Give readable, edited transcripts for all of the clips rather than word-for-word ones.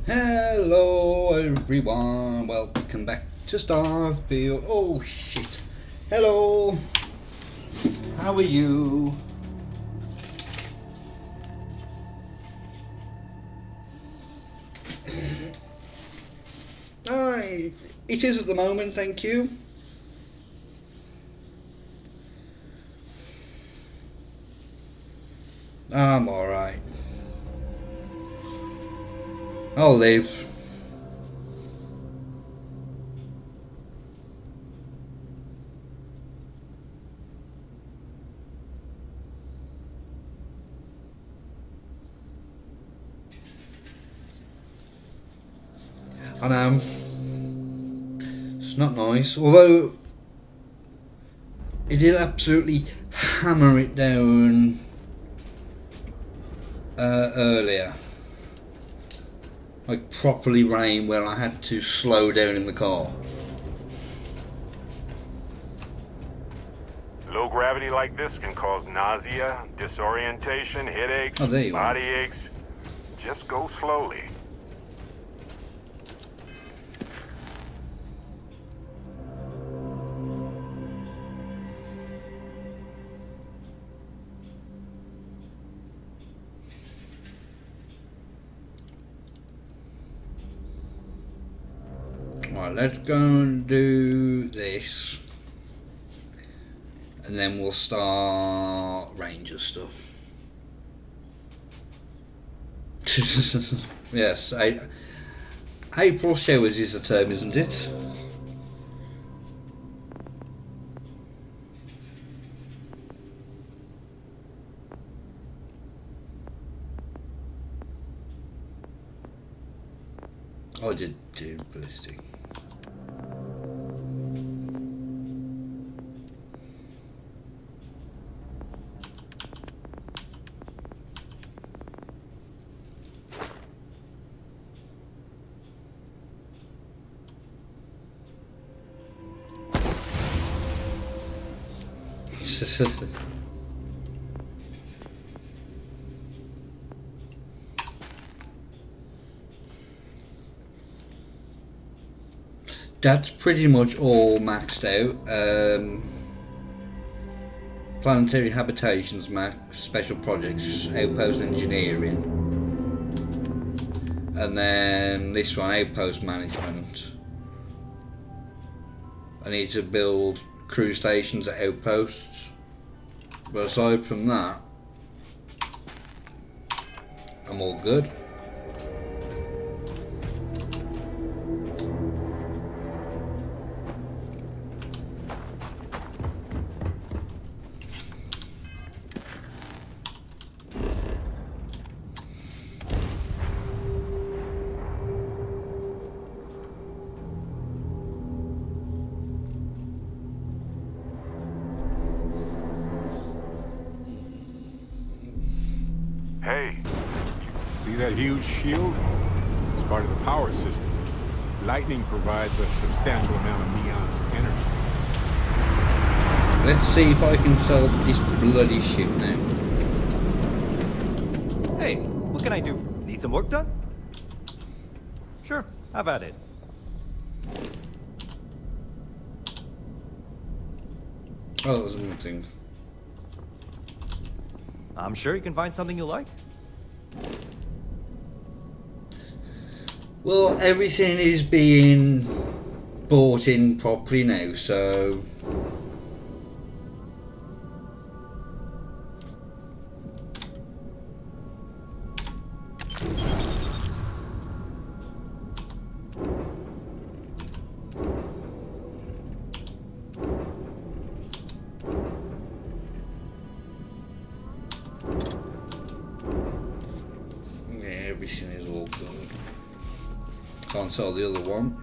Hello everyone, welcome back to Starfield. Oh shit. Hello. How are you? Hi. It is at the moment, thank you. I'm alright. I'll live. I know. It's not nice, although it did absolutely hammer it down earlier. Like properly rain where I had to slow down in the car. Low gravity like this can cause nausea, disorientation, headaches, body aches. Just go slowly. Right, let's go and do this. And then we'll start Ranger stuff. Yes, April showers is the term, isn't it? I did do ballistic. That's pretty much all maxed out. Planetary habitations max, special projects, outpost engineering, and then this one, outpost management. I need to build crew stations at outposts, but aside from that, I'm all good. Hey. See that huge shield? It's part of the power system. Lightning provides a substantial amount of neon's energy. Let's see if I can sell this bloody ship now. Hey, what can I do? Need some work done? Sure, have at it. Oh, that was one thing. I'm sure you can find something you like. Well, everything is being bought in properly now, so everything is all good. Can't sell the other one.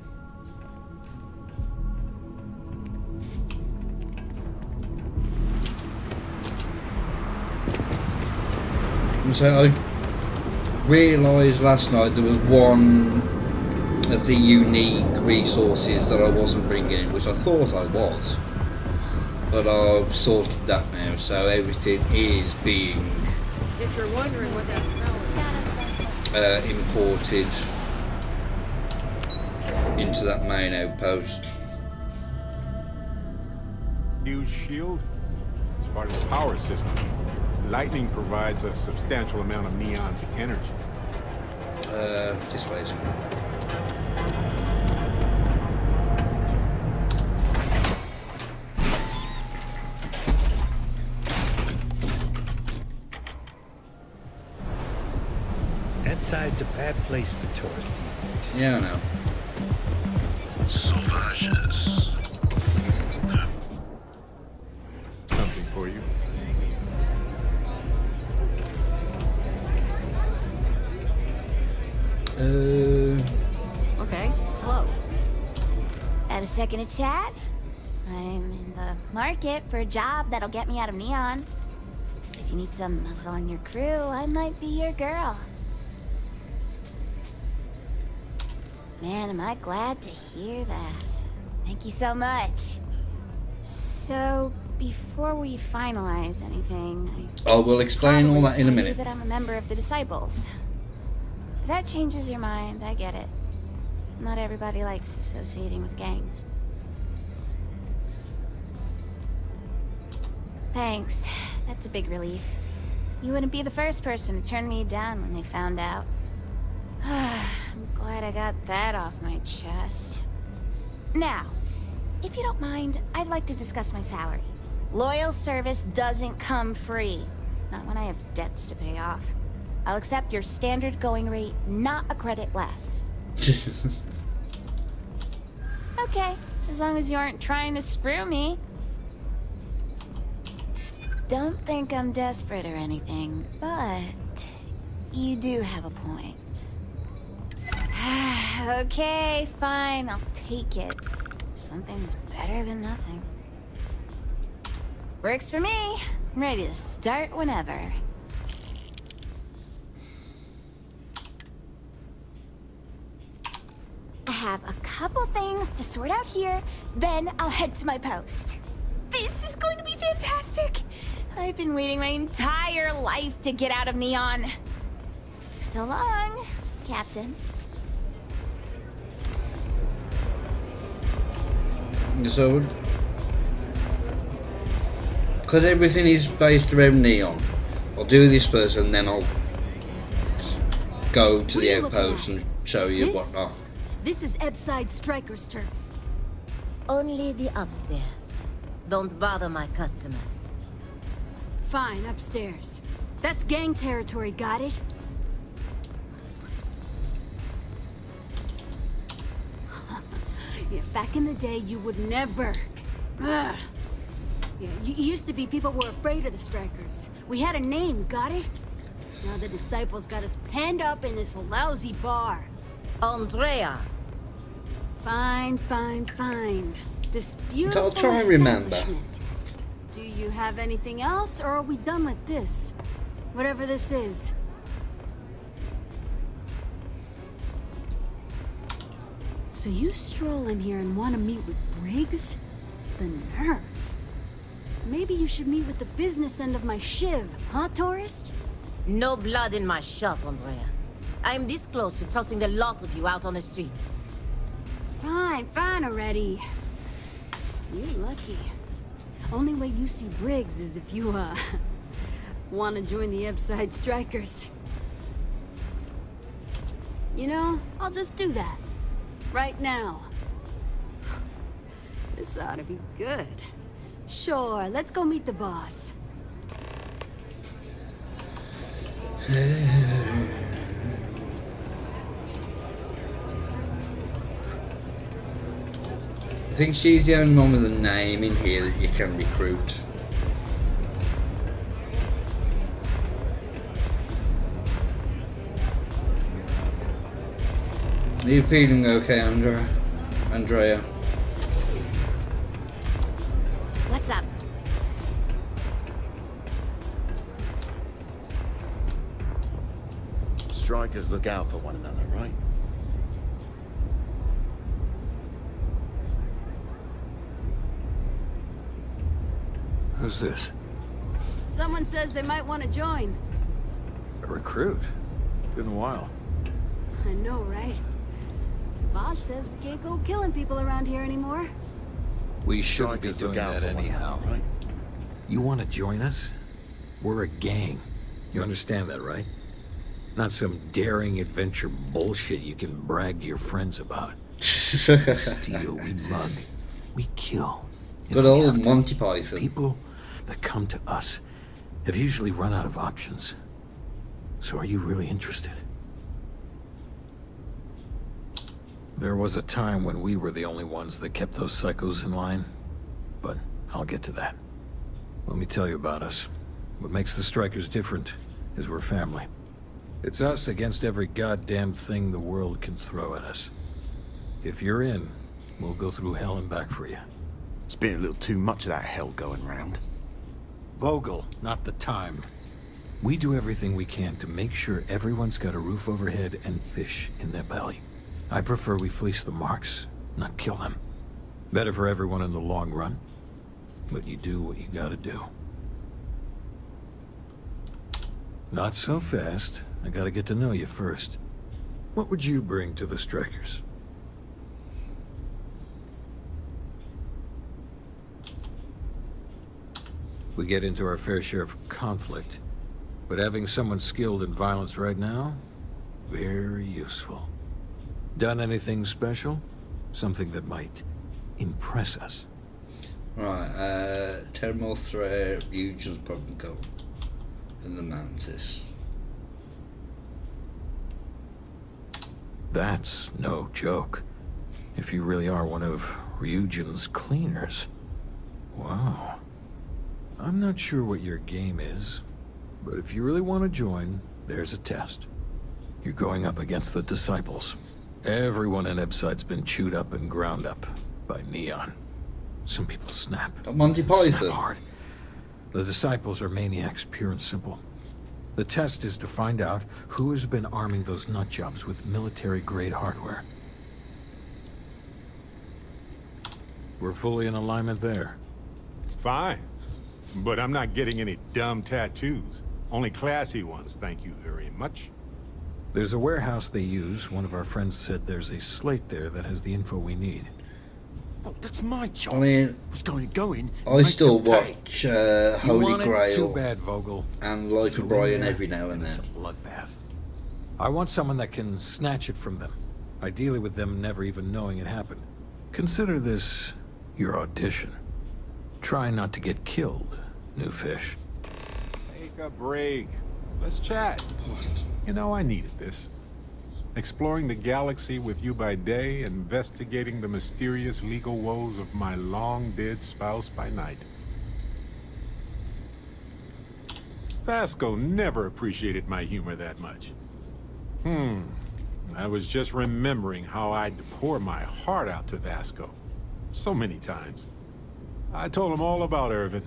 And so I realised last night there was one of the unique resources that I wasn't bringing in, which I thought I was. But I've sorted that now, so everything is being If you're wondering what that smells imported into that main outpost. Huge shield? It's part of the power system. Lightning provides a substantial amount of Neon's energy. This way, isn't it? Side's a bad place for tourists these days. Yeah, I know. Sauvages. Something for you. Okay, hello. Had a second to chat? I'm in the market for a job that'll get me out of Neon. If you need some muscle on your crew, I might be your girl. Man, am I glad to hear that. Thank you so much. So, before we finalize anything, I will explain all that in a minute. That I'm a member of the Disciples. If that changes your mind, I get it. Not everybody likes associating with gangs. Thanks. That's a big relief. You wouldn't be the first person to turn me down when they found out. I'm glad I got that off my chest. Now, if you don't mind, I'd like to discuss my salary. Loyal service doesn't come free. Not when I have debts to pay off. I'll accept your standard going rate, not a credit less. Okay, as long as you aren't trying to screw me. Don't think I'm desperate or anything, but you do have a point. Okay, fine, I'll take it. Something's better than nothing. Works for me. I'm ready to start whenever. I have a couple things to sort out here, then I'll head to my post. This is going to be fantastic! I've been waiting my entire life to get out of Neon. So long, Captain. So, because everything is based around Neon, I'll do this first and then I'll go to the outpost and show you what. Oh. This is Ebside Striker's turf. Only the upstairs. Don't bother my customers. Fine, upstairs. That's gang territory, got it? Yeah, back in the day, you would never. Ugh. Yeah, you used to be people were afraid of the Strikers. We had a name, got it? Now the Disciples got us penned up in this lousy bar. Andrea. Fine, fine, fine. This beautiful I'll try and remember. establishment. Do you have anything else, or are we done with this? Whatever this is. So you stroll in here and want to meet with Briggs? The nerve. Maybe you should meet with the business end of my shiv, huh, tourist? No blood in my shop, Andrea. I'm this close to tossing the lot of you out on the street. Fine, fine already. You're lucky. Only way you see Briggs is if you, want to join the Ebside Strikers. You know, I'll just do that. Right now. This ought to be good. Sure, let's go meet the boss. I think she's the only one with a name in here that you can recruit. Are you feeling okay, Andrea? What's up? Strikers look out for one another, right? Who's this? Someone says they might want to join. A recruit? Been a while. I know, right? Savage says we can't go killing people around here anymore. We shouldn't be Strikers look doing out that for one anyhow. another, right? You want to join us? We're a gang. You understand that, right? Not some daring adventure bullshit you can brag to your friends about. We steal, we mug, we kill. If Good we old have to. Monty Python. People that come to us have usually run out of options. So are you really interested? There was a time when we were the only ones that kept those psychos in line, but I'll get to that. Let me tell you about us. What makes the Strikers different is we're family. It's us against every goddamn thing the world can throw at us. If you're in, we'll go through hell and back for you. It's been a little too much of that hell going round. Vogel, not the time. We do everything we can to make sure everyone's got a roof overhead and fish in their belly. I prefer we fleece the marks, not kill them. Better for everyone in the long run. But you do what you gotta do. Not so fast. I gotta get to know you first. What would you bring to the Strikers? We get into our fair share of conflict, but having someone skilled in violence right now, very useful. Done anything special? Something that might impress us. Right, Terminal Threat, Eugene's Problem Go. And the Mantis. That's no joke. If you really are one of Ryugen's cleaners. Wow. I'm not sure what your game is, but if you really want to join, there's a test. You're going up against the Disciples. Everyone in Ebside's been chewed up and ground up by Neon. Some people snap. Monty Python. Snap hard. The Disciples are maniacs, pure and simple. The test is to find out who has been arming those nutjobs with military-grade hardware. We're fully in alignment there. Fine. But I'm not getting any dumb tattoos. Only classy ones, thank you very much. There's a warehouse they use. One of our friends said there's a slate there that has the info we need. Oh, that's my job. I mean, was going to go in. I still watch Holy Grail Too bad, Vogel. and Like O'Brien every now and It's a then. bloodbath. I want someone that can snatch it from them. Ideally with them never even knowing it happened. Consider this your audition. Try not to get killed, new fish. Take a break. Let's chat. You know, I needed this. Exploring the galaxy with you by day, investigating the mysterious legal woes of my long-dead spouse by night. Vasco never appreciated my humor that much. I was just remembering how I'd pour my heart out to Vasco. So many times. I told him all about Irvin.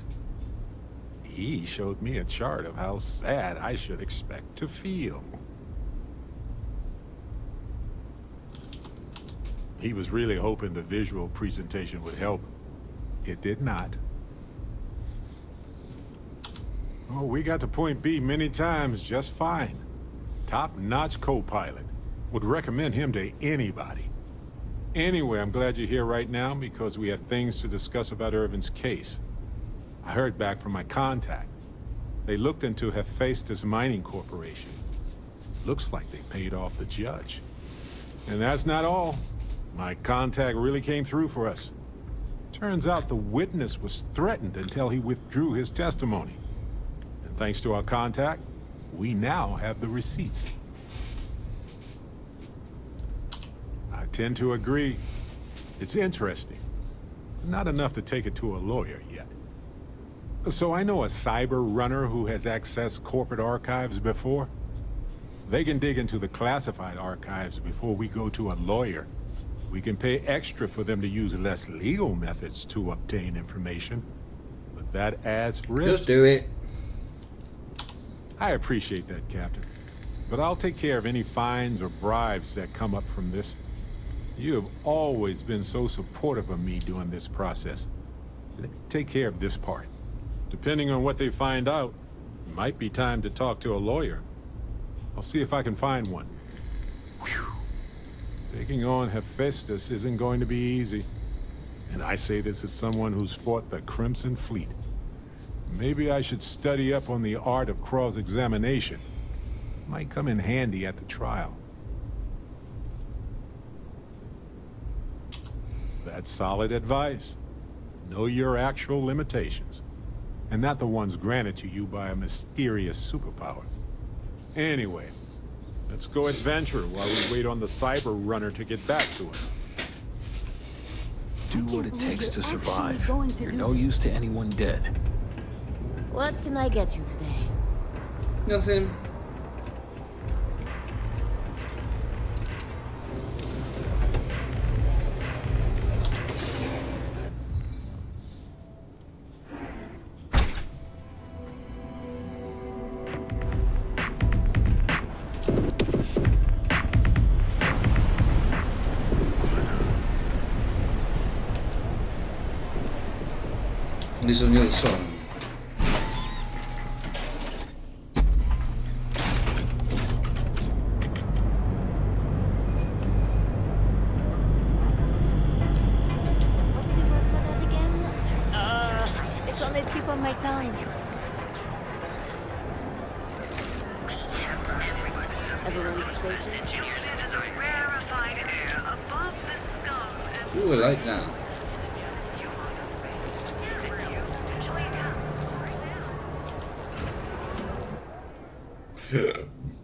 He showed me a chart of how sad I should expect to feel. He was really hoping the visual presentation would help. It did not. Oh, we got to point B many times just fine. Top-notch co-pilot. Would recommend him to anybody. Anyway, I'm glad you're here right now because we have things to discuss about Irvin's case. I heard back from my contact. They looked into Hephaestus Mining Corporation. Looks like they paid off the judge. And that's not all. My contact really came through for us. Turns out the witness was threatened until he withdrew his testimony. And thanks to our contact, we now have the receipts. I tend to agree. It's interesting. Not enough to take it to a lawyer yet. So I know a cyber runner who has accessed corporate archives before. They can dig into the classified archives before we go to a lawyer. We can pay extra for them to use less legal methods to obtain information. But that adds risk. Just do it. I appreciate that, Captain. But I'll take care of any fines or bribes that come up from this. You have always been so supportive of me during this process. Let me take care of this part. Depending on what they find out, it might be time to talk to a lawyer. I'll see if I can find one. Whew. Taking on Hephaestus isn't going to be easy. And I say this as someone who's fought the Crimson Fleet. Maybe I should study up on the art of cross-examination. Might come in handy at the trial. That's solid advice. Know your actual limitations, and not the ones granted to you by a mysterious superpower. Anyway, let's go adventure while we wait on the cyber runner to get back to us. Do what it takes to survive. You're no use to anyone dead. What can I get you today? Nothing. This is on the other side. What's the word for that again? It's on the tip of my tongue. Everyone to spacers? Ooh, I like that.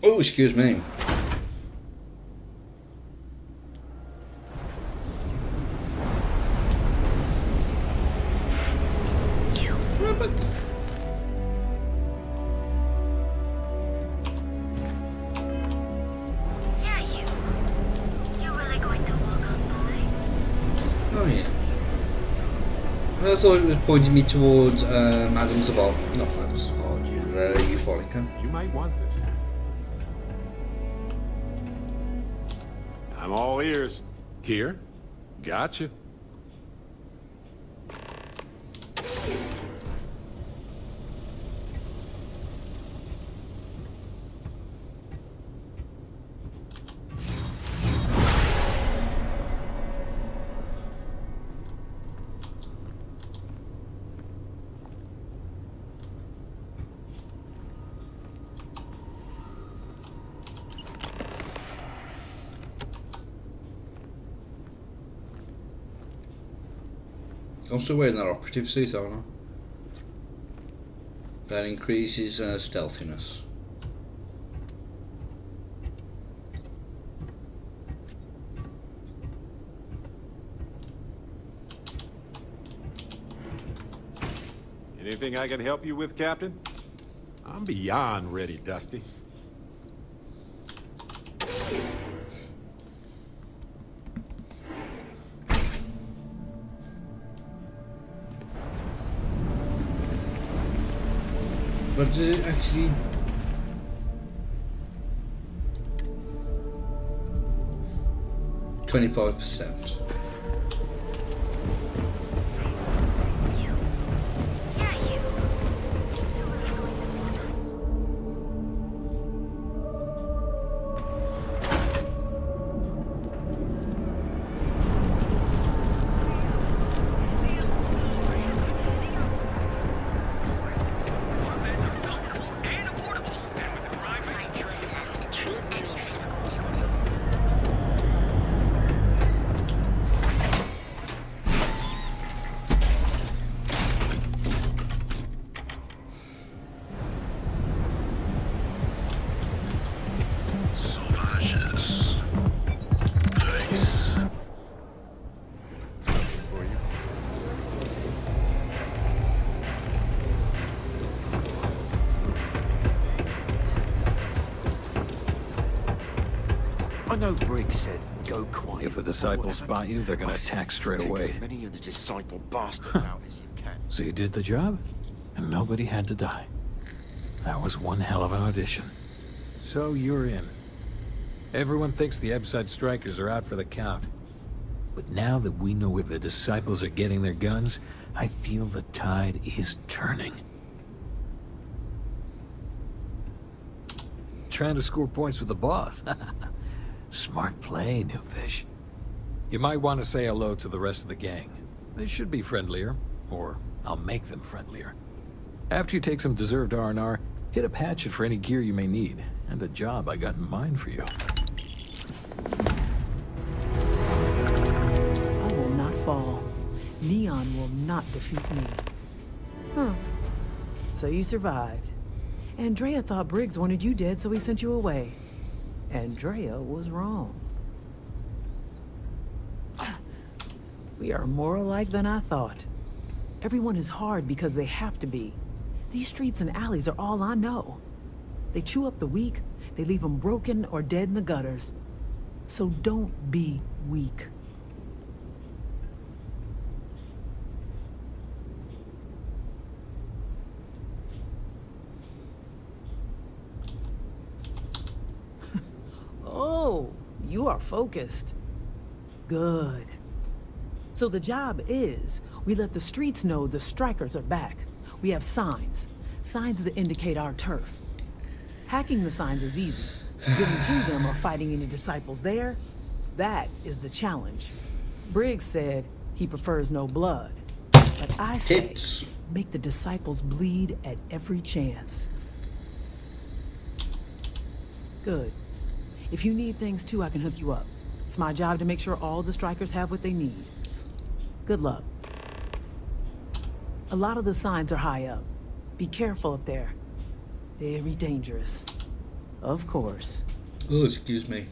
Oh, excuse me. Oh yeah. I thought it was pointing me towards Madam's Zavol. Not Madam's Zavol, Euphorica. You might want this. I'm all ears. Here? Gotcha. I'm still wearing that operative suit, aren't I? That increases stealthiness. Anything I can help you with, Captain? I'm beyond ready, Dusty. But does it actually... %25%. I know Briggs said, go quiet. If the disciples spot you, they're gonna attack straight away. Take as many of the disciple bastards out as you can. So you did the job, and nobody had to die. That was one hell of an audition. So you're in. Everyone thinks the Ebside strikers are out for the count. But now that we know where the disciples are getting their guns, I feel the tide is turning. Trying to score points with the boss. Smart play, new fish. You might want to say hello to the rest of the gang. They should be friendlier, or I'll make them friendlier. After you take some deserved R&R, hit up Hatchet for any gear you may need, and a job I got in mind for you. I will not fall. Neon will not defeat me. Huh. So you survived. Andrea thought Briggs wanted you dead, so he sent you away. Andrea was wrong. We are more alike than I thought. Everyone is hard because they have to be. These streets and alleys are all I know. They chew up the weak, they leave them broken or dead in the gutters. So don't be weak. Oh, you are focused. Good. So the job is, we let the streets know the strikers are back. We have signs that indicate our turf. Hacking the signs is easy. Getting to them or fighting any disciples there, that is the challenge. Briggs said he prefers no blood. But I say, make the disciples bleed at every chance. Good. If you need things too, I can hook you up. It's my job to make sure all the strikers have what they need. Good luck. A lot of the signs are high up. Be careful up there. Very dangerous. Of course. Oh, excuse me.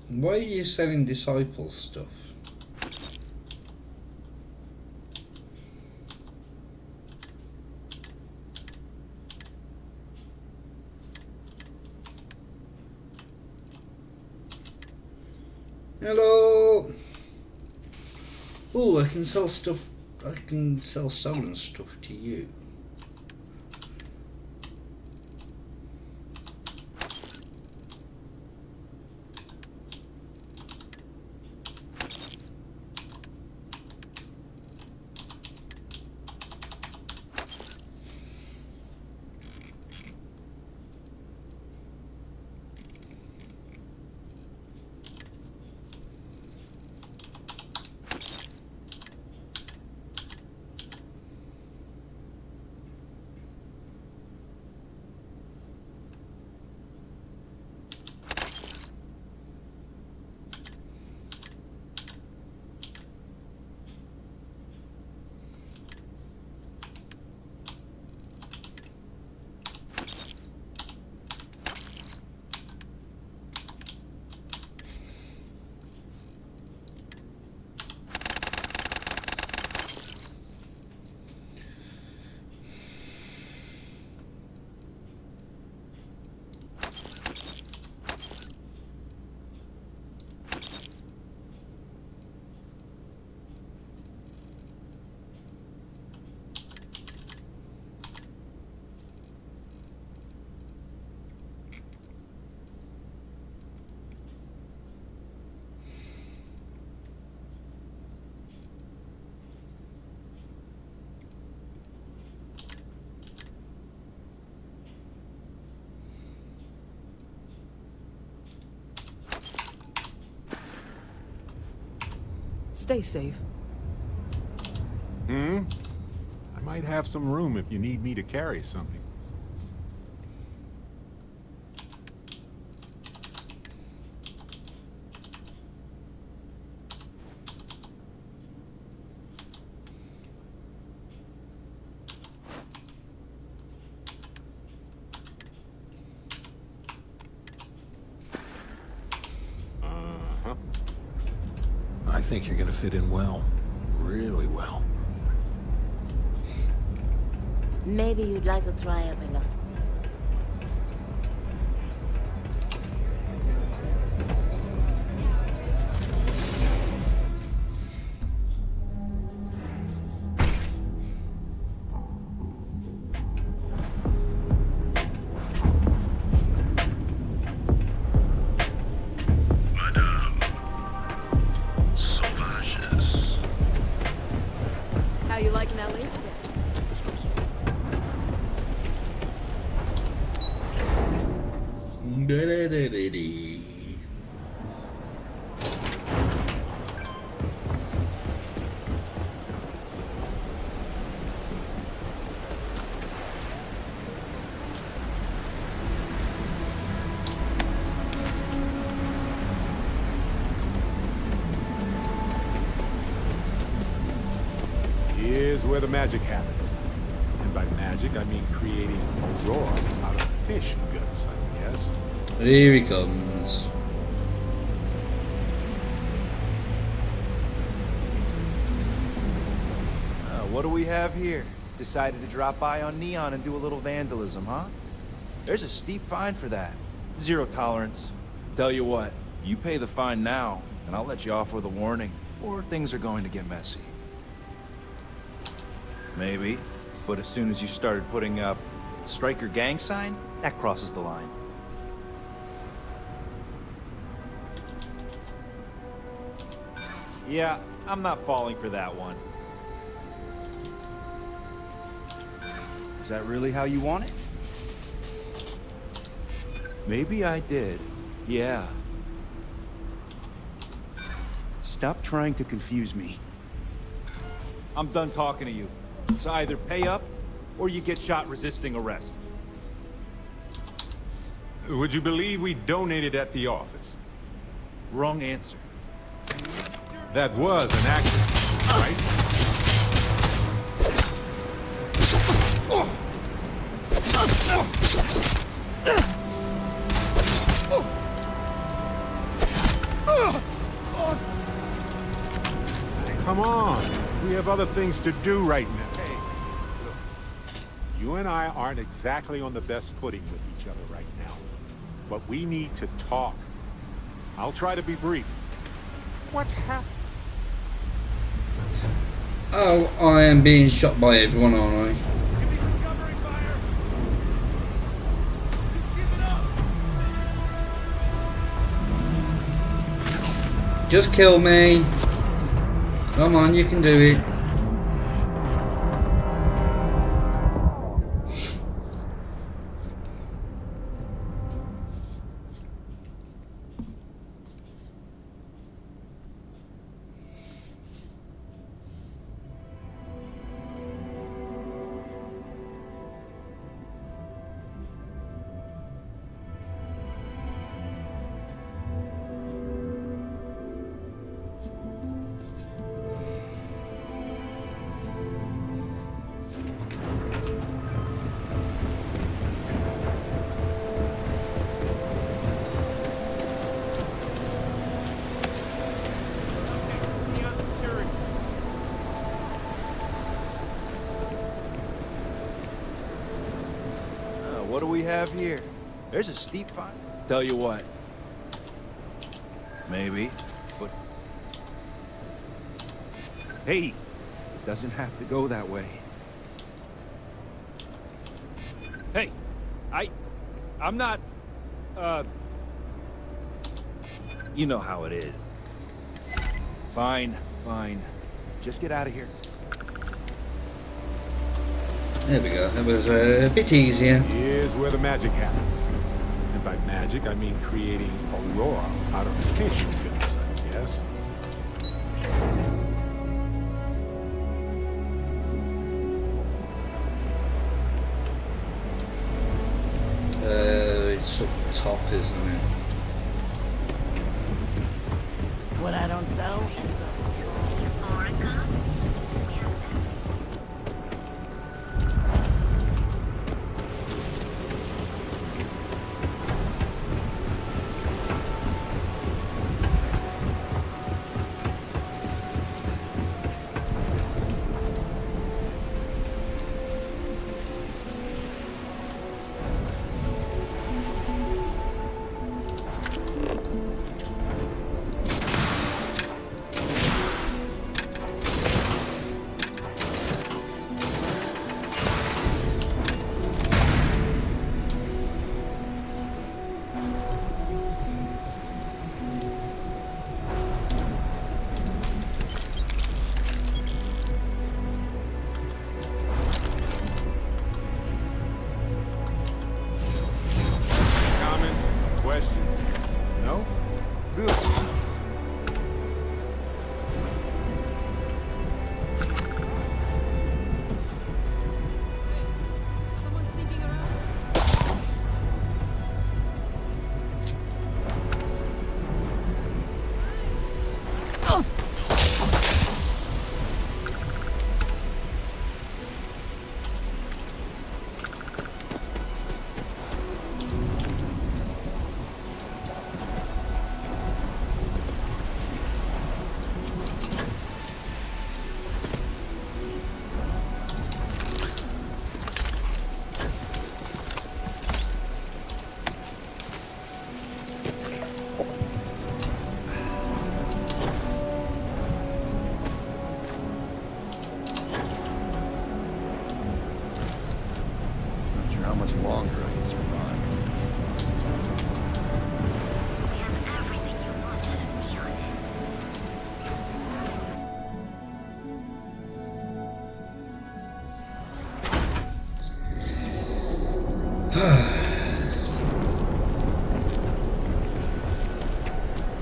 Why are you selling disciples stuff? Hello. Oh, I can sell stuff. I can sell stolen stuff to you. Stay safe. I might have some room if you need me to carry something. I think you're gonna fit in well. Really well. Maybe you'd like to try a velocity. you liking that laser gun? Here's where the magic happens. And by magic, I mean creating Aurora out of fish guts, I guess. Here he comes. What do we have here? Decided to drop by on Neon and do a little vandalism, huh? There's a steep fine for that. 0 tolerance. Tell you what, you pay the fine now, and I'll let you off with a warning, or things are going to get messy. Maybe, but as soon as you started putting up Striker gang sign, that crosses the line. Yeah, I'm not falling for that one. Is that really how you want it? Maybe I did. Yeah. Stop trying to confuse me. I'm done talking to you. So either pay up, or you get shot resisting arrest. Would you believe we donated at the office? Wrong answer. That was an accident, right? Come on. We have other things to do right now. Hey, look, you and I aren't exactly on the best footing with each other right now. But we need to talk. I'll try to be brief. What's happening? Oh, I am being shot by everyone, aren't I? Give me some covering fire. Just give it up. Just kill me. Come on, you can do it. What do we have here? There's a steep fine. Tell you what. Maybe, but... Hey! It doesn't have to go that way. Hey! I'm not... You know how it is. Fine. Just get out of here. There we go. That was a bit easier. Here's where the magic happens. And by magic, I mean creating Aurora out of fish guts, I guess. It's up top, isn't it? What I don't sell ends up. How much longer I can survive.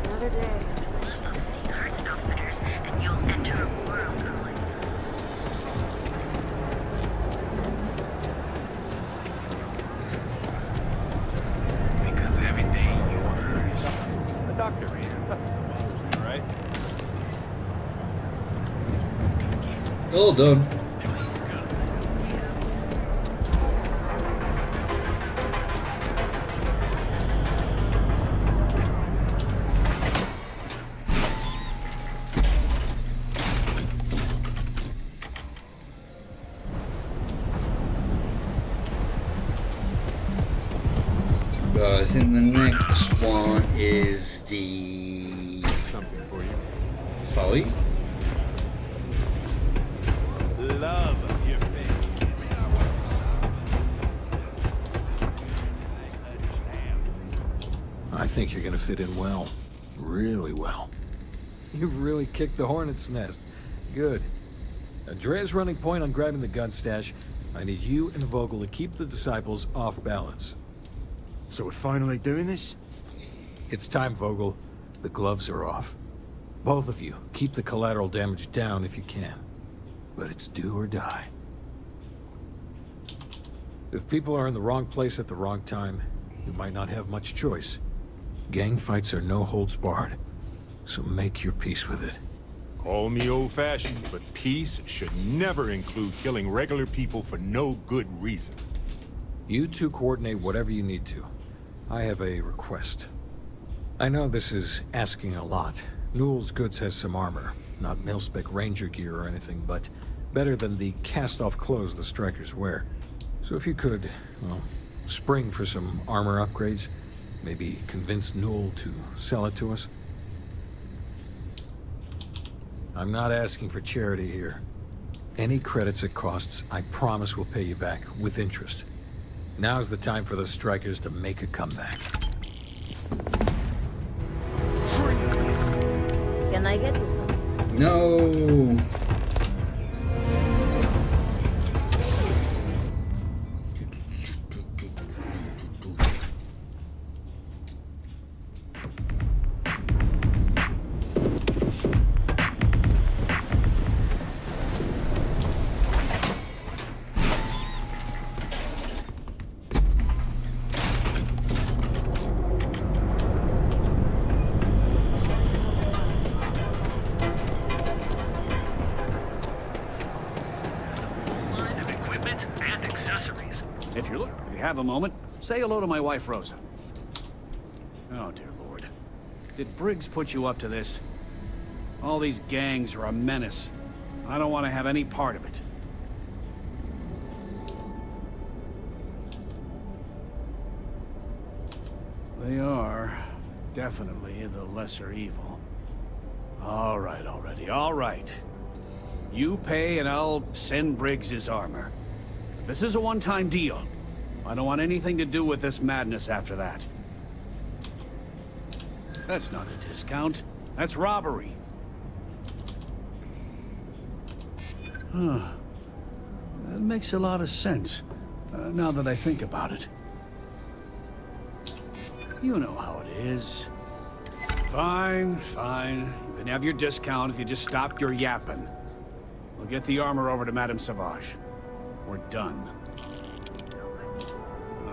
Another day. And you'll enter a world. A doctor. Right? All done. I think the next one is the Something for you. fight. Love your face. I think you're gonna fit in well. Really well. You've really kicked the hornet's nest. Good. Andrea's running point on grabbing the gun stash. I need you and Vogel to keep the disciples off balance. So we're finally doing this? It's time, Vogel. The gloves are off. Both of you, keep the collateral damage down if you can. But it's do or die. If people are in the wrong place at the wrong time, you might not have much choice. Gang fights are no holds barred, so make your peace with it. Call me old-fashioned, but peace should never include killing regular people for no good reason. You two coordinate whatever you need to. I have a request. I know this is asking a lot. Newell's Goods has some armor. Not mil-spec ranger gear or anything, but better than the cast-off clothes the strikers wear. So if you could, well, spring for some armor upgrades, maybe convince Newell to sell it to us. I'm not asking for charity here. Any credits it costs, I promise we'll pay you back, with interest. Now's the time for those strikers to make a comeback. Can I get you something? No. Have a moment, say hello to my wife, Rosa. Oh, dear Lord. Did Briggs put you up to this? All these gangs are a menace. I don't want to have any part of it. They are definitely the lesser evil. All right, already, all right. You pay and I'll send Briggs his armor. This is a one-time deal. I don't want anything to do with this madness after that. That's not a discount. That's robbery. Huh. That makes a lot of sense, now that I think about it. You know how it is. Fine, fine. You can have your discount if you just stop your yapping. We'll get the armor over to Madame Sauvage. We're done.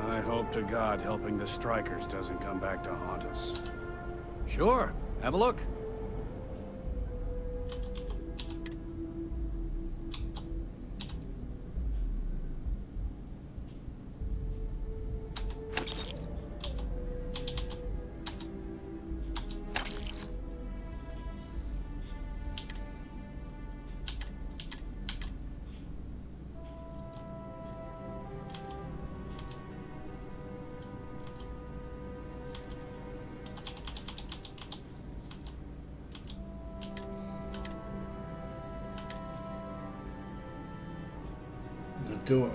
I hope to God helping the strikers doesn't come back to haunt us. Sure, have a look. Do I?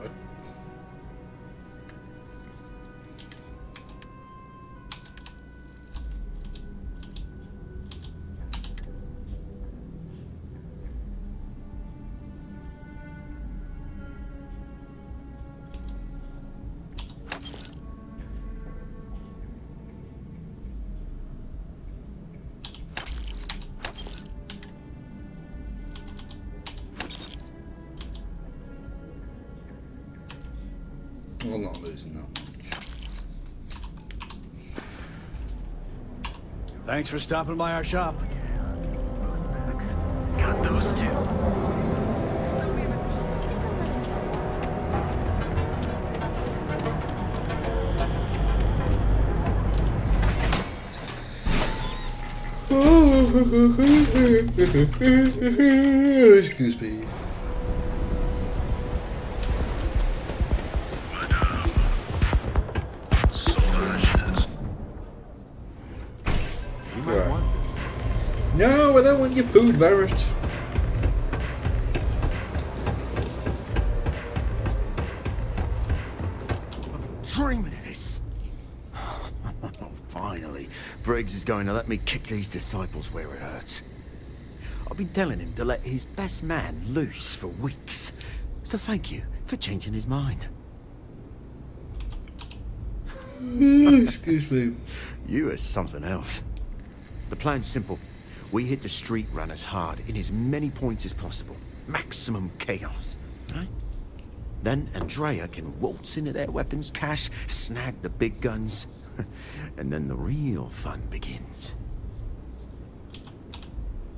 I'm not losing that much. Thanks for stopping by our shop. Got those two. Excuse me. No, I don't want your food, Barrett. Dreaming of this. Finally, Briggs is going to let me kick these disciples where it hurts. I've been telling him to let his best man loose for weeks. So thank you for changing his mind. Excuse me. You are something else. The plan's simple. We hit the street runners hard in as many points as possible. Maximum chaos, right? Then Andrea can waltz into their weapons cache, snag the big guns, and then the real fun begins.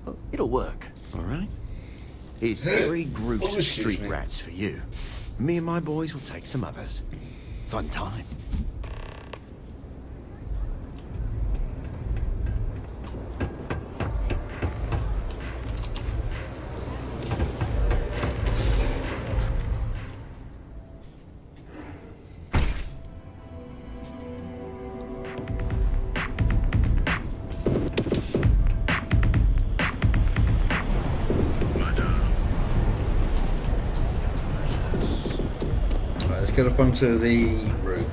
Oh, it'll work, all right? Here's 3 groups of street rats for you. Me and my boys will take some others. Fun time. Get up onto the roof.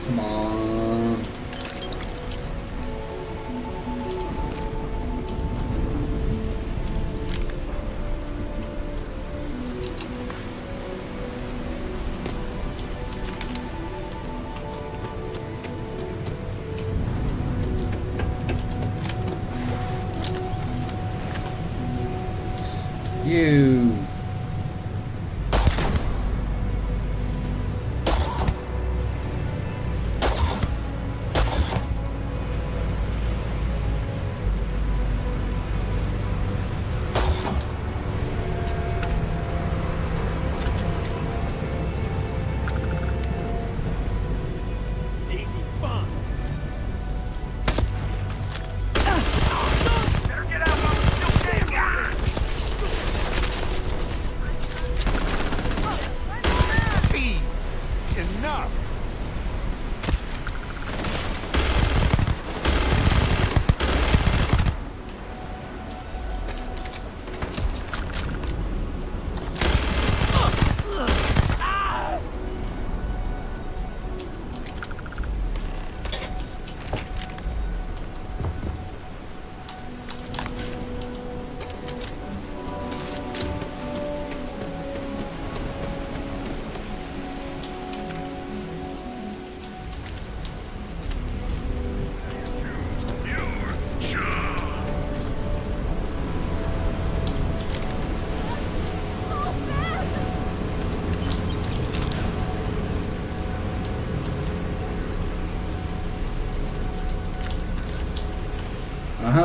Come on. You.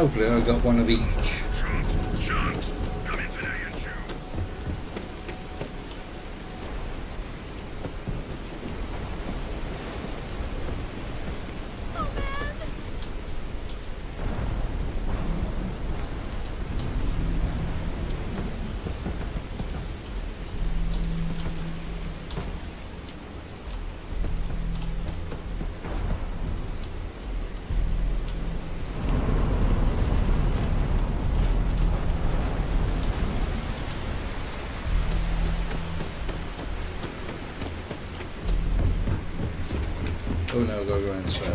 hopefully I've got one of each. Oh no, I've got to go around this way.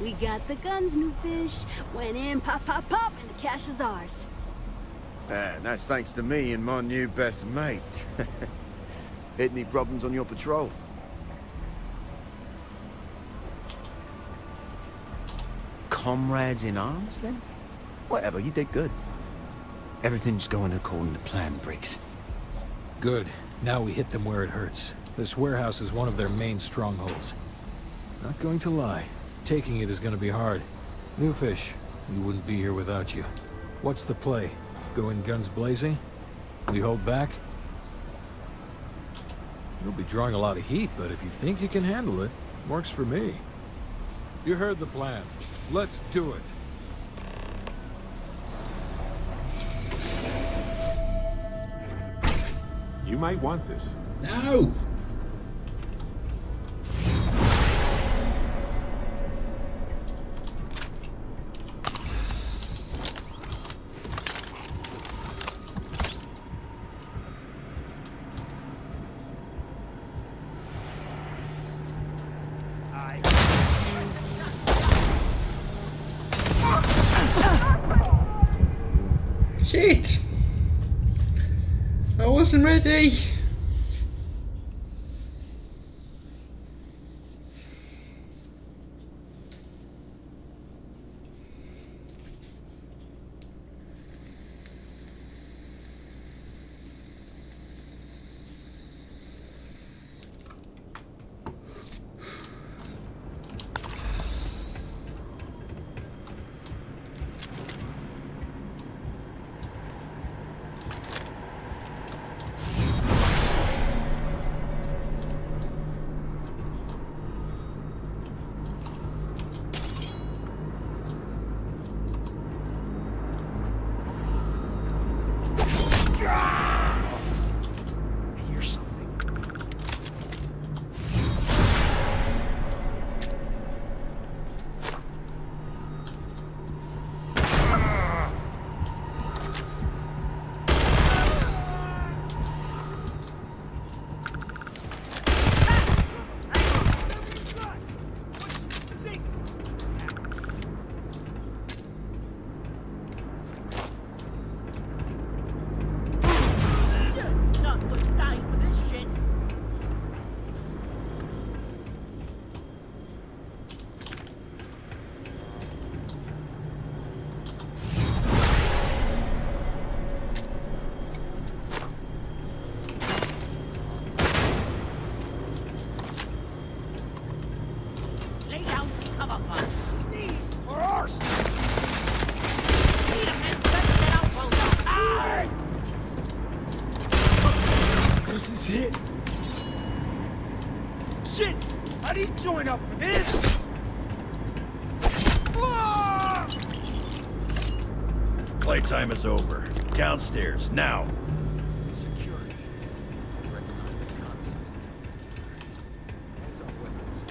We got the guns, new fish. Went in, pop, pop, pop, and the cash is ours. That's thanks to me and my new best mate. Hit any problems on your patrol? Comrades in arms, then? Whatever, you did good. Everything's going according to plan, Briggs. Good. Now we hit them where it hurts. This warehouse is one of their main strongholds. Not going to lie. Taking it is going to be hard. New fish, we wouldn't be here without you. What's the play? Go in guns blazing? We hold back? You'll be drawing a lot of heat, but if you think you can handle it, works for me. You heard the plan. Let's do it. You might want this. No! Shit! I wasn't ready! This is it. Shit! I didn't join up for this! Ah! Playtime is over. Downstairs, now. Security. Recognize the concept. Hands off weapons.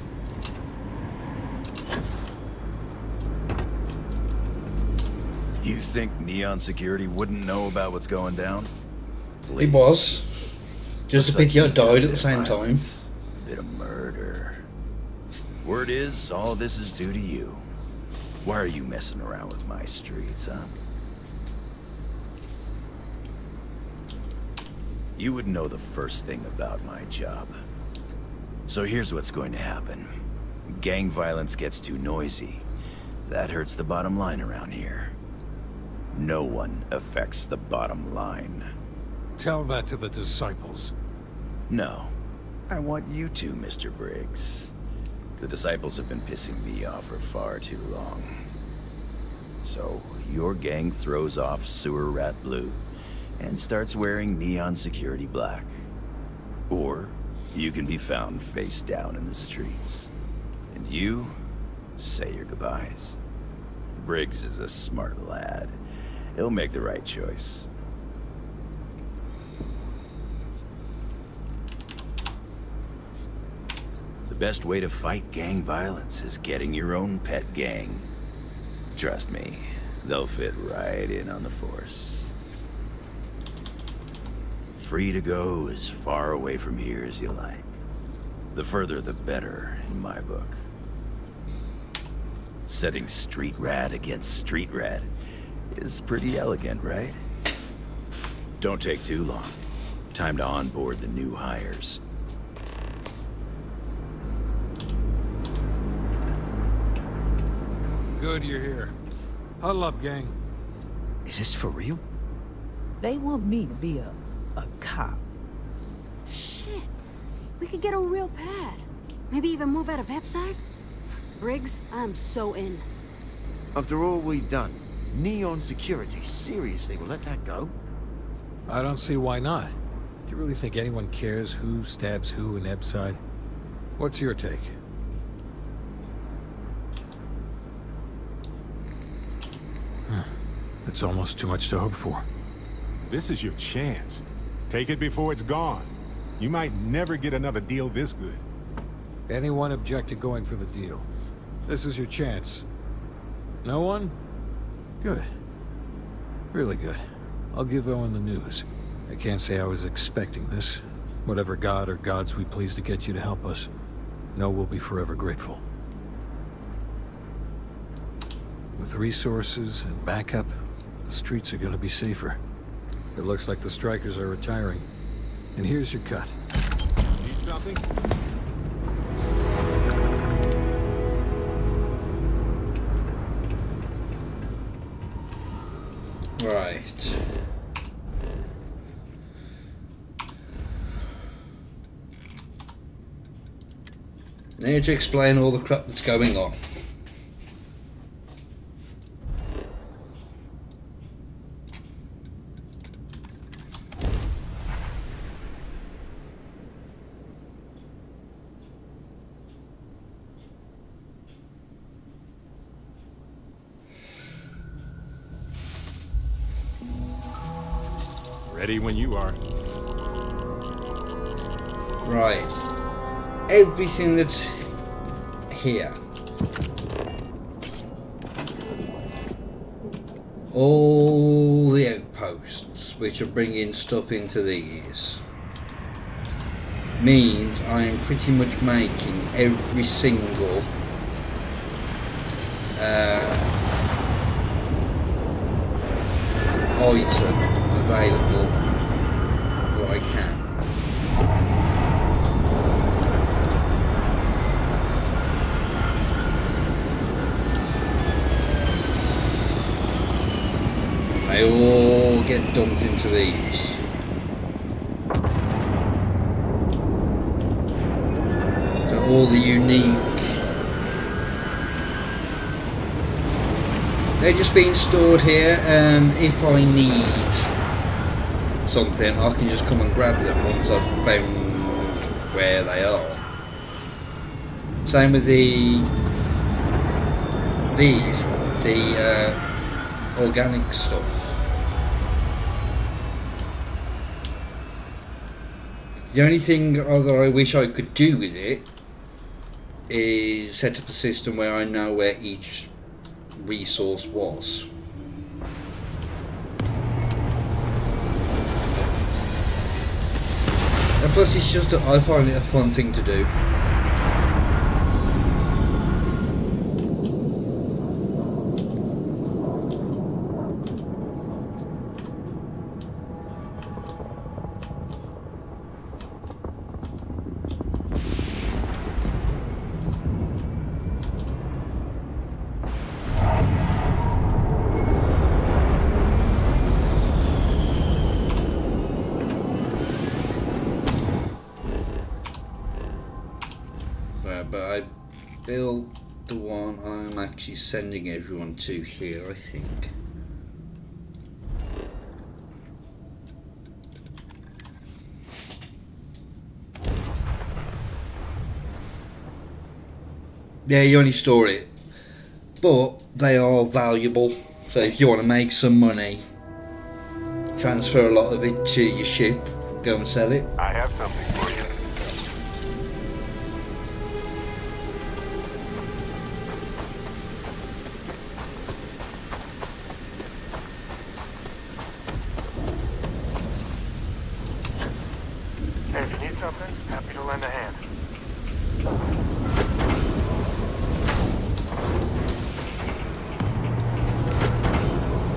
You think Neon Security wouldn't know about what's going down? It was. Just a pity I died at the same time. A bit of murder. Word is, all this is due to you. Why are you messing around with my streets, huh? You would know the first thing about my job. So here's what's going to happen. Gang violence gets too noisy. That hurts the bottom line around here. No one affects the bottom line. Tell that to the disciples. No. I want you to, Mr. Briggs. The disciples have been pissing me off for far too long. So, your gang throws off sewer rat blue and starts wearing neon security black. Or, you can be found face down in the streets. And you say your goodbyes. Briggs is a smart lad. He'll make the right choice. The best way to fight gang violence is getting your own pet gang. Trust me, they'll fit right in on the force. Free to go as far away from here as you like. The further the better, in my book. Setting street rat against street rat is pretty elegant, right? Don't take too long. Time to onboard the new hires. Good you're here. Huddle up, gang. Is this for real? They want me to be a cop. Shit. We could get a real pad. Maybe even move out of Epside? Briggs, I'm so in. After all we've done, Neon Security seriously will let that go? I don't see why not. Do you really think anyone cares who stabs who in Epside? What's your take? It's almost too much to hope for. This is your chance. Take it before it's gone. You might never get another deal this good. Anyone object to going for the deal? This is your chance. No one? Good. Really good. I'll give Owen the news. I can't say I was expecting this. Whatever god or gods we please to get you to help us, know we'll be forever grateful. With resources and backup, the streets are gonna be safer. It looks like the strikers are retiring. And here's your cut. Need something? Right. Need to explain all the crap that's going on. Ready when you are. Right. Everything that's here. All the outposts which are bringing stuff into these means I am pretty much making every single item available that I can. They all get dumped into these. So all the unique. They're just being stored here, and if I need something, I can just come and grab them once I've found where they are. Same with the organic stuff. The only thing that I wish I could do with it is set up a system where I know where each resource was. And plus it's just, I find it a fun thing to do. No, but I built the one I'm actually sending everyone to here, I think. Yeah, you only store it, but they are valuable. So if you want to make some money, transfer a lot of it to your ship, go and sell it. I have something for you. Hey, if you need something, happy to lend a hand.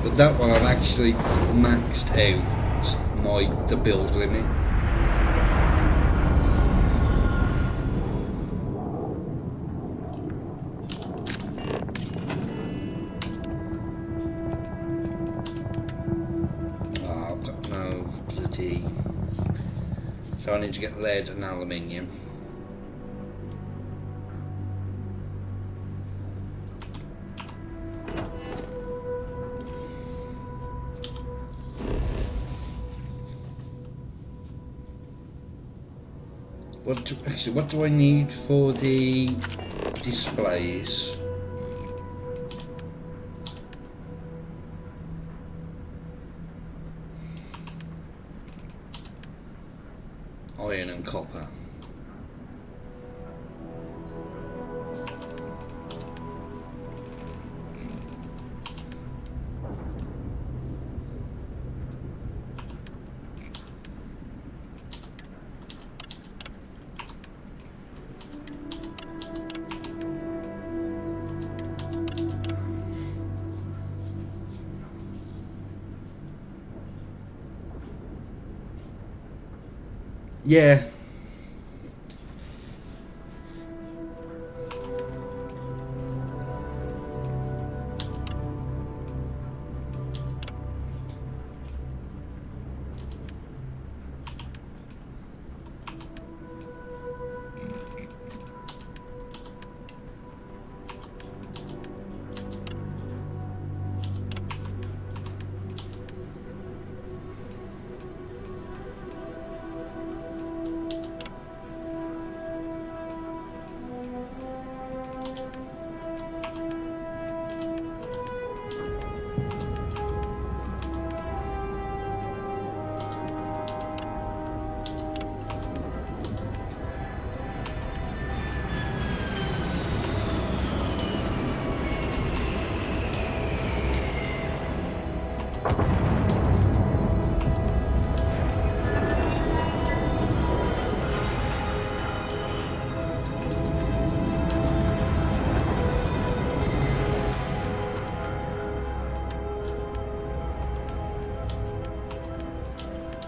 But that one I've actually maxed out the build limit. Oh, I've got no bloody... So I need to get lead and aluminium. What do I need for the displays? Iron and copper. Yeah.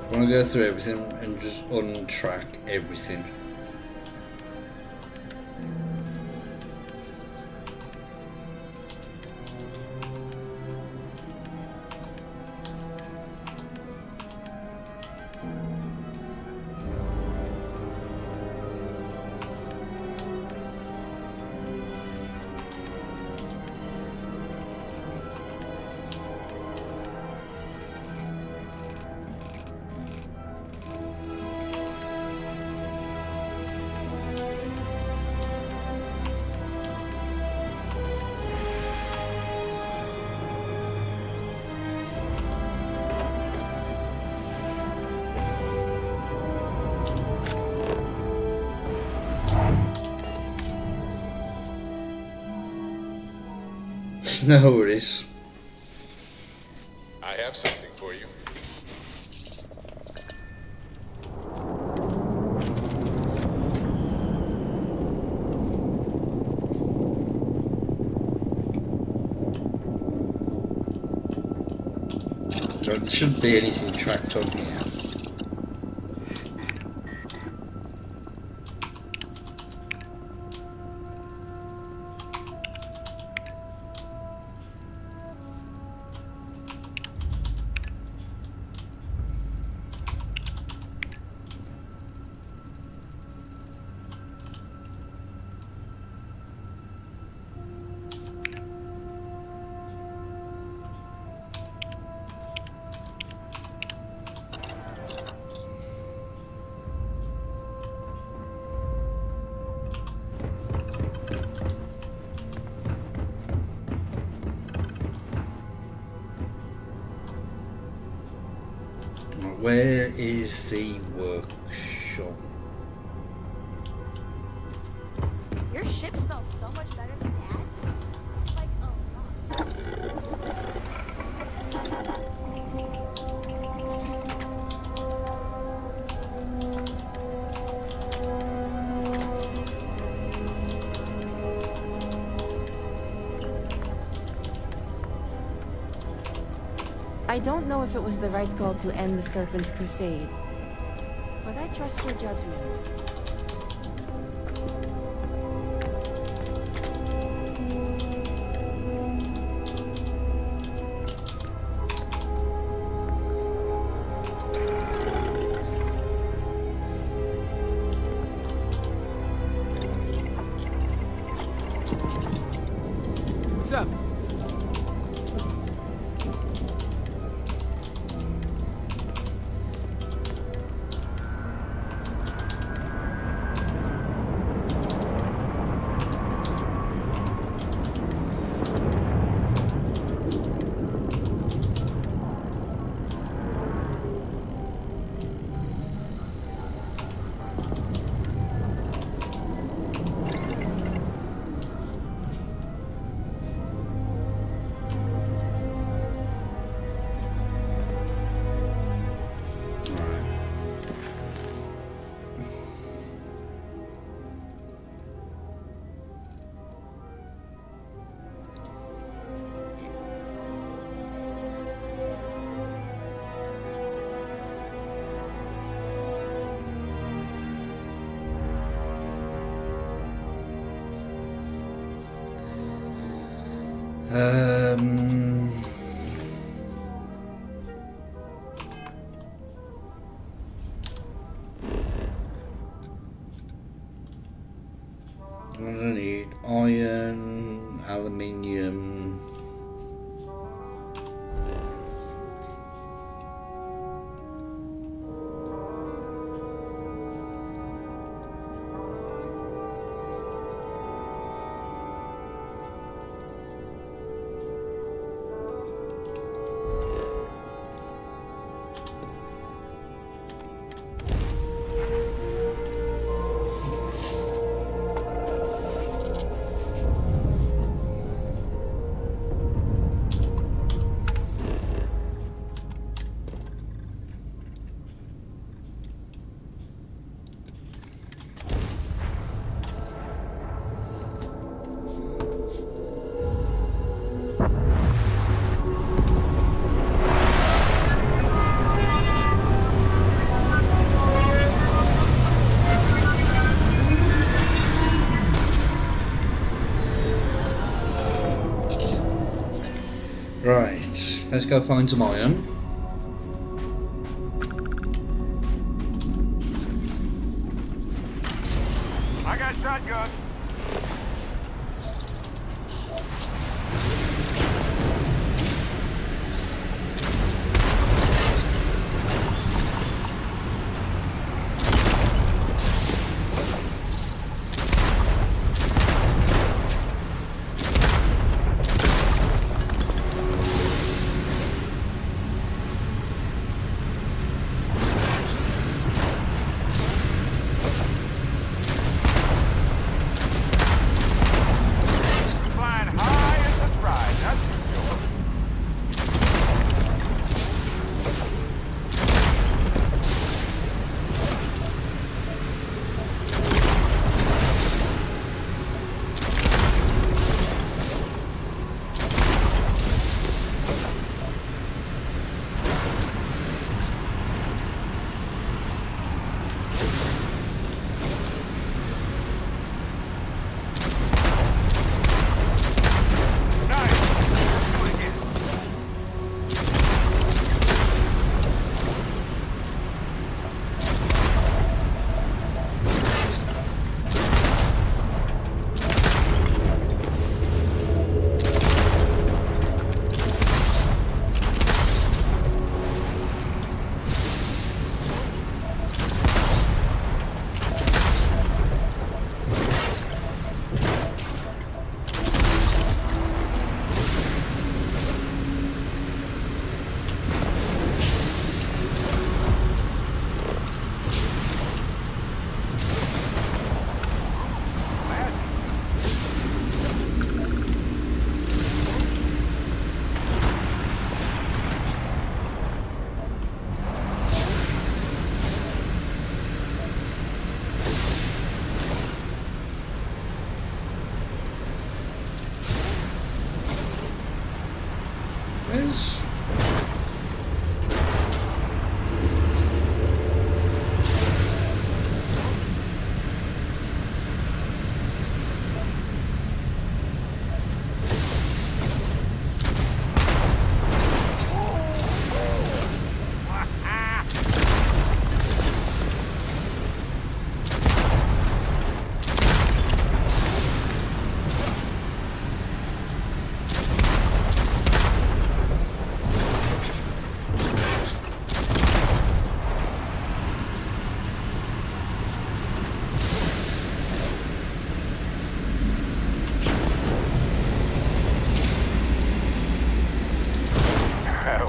I want to go through everything and just untrack everything. No worries. I have something for you. There shouldn't be anything tracked on here. where is the workshop? Your ship smells so much better than Dad's. Like a I don't know if it was the right call to end the Serpent's crusade, but I trust your judgment. What's up? I need iron, aluminium. Right, let's go find some iron. I got shotgun. guys.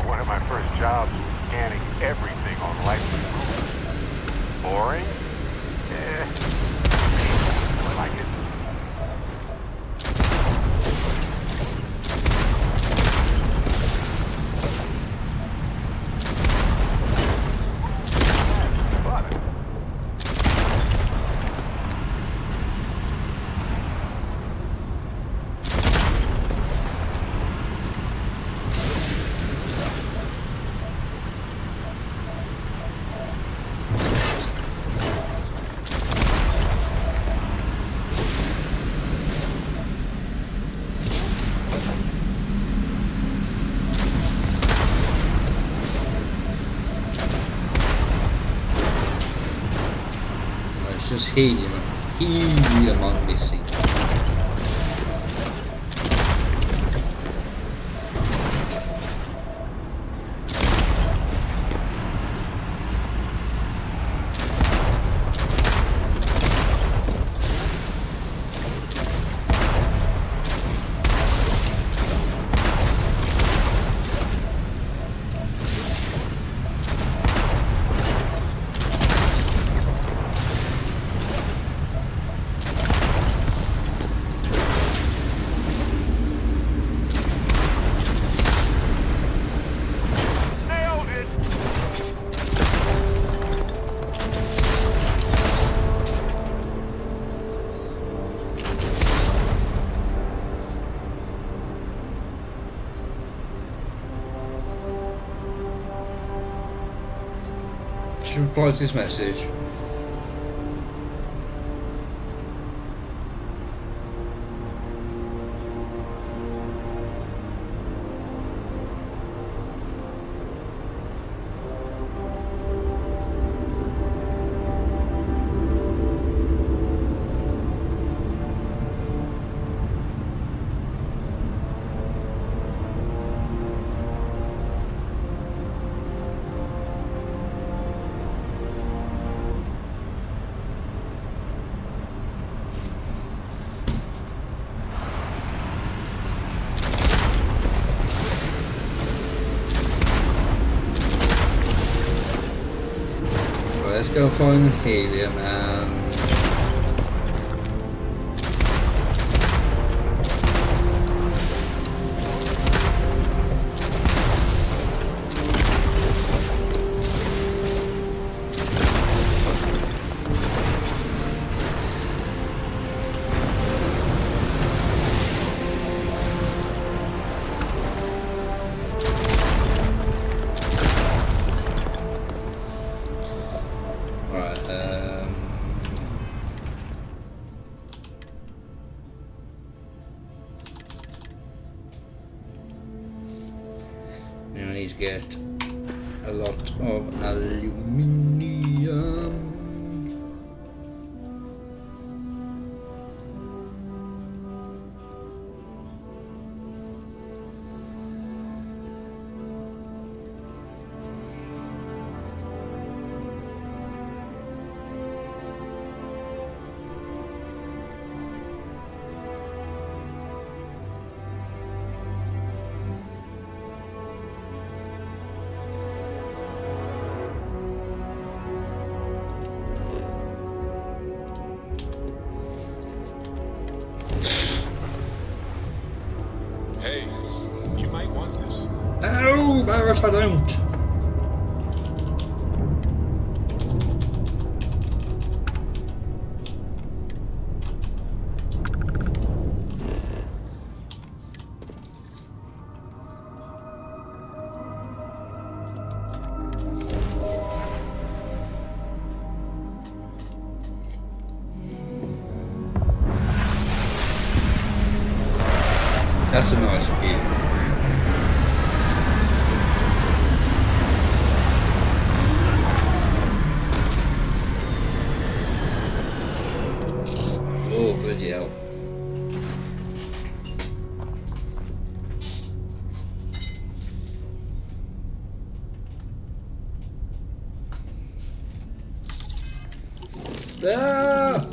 One of my first jobs was scanning everything on likely routes. Boring? I like it. Just helium I'm missing. Should reply to this message. Let's go find helium and I need to get a lot of aluminium. No, Barrett, I don't. That's a nice view. Oh, bloody hell. Ah!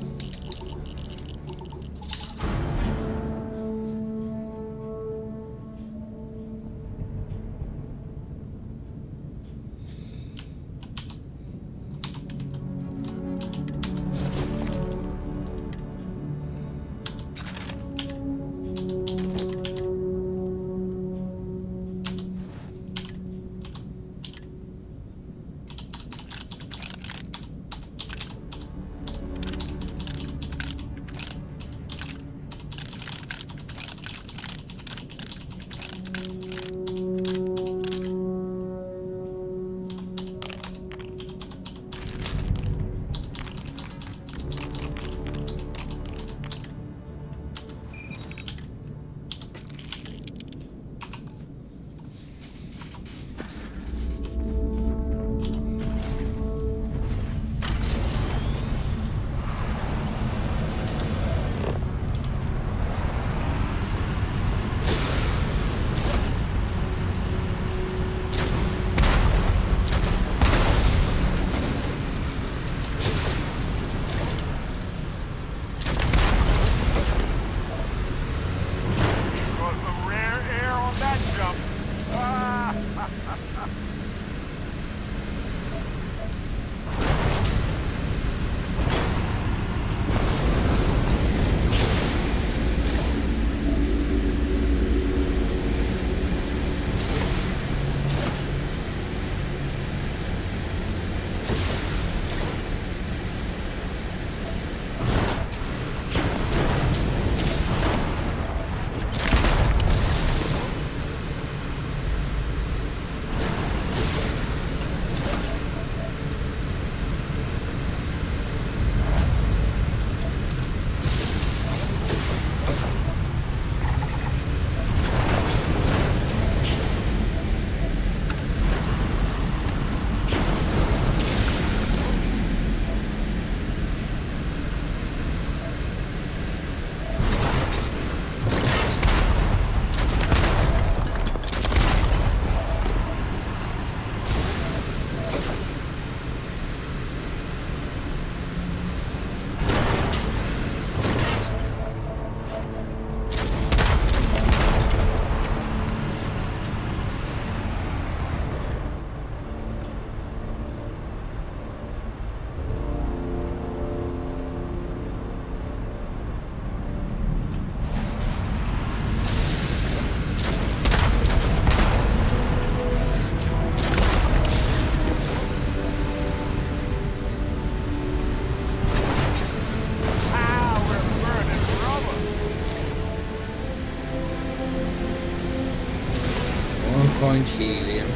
Find helium.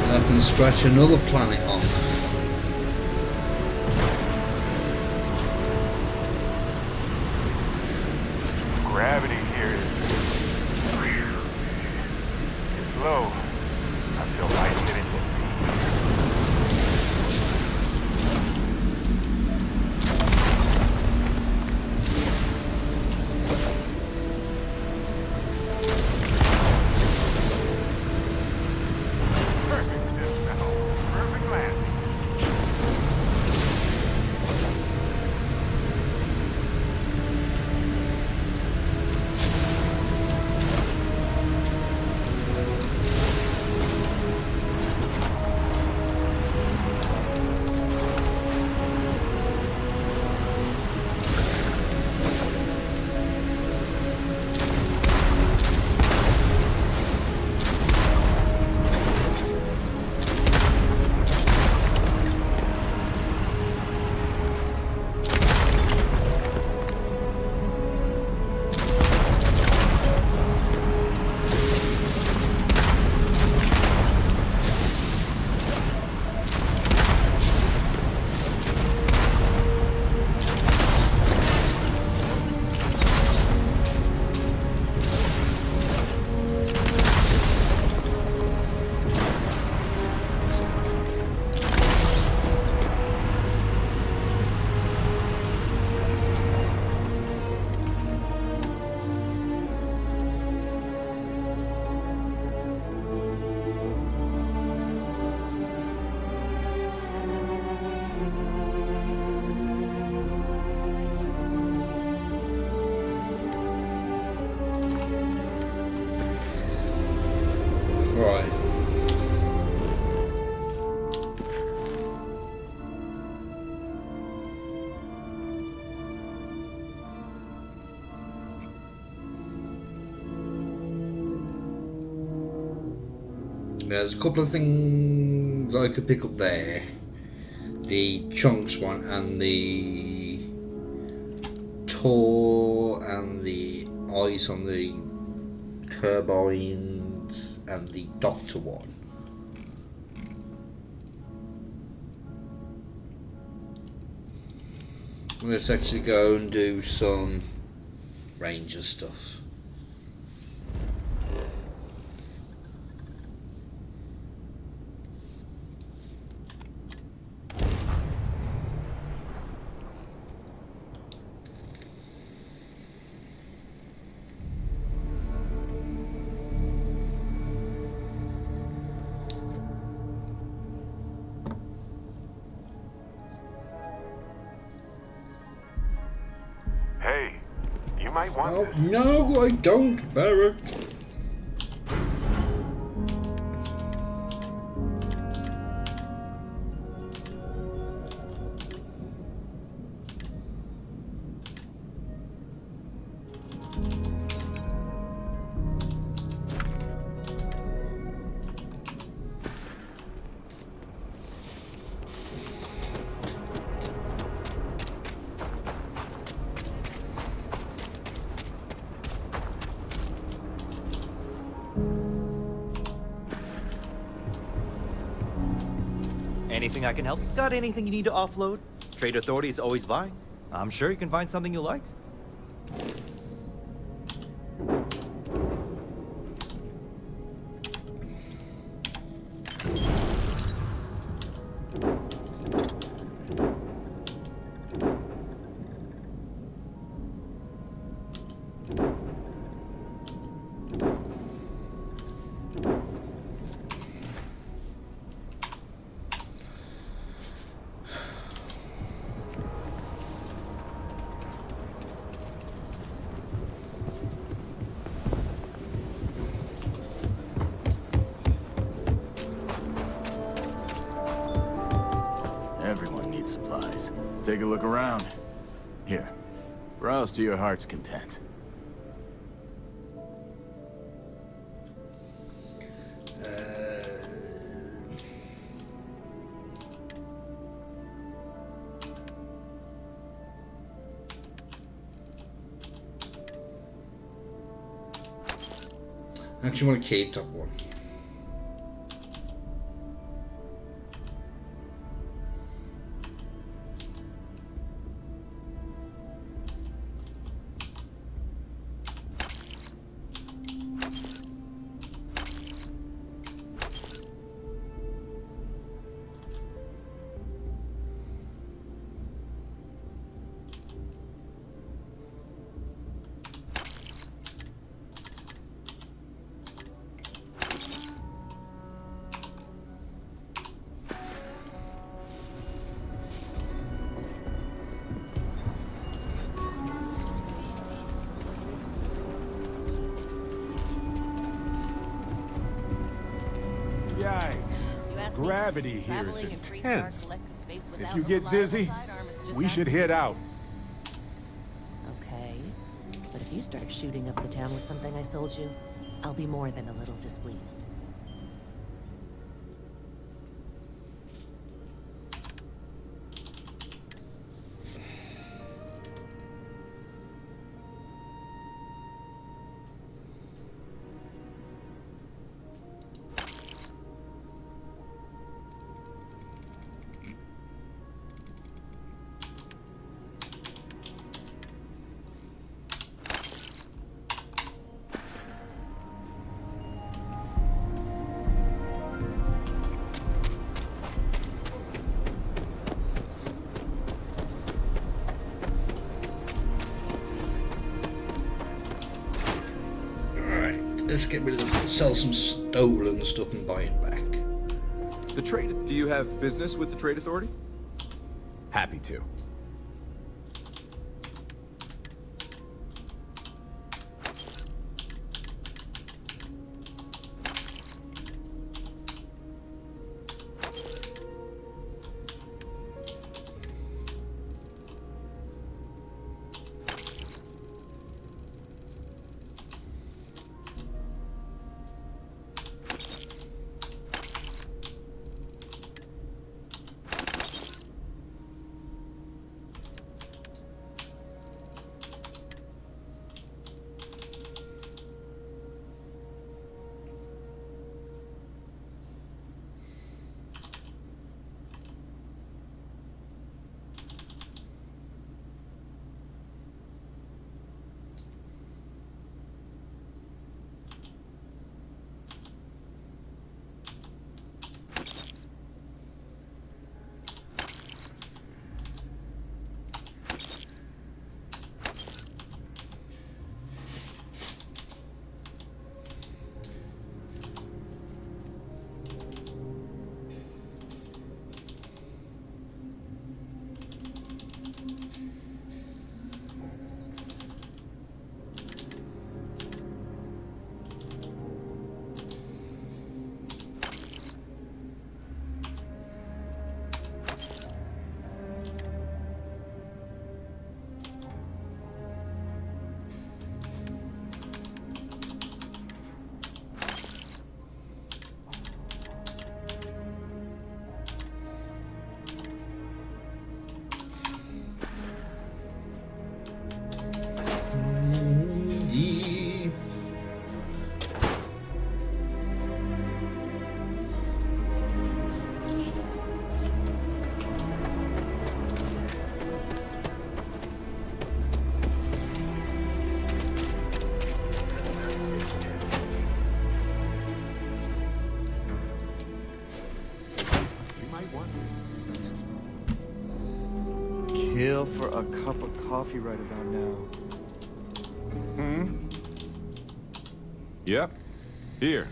And I can scratch another planet off. Gravity here is low. I feel lightheaded. There's a couple of things I could pick up there. The chunks one and the tour and the ice on the turbines and the doctor one. Let's actually go and do some ranger stuff. No, I don't, Barrett. Anything I can help? Got anything you need to offload? Trade Authority is always buying. I'm sure you can find something you like. Everyone needs supplies. Take a look around. Here, browse to your heart's content. I actually want to keep that one. Yikes. Gravity here is intense. If you get dizzy, we should head out. Okay. But if you start shooting up the town with something I sold you, I'll be more than a little displeased. Let's get rid of them, sell some stolen stuff and buy it back. The trade... Do you have business with the Trade Authority? Happy to. myself for a cup of coffee right about now. Yep. Here.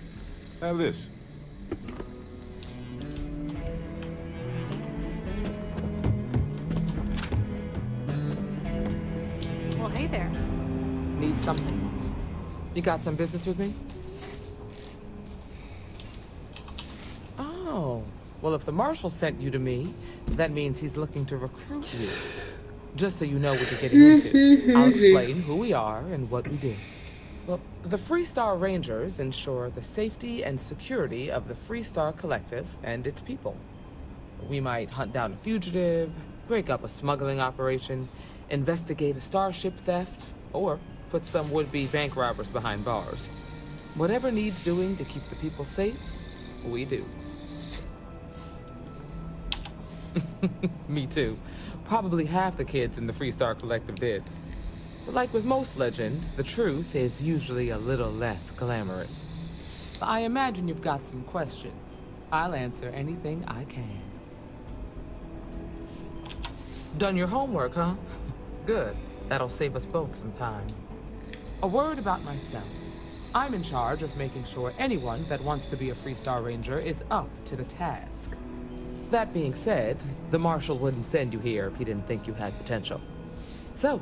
Have this. Well, hey there. Need something? You got some business with me? Oh. Well, if the marshal sent you to me, that means he's looking to recruit you. Just so you know what you're getting into, I'll explain who we are and what we do. Well, the Freestar Rangers ensure the safety and security of the Freestar Collective and its people. We might hunt down a fugitive, break up a smuggling operation, investigate a starship theft, or put some would-be bank robbers behind bars. Whatever needs doing to keep the people safe, we do. Me too. Probably half the kids in the Freestar Collective did. But like with most legends, the truth is usually a little less glamorous. I imagine you've got some questions. I'll answer anything I can. Done your homework, huh? Good. That'll save us both some time. A word about myself. I'm in charge of making sure anyone that wants to be a Freestar Ranger is up to the task. That being said, the Marshal wouldn't send you here if he didn't think you had potential. So,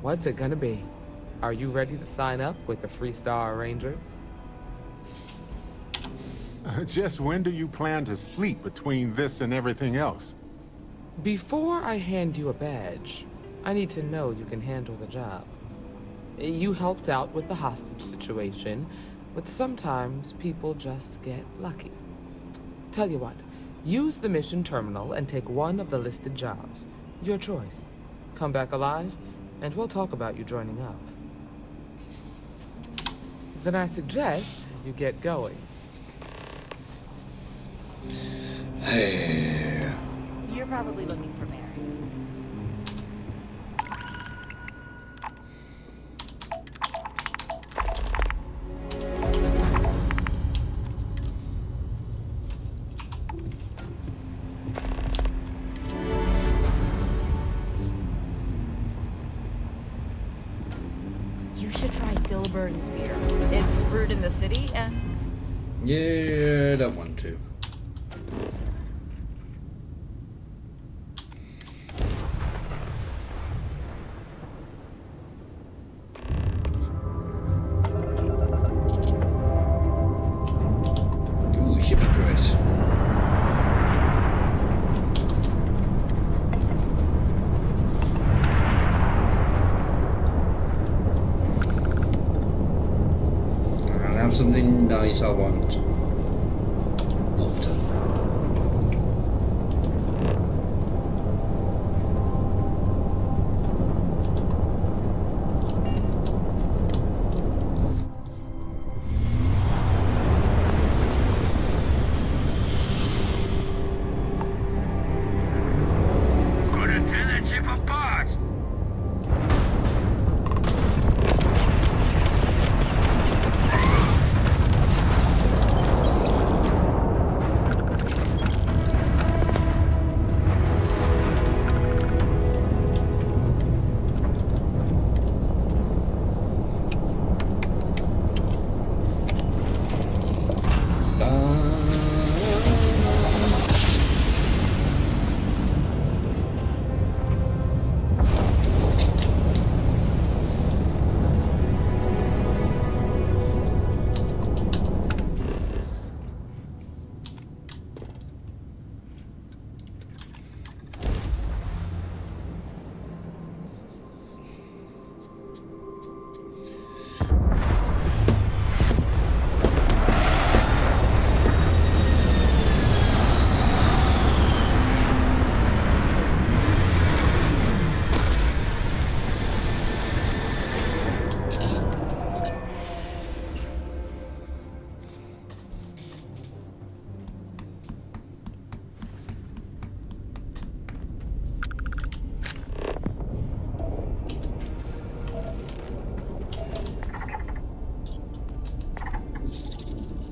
what's it gonna be? Are you ready to sign up with the Freestar Rangers? Just when do you plan to sleep between this and everything else? Before I hand you a badge, I need to know you can handle the job. You helped out with the hostage situation, but sometimes people just get lucky. Tell you what, use the mission terminal and take one of the listed jobs. Your choice. Come back alive, and we'll talk about you joining up. Then I suggest you get going. Hey. You're probably looking for Mary. You should try Filburn's beer. It's brewed in the city and... Yeah, I don't want to. Ooh, should be great. Something nice I want. Water. Put a tenant ship apart.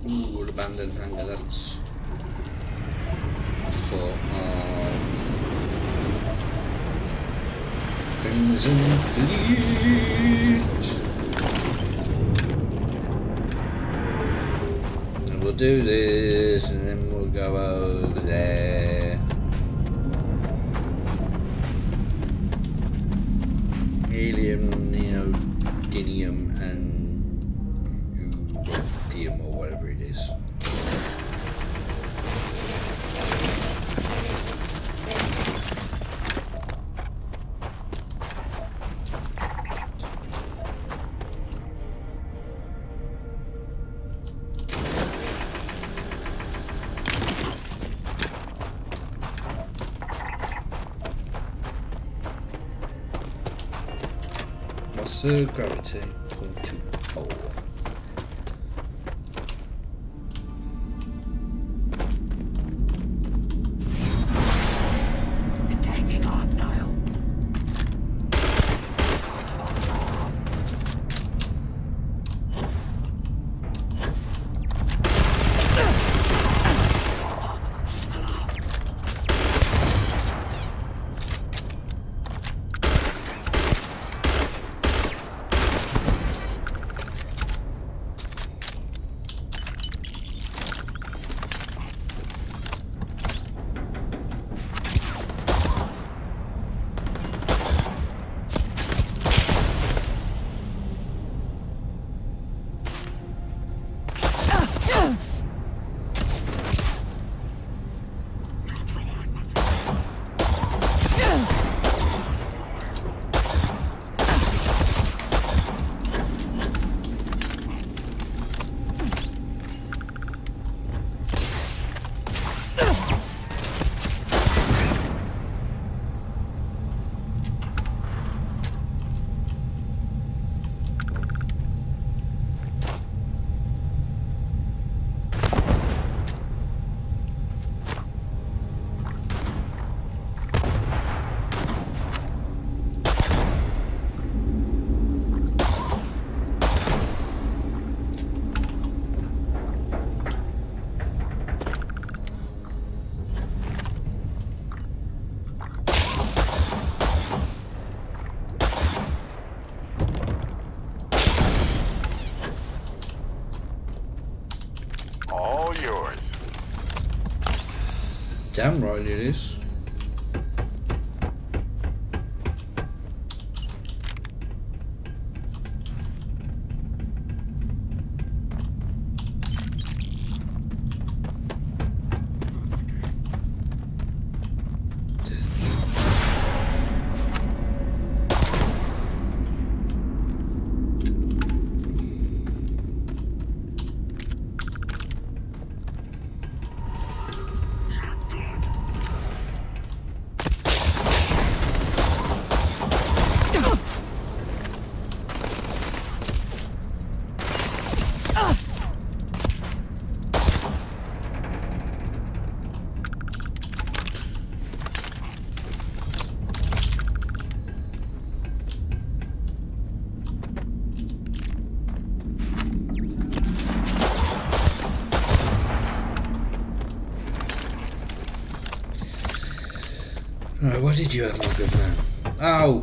Ooh, abandoned hangar, that's full. Crimson Fleet. And we'll do this, and then we'll go over there. Helium, neodymium, and europium, or whatever it is. What's the gravity? 24. Taking off, Niall. All yours. Damn right it is. Right, what did you have, my good man? Oh!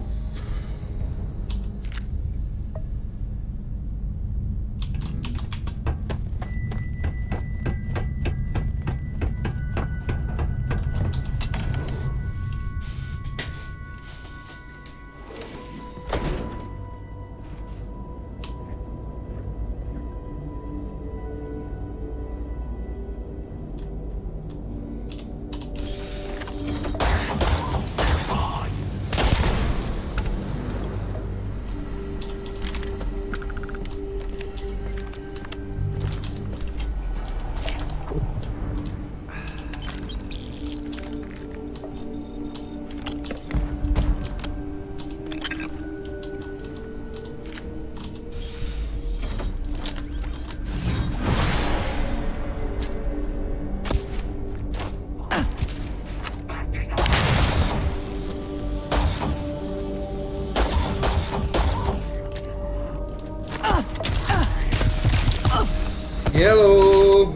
Yellow.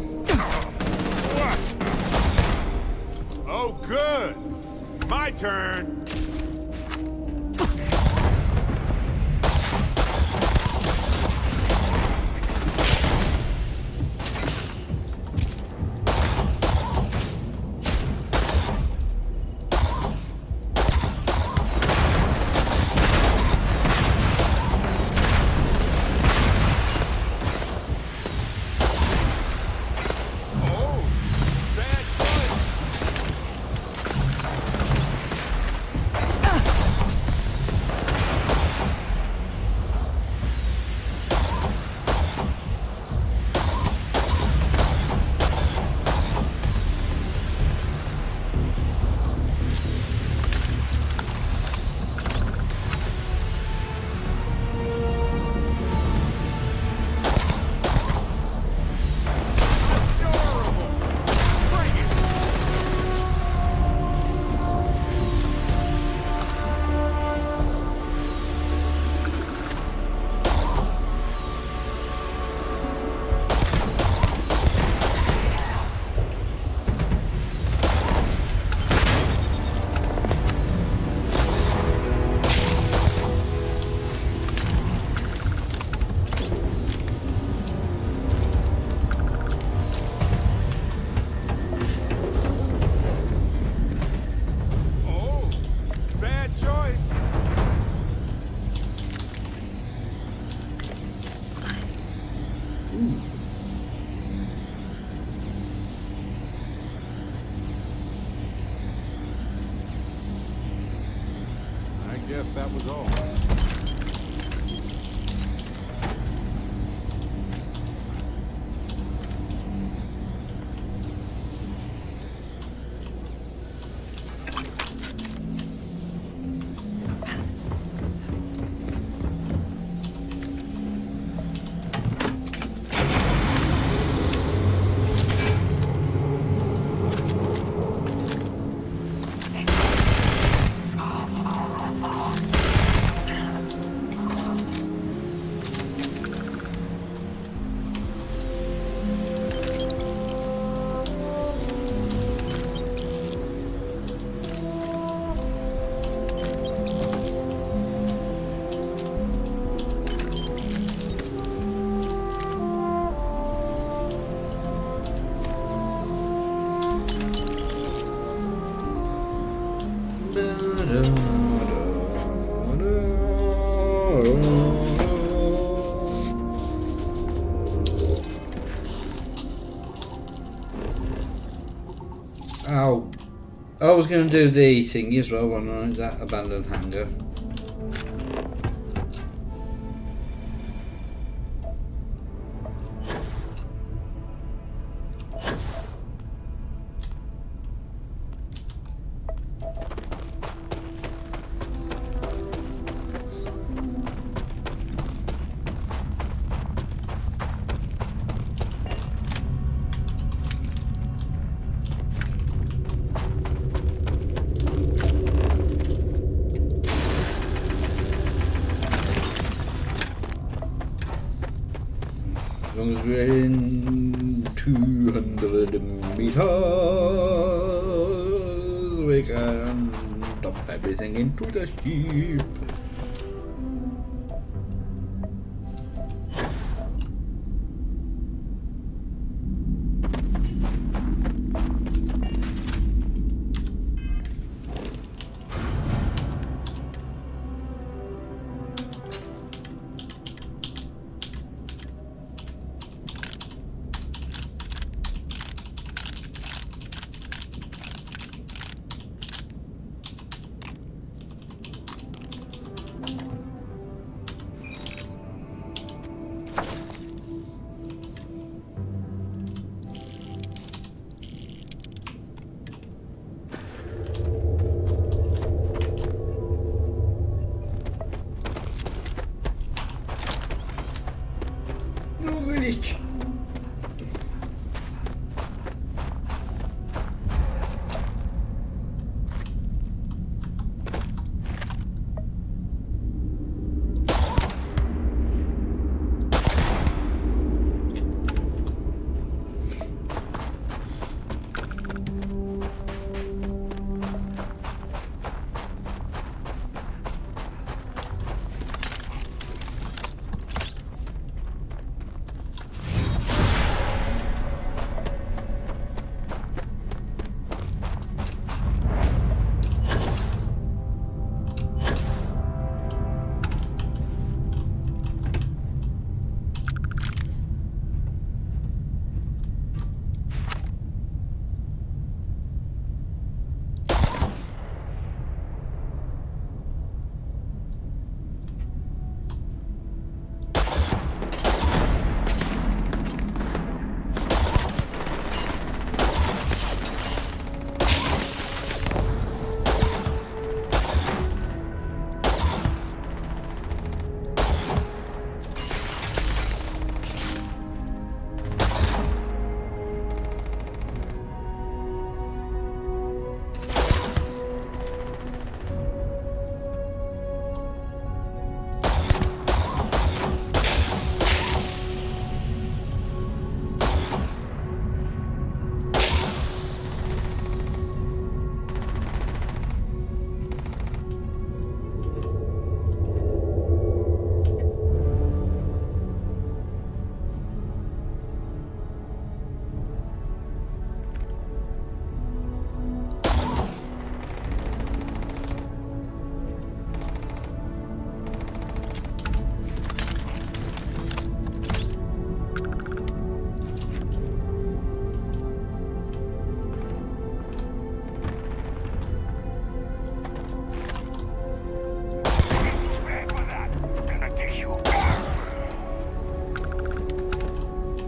Oh, good. My turn. I guess that was all. Ow. I was going to do the thing as well, wasn't I? That abandoned hangar. As long as we're in 200 meters, we can dump everything into the ship.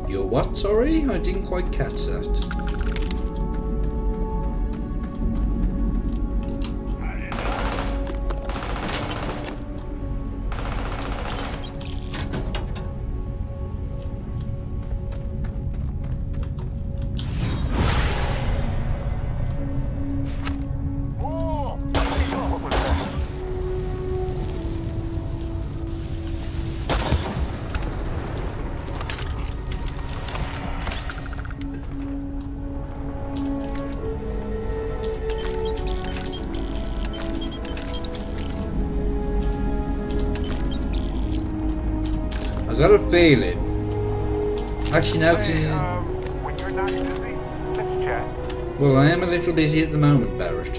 Your what, sorry? I didn't quite catch that. I got a feeling. Actually, no, when you're not busy, let's chat. Well, I am a little busy at the moment, Barrett.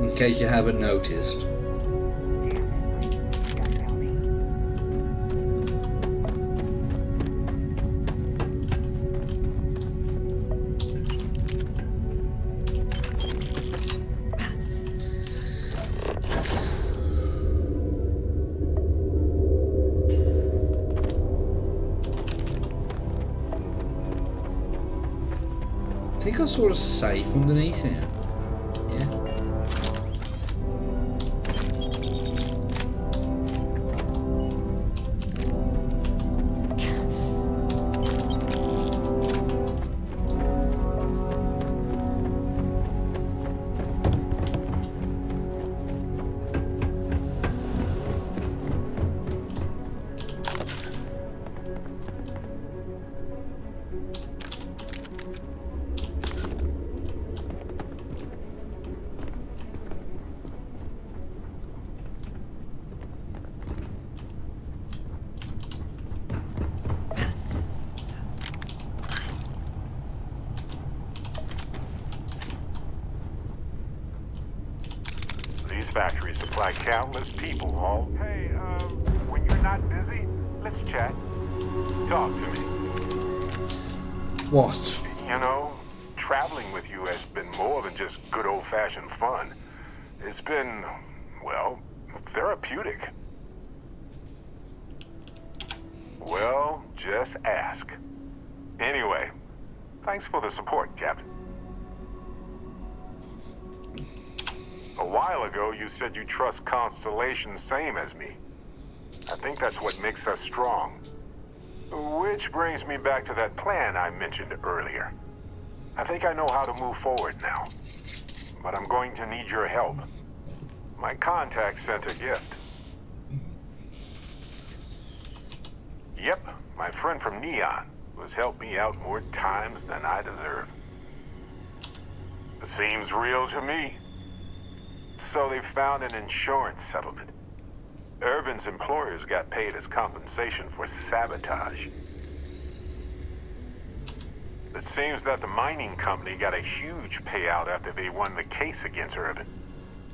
In case you haven't noticed. I think I saw a safe underneath here. Yeah. These factories supply countless people, all... Hey, when you're not busy, let's chat. Talk to me. What? You know, traveling with you has been more than just good old-fashioned fun. It's been, well, therapeutic. Well, just ask. Anyway, thanks for the support, Captain. A while ago, you said you trust Constellation same as me. I think that's what makes us strong. Which brings me back to that plan I mentioned earlier. I think I know how to move forward now. But I'm going to need your help. My contact sent a gift. Yep, my friend from Neon, who's helped me out more times than I deserve. Seems real to me. So they found an insurance settlement. Irvin's employers got paid as compensation for sabotage. It seems that the mining company got a huge payout after they won the case against Irvin.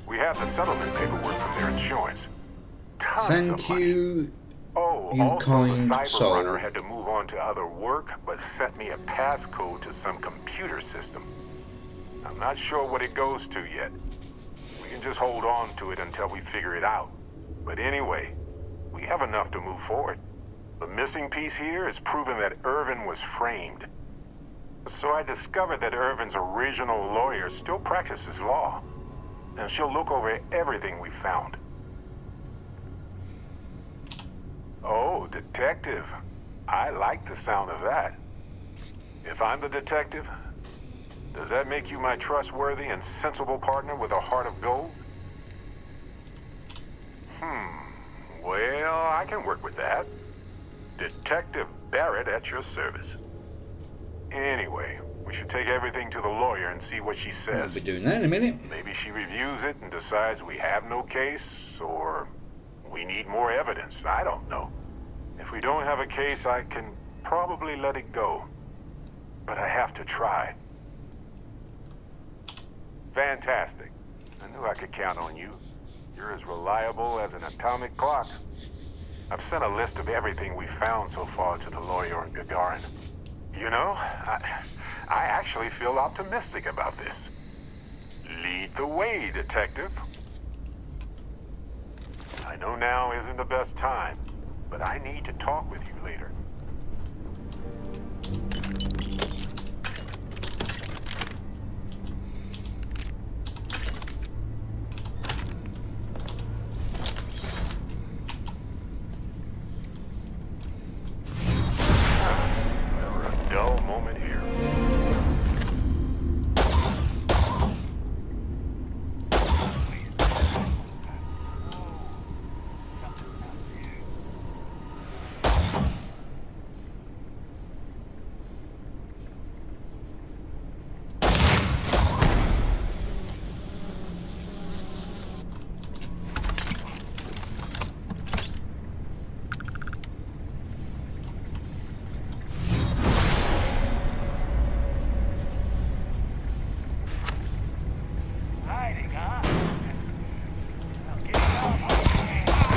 We have the settlement paperwork from their insurance. Tons of money. You also kind the Cyber soul. Runner had to move on to other work, but sent me a passcode to some computer system. I'm not sure what it goes to yet. We can just hold on to it until we figure it out. But anyway, we have enough to move forward. The missing piece here is proving that Irvin was framed. So I discovered that Irvin's original lawyer still practices law. And she'll look over everything we found. Oh, detective. I like the sound of that. If I'm the detective, does that make you my trustworthy and sensible partner with a heart of gold? Well, I can work with that. Detective Barrett at your service. Anyway, we should take everything to the lawyer and see what she says. I'll be doing that in a minute. Maybe she reviews it and decides we have no case, or we need more evidence. I don't know. If we don't have a case, I can probably let it go. But I have to try. Fantastic. I knew I could count on you. You're as reliable as an atomic clock. I've sent a list of everything we found so far to the lawyer in Gagarin. You know, I actually feel optimistic about this. Lead the way, detective. I know now isn't the best time, but I need to talk with you later. Never a dull moment here.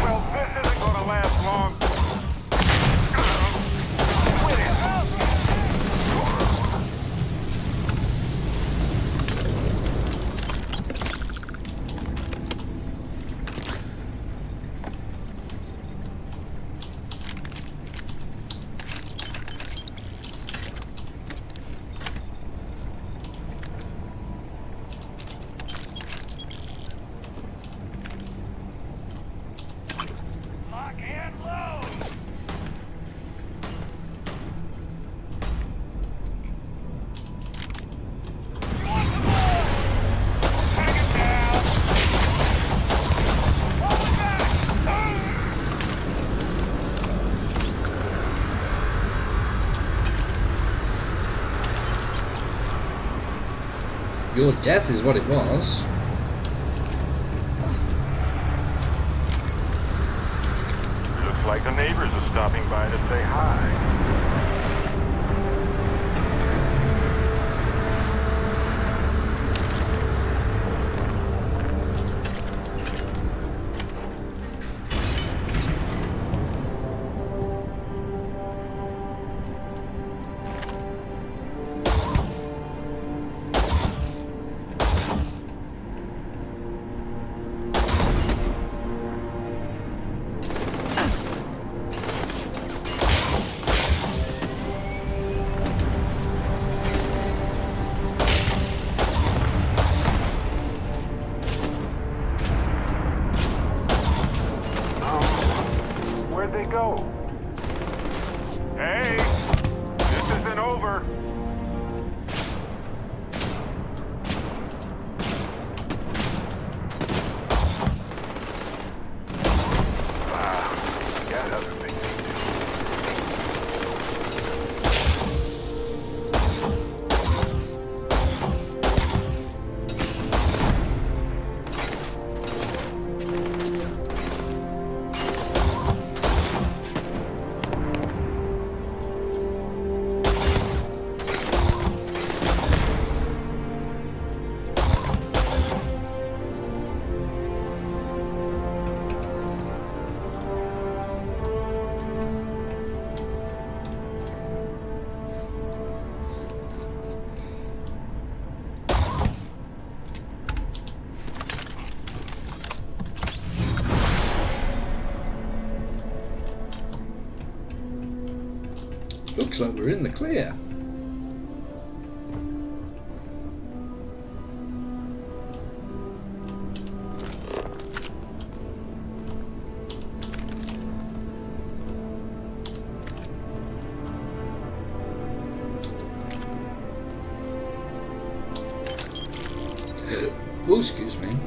Well, this isn't gonna last long. Quit it. Lock and load. You want some more? Tag it down. Roll it back. Your death is what it was. Looks like the neighbors are stopping by to say hi. Where'd they go? Hey, this isn't over. Got other things to do. Looks like we're in the clear. Oh, excuse me.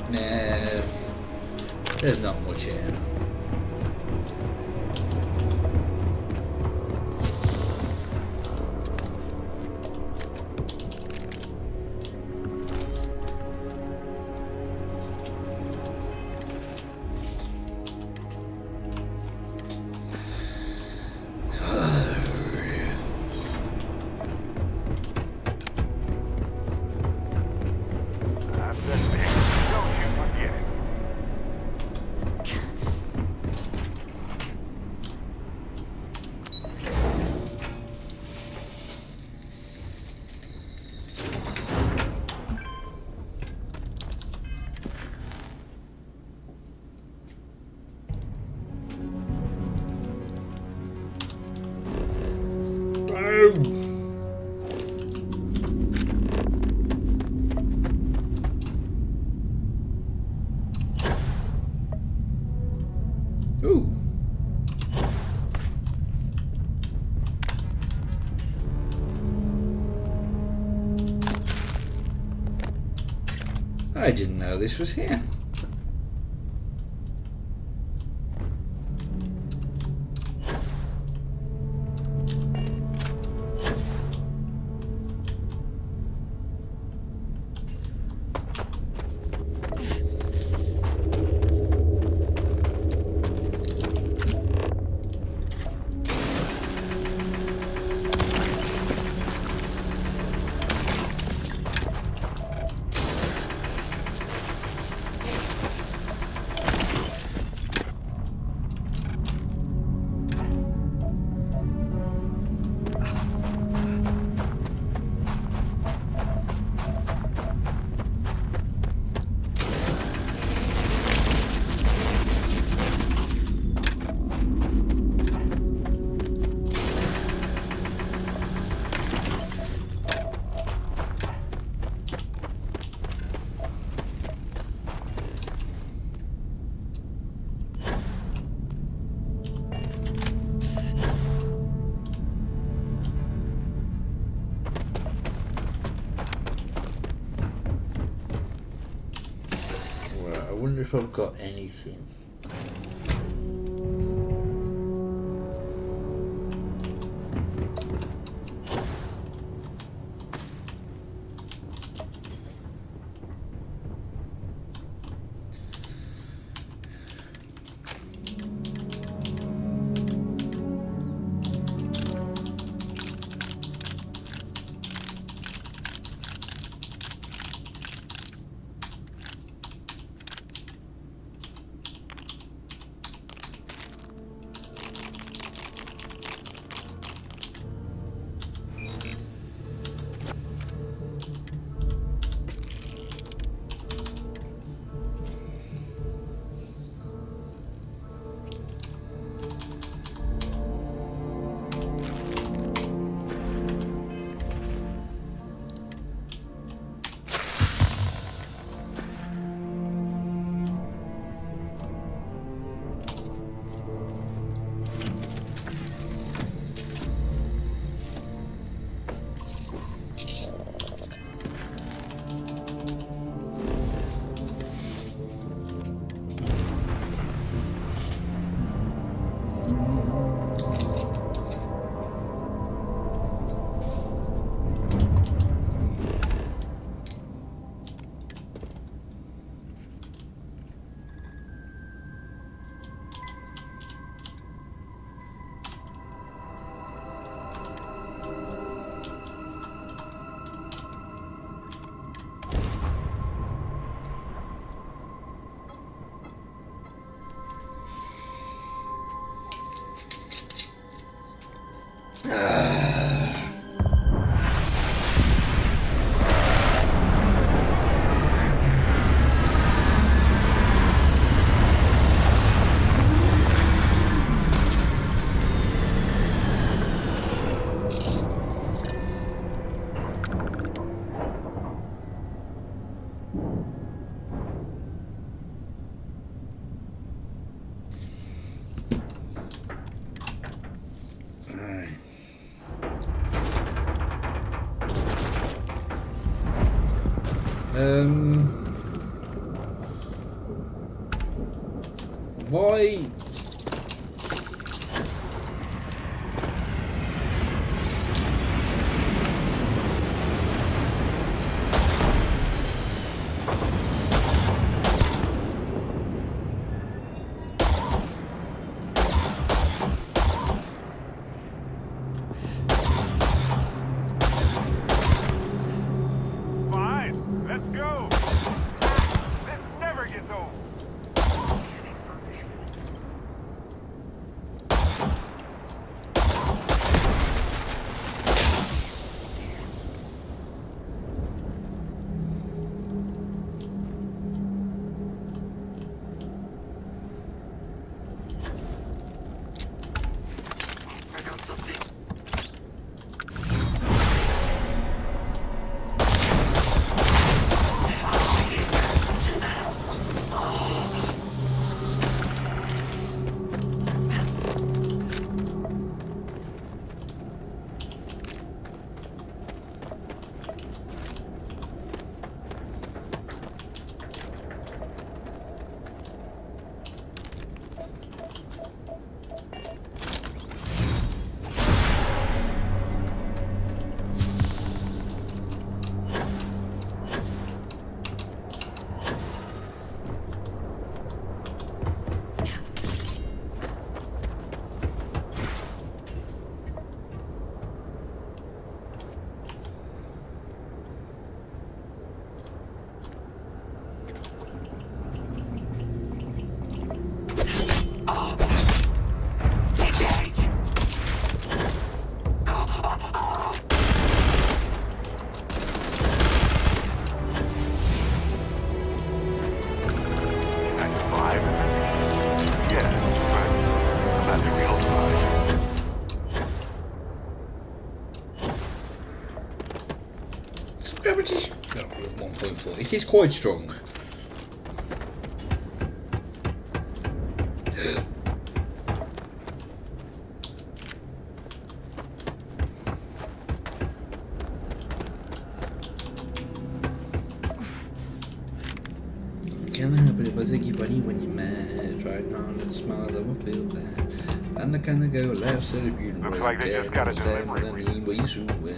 Nah, there's not much here. Ooh. I didn't know this was here. I wonder if I've got anything. Why? Fine, let's go. This never gets old. Gravity. No, 1.4. It is quite strong. Can I help it if I think you're funny when you're mad? Try not to smile, I won't feel bad. I'm the kind of girl who laughs at if you Looks like they just got a delivery. But you soon will.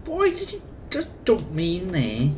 Why did you just dump me in there?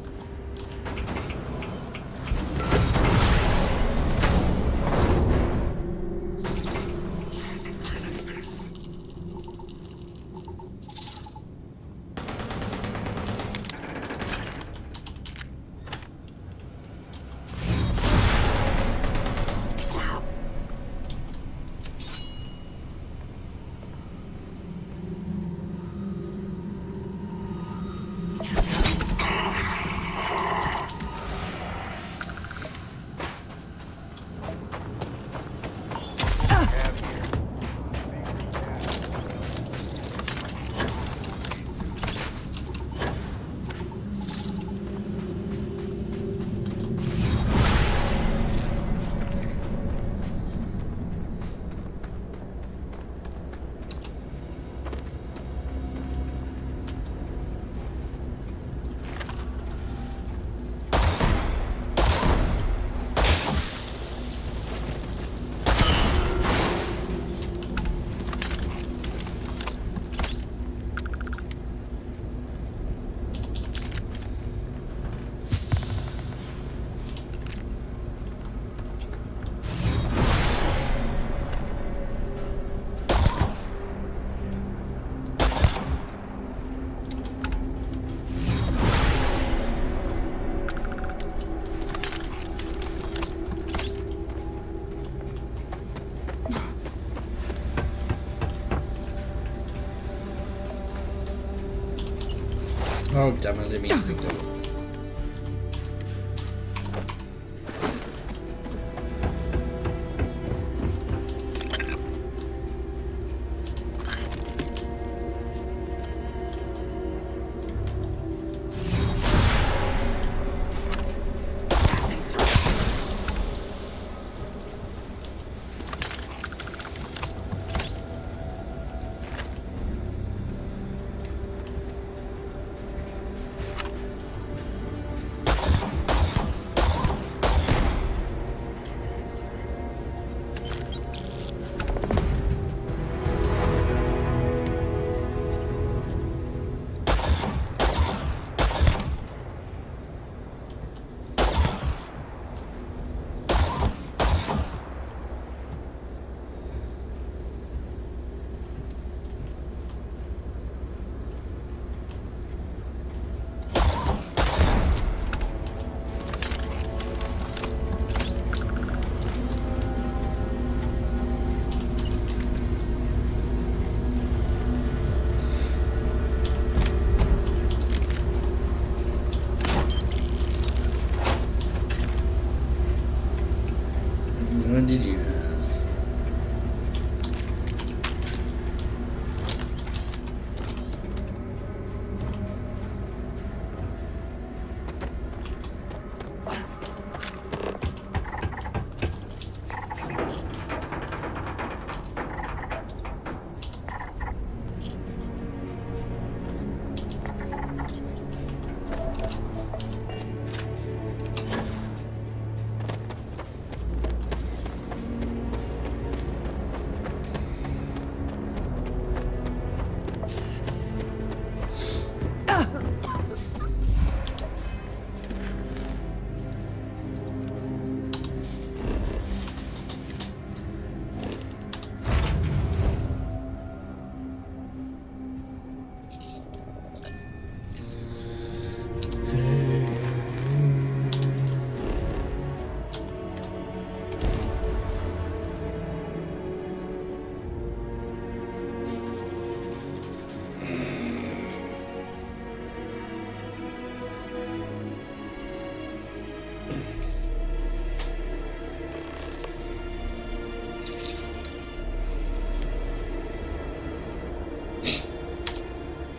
Oh damn it, let me pick that up.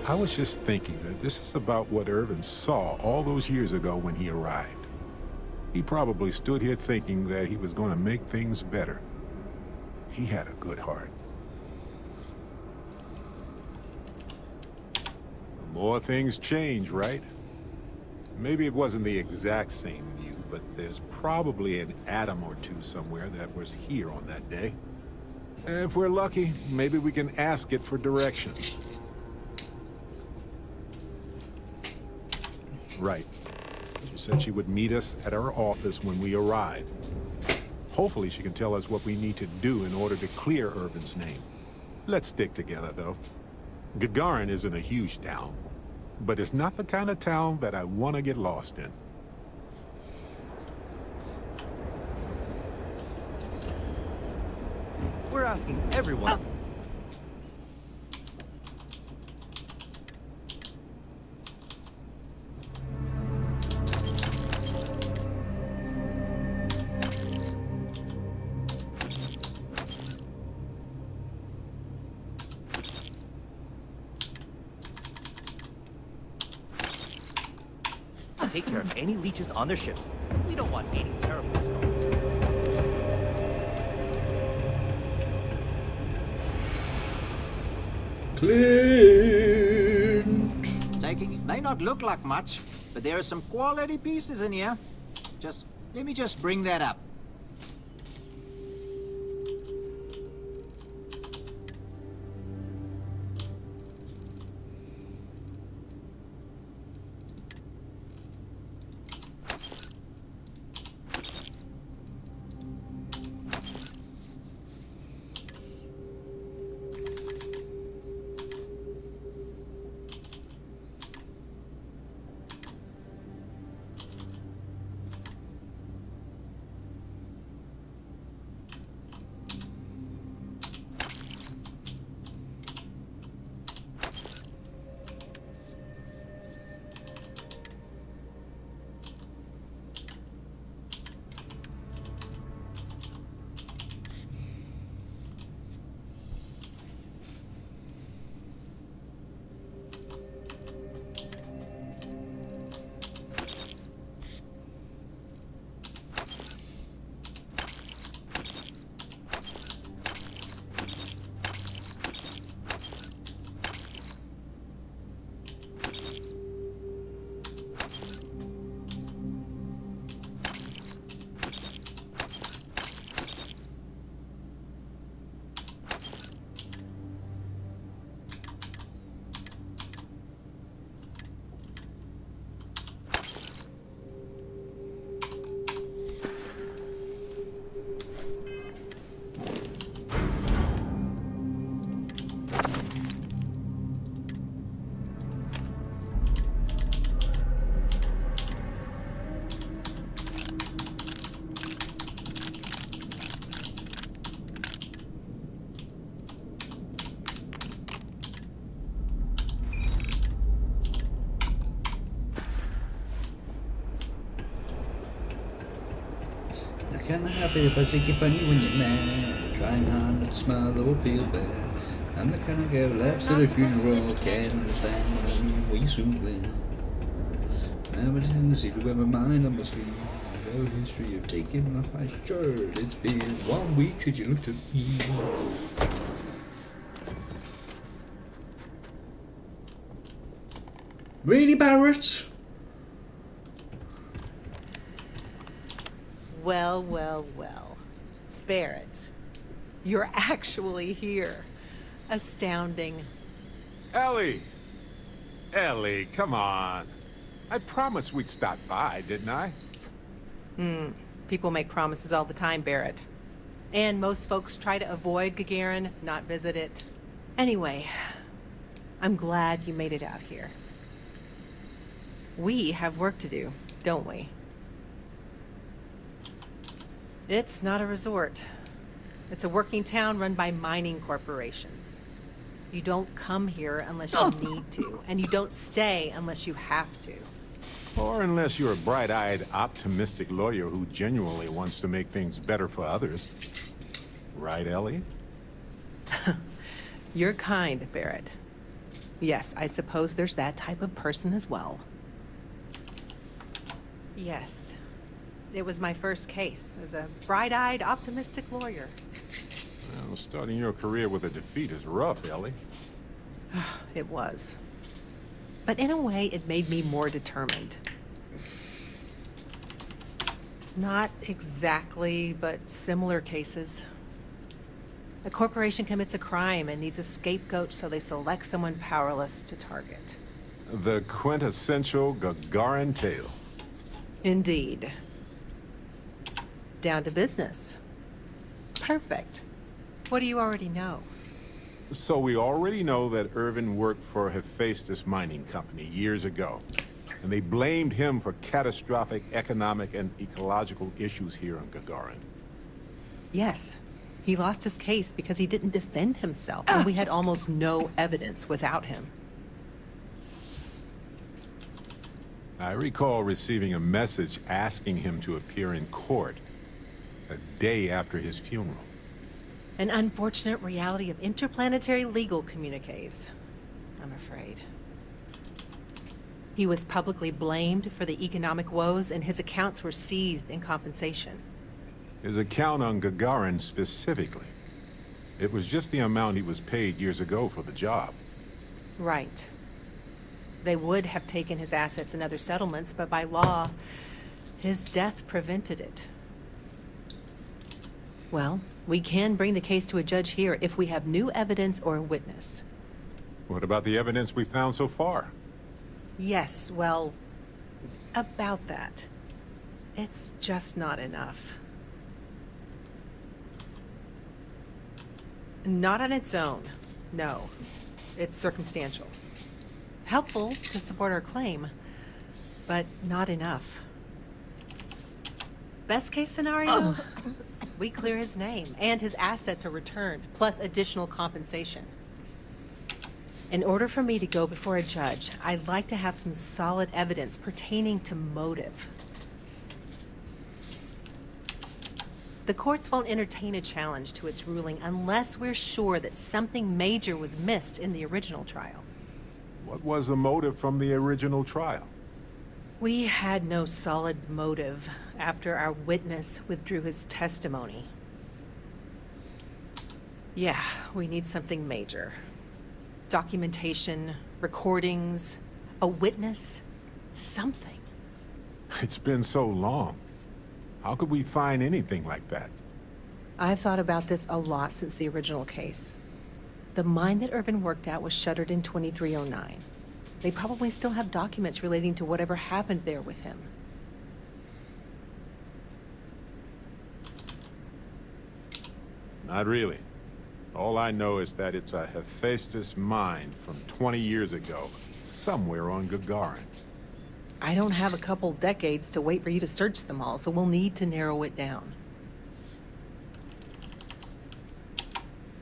I was just thinking that this is about what Irvin saw all those years ago when he arrived. He probably stood here thinking that he was going to make things better. He had a good heart. The more things change, right? Maybe it wasn't the exact same view, but there's probably an atom or two somewhere that was here on that day. If we're lucky, maybe we can ask it for directions. Right. She said she would meet us at our office when we arrive. Hopefully she can tell us what we need to do in order to clear Irvin's name. Let's stick together, though. Gagarin isn't a huge town, but it's not the kind of town that I want to get lost in. We're asking everyone. Take care of any leeches on their ships. We don't want any terrible storm. Clint. Taking it may not look like much, but there are some quality pieces in here. Let me just bring that up. Kinda happy if I take you funny when you're mad. Trying hard not to smile or feel bad. I'm the kind of girl who laughs at a funeral. Can't understand what I mean. We soon will. I was in the city with my mind on my sleeve. No history of taking off my shirt. It's been 1 week since you looked at me. Really, Barrett? Well, well, well. Barrett, you're actually here. Astounding. Ellie! Ellie, come on. I promised we'd stop by, didn't I? People make promises all the time, Barrett. And most folks try to avoid Gagarin, not visit it. Anyway, I'm glad you made it out here. We have work to do, don't we? It's not a resort. It's a working town run by mining corporations. You don't come here unless you need to, and you don't stay unless you have to. Or unless you're a bright-eyed, optimistic lawyer who genuinely wants to make things better for others. Right, Ellie? You're kind, Barrett. Yes, I suppose there's that type of person as well. Yes. It was my first case as a bright-eyed, optimistic lawyer. Well, starting your career with a defeat is rough, Ellie. It was. But in a way, it made me more determined. Not exactly, but similar cases. A corporation commits a crime and needs a scapegoat, so they select someone powerless to target. The quintessential Gagarin tale. Indeed. Down to business. Perfect. What do you already know? So we already know that Irvin worked for Hephaestus Mining Company years ago, and they blamed him for catastrophic economic and ecological issues here on Gagarin. Yes. He lost his case because he didn't defend himself, and we had almost no evidence without him. I recall receiving a message asking him to appear in court a day after his funeral. An unfortunate reality of interplanetary legal communiques, I'm afraid. He was publicly blamed for the economic woes, and his accounts were seized in compensation. His account on Gagarin specifically. It was just the amount he was paid years ago for the job. Right. They would have taken his assets and other settlements, but by law, his death prevented it. Well, we can bring the case to a judge here if we have new evidence or a witness. What about the evidence we found so far? Yes, well, about that. It's just not enough. Not on its own, no. It's circumstantial. Helpful to support our claim, but not enough. Best case scenario, we clear his name and his assets are returned, plus additional compensation. In order for me to go before a judge, I'd like to have some solid evidence pertaining to motive. The courts won't entertain a challenge to its ruling unless we're sure that something major was missed in the original trial. What was the motive from the original trial? We had no solid motive after our witness withdrew his testimony. Yeah, we need something major. Documentation, recordings, a witness, something. It's been so long. How could we find anything like that? I've thought about this a lot since the original case. The mine that Irvin worked at was shuttered in 2309. They probably still have documents relating to whatever happened there with him. Not really. All I know is that it's a Hephaestus mine from 20 years ago, somewhere on Gagarin. I don't have a couple decades to wait for you to search them all, so we'll need to narrow it down.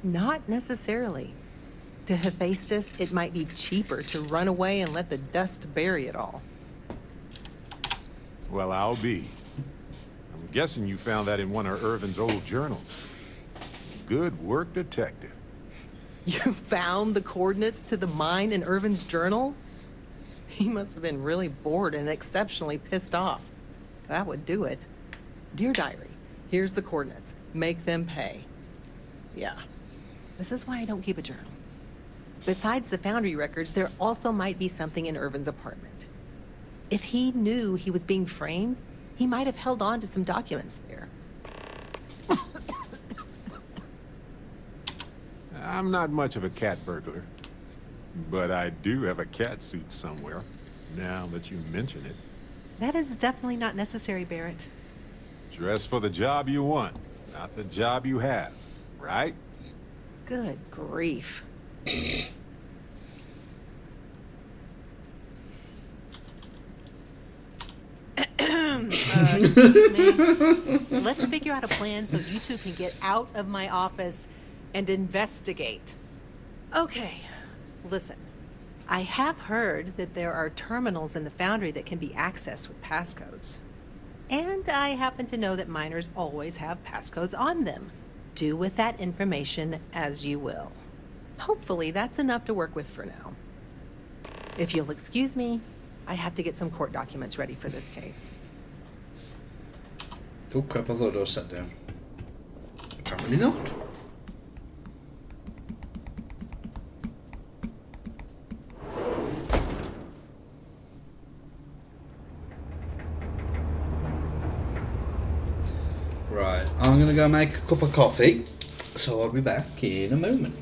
Not necessarily. To Hephaestus, it might be cheaper to run away and let the dust bury it all. Well, I'll be. I'm guessing you found that in one of Irvin's old journals. Good work, detective. You found the coordinates to the mine in Irvin's journal? He must have been really bored and exceptionally pissed off. That would do it. Dear Diary, here's the coordinates. Make them pay. Yeah. This is why I don't keep a journal. Besides the foundry records, there also might be something in Irvin's apartment. If he knew he was being framed, he might have held on to some documents there. I'm not much of a cat burglar, but I do have a cat suit somewhere, now that you mention it. That is definitely not necessary, Barrett. Dress for the job you want, not the job you have, right? Good grief. Excuse me. Let's figure out a plan so you two can get out of my office and investigate. Okay, listen. I have heard that there are terminals in the foundry that can be accessed with passcodes. And I happen to know that miners always have passcodes on them. Do with that information as you will. Hopefully that's enough to work with for now. If you'll excuse me, I have to get some court documents ready for this case. Oh crap, I thought I was sat down. Apparently not. Right, I'm gonna go make a cup of coffee, so I'll be back in a moment.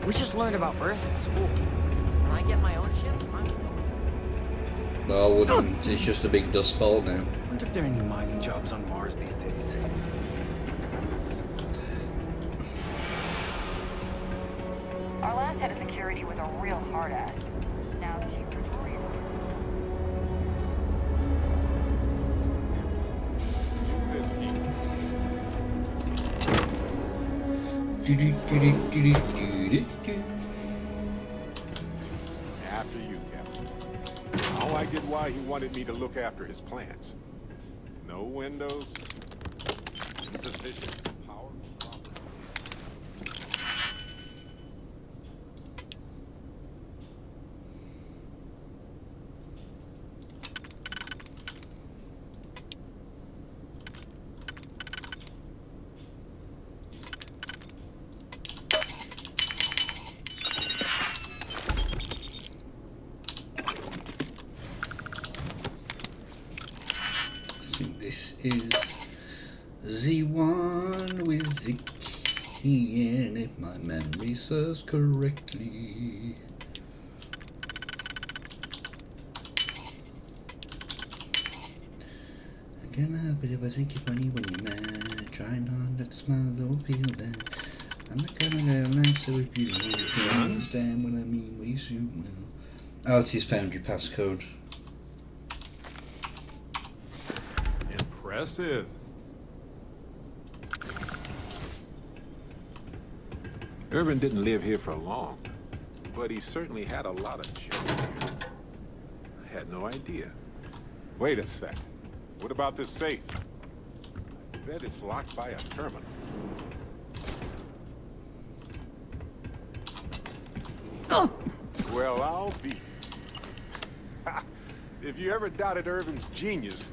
We just learned about Earth in school. When I get my own ship, No, I wouldn't. It's just a big dust bowl now. I wonder if there are any mining jobs on Mars these days. Our last head of security was a real hard ass. Now Chief Pretoria. Use this key. After you, Captain. Now I get why he wanted me to look after his plants. No windows, insufficient power. This is the one with the key in it, my memory serves correctly. I can't help it if I think you're funny when you're mad. Trying hard not to smile, don't feel bad. I'm not gonna go nice, so if you don't understand what I mean, we soon will. Oh, it's his foundry passcode. Impressive. Irvin didn't live here for long, but he certainly had a lot of junk here. I had no idea. Wait a second. What about this safe? I bet it's locked by a terminal. Well, I'll be. If you ever doubted Irvin's genius,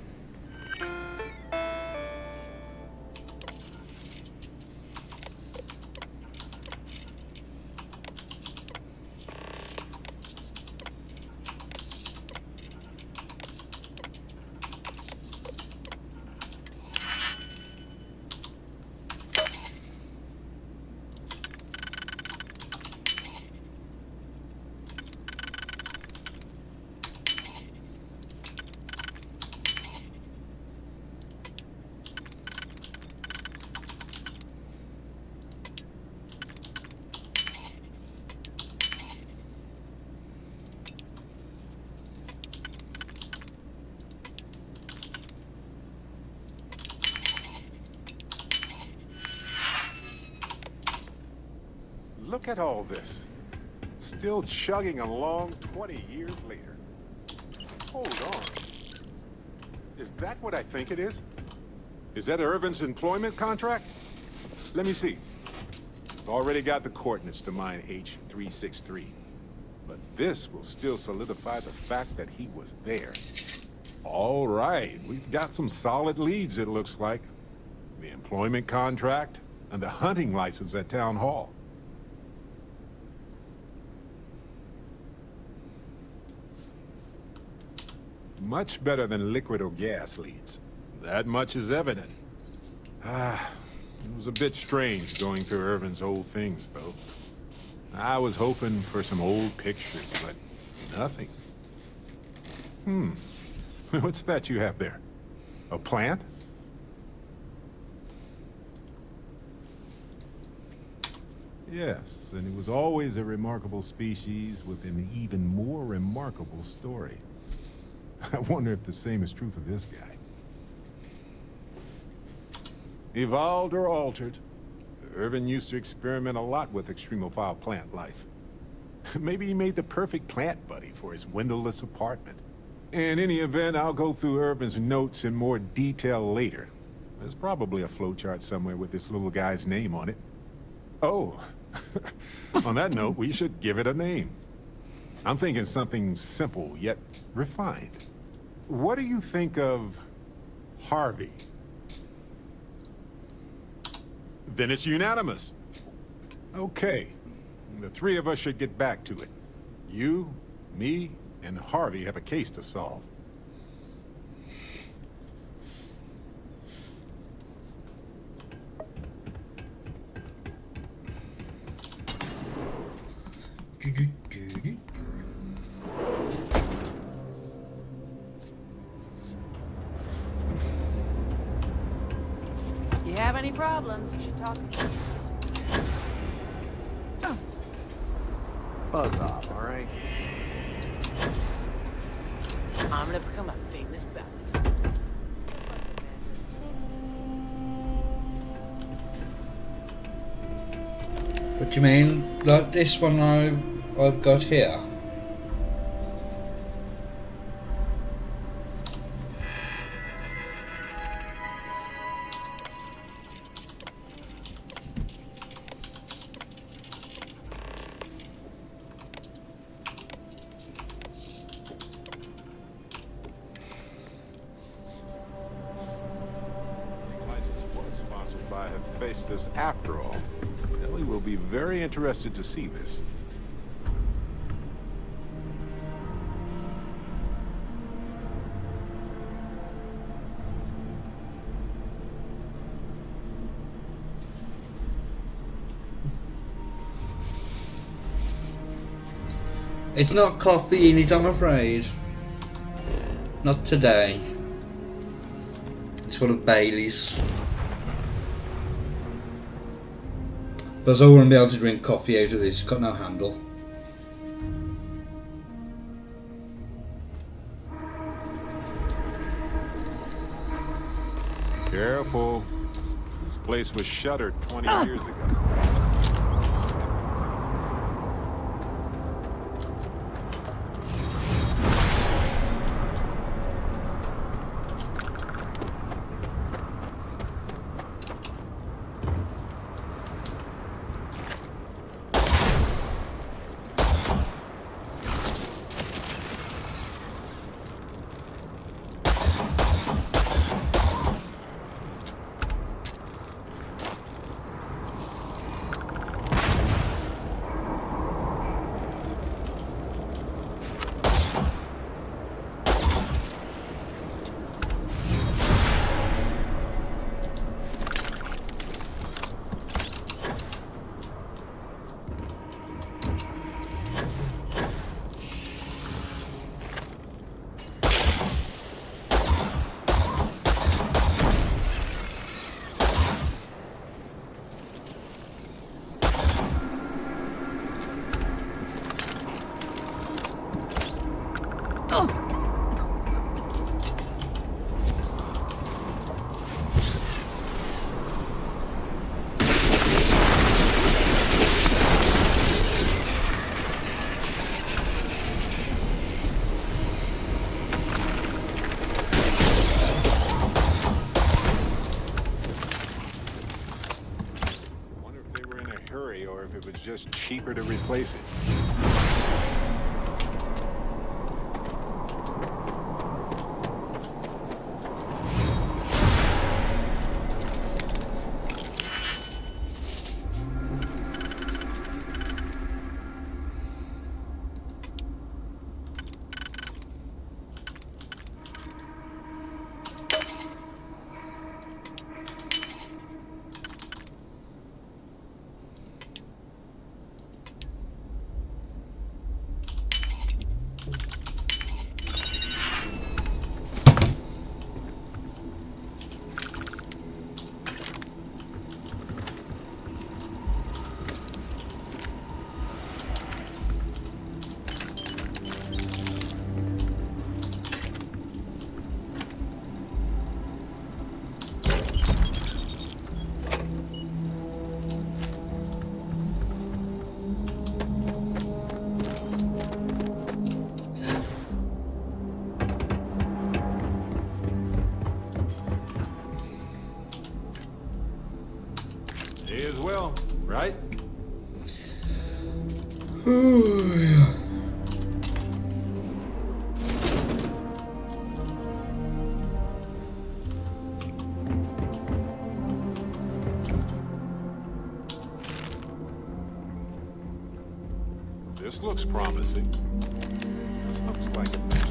look at all this. Still chugging along 20 years later. Hold on. Is that what I think it is? Is that Irvin's employment contract? Let me see. I've already got the coordinates to mine H363. But this will still solidify the fact that he was there. All right, we've got some solid leads, it looks like. The employment contract and the hunting license at Town Hall. Much better than liquid or gas leads. That much is evident. It was a bit strange going through Irvin's old things, though. I was hoping for some old pictures, but nothing. What's that you have there? A plant? Yes, and it was always a remarkable species with an even more remarkable story. I wonder if the same is true for this guy. Evolved or altered, Irvin used to experiment a lot with extremophile plant life. Maybe he made the perfect plant buddy for his windowless apartment. In any event, I'll go through Irvin's notes in more detail later. There's probably a flowchart somewhere with this little guy's name on it. Oh, on that note, we should give it a name. I'm thinking something simple, yet refined. What do you think of Harvey? Then it's unanimous. Okay, the three of us should get back to it. You, me, and Harvey have a case to solve. If you have any problems, you should talk to me. Buzz off, all right? I'm gonna become a famous bounty. What do you mean? Like this one I've got here? By Hephaestus after all. Ellie will be very interested to see this. It's not copying it, I'm afraid. Not today. It's one of Bailey's. Because I wouldn't be able to drink coffee out of this, it's got no handle. Careful. This place was shuttered 20 years ago. Or if it was just cheaper to replace it. May as well, right? This looks promising. This looks like a nice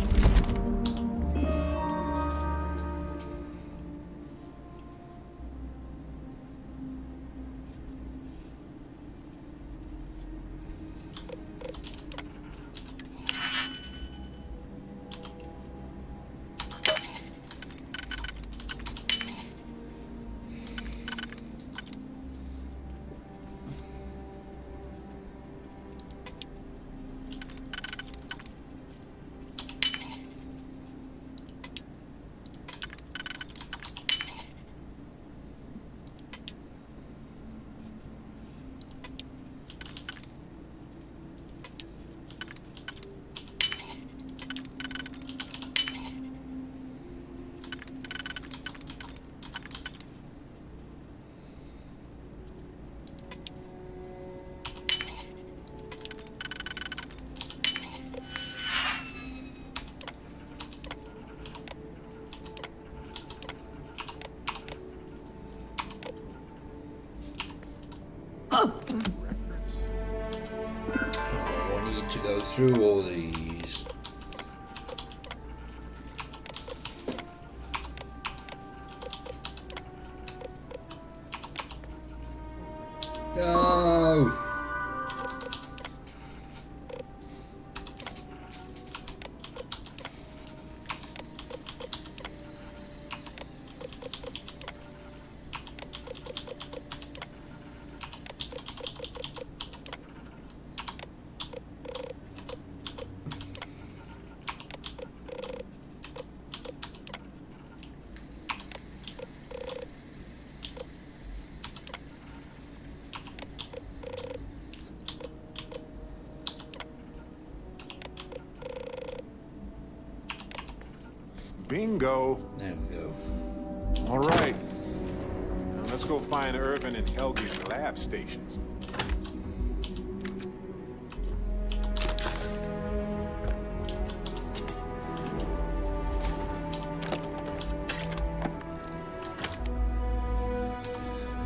I need to go through all these. No. Bingo. There we go. All right. Now let's go find Irvin and Helge's lab stations.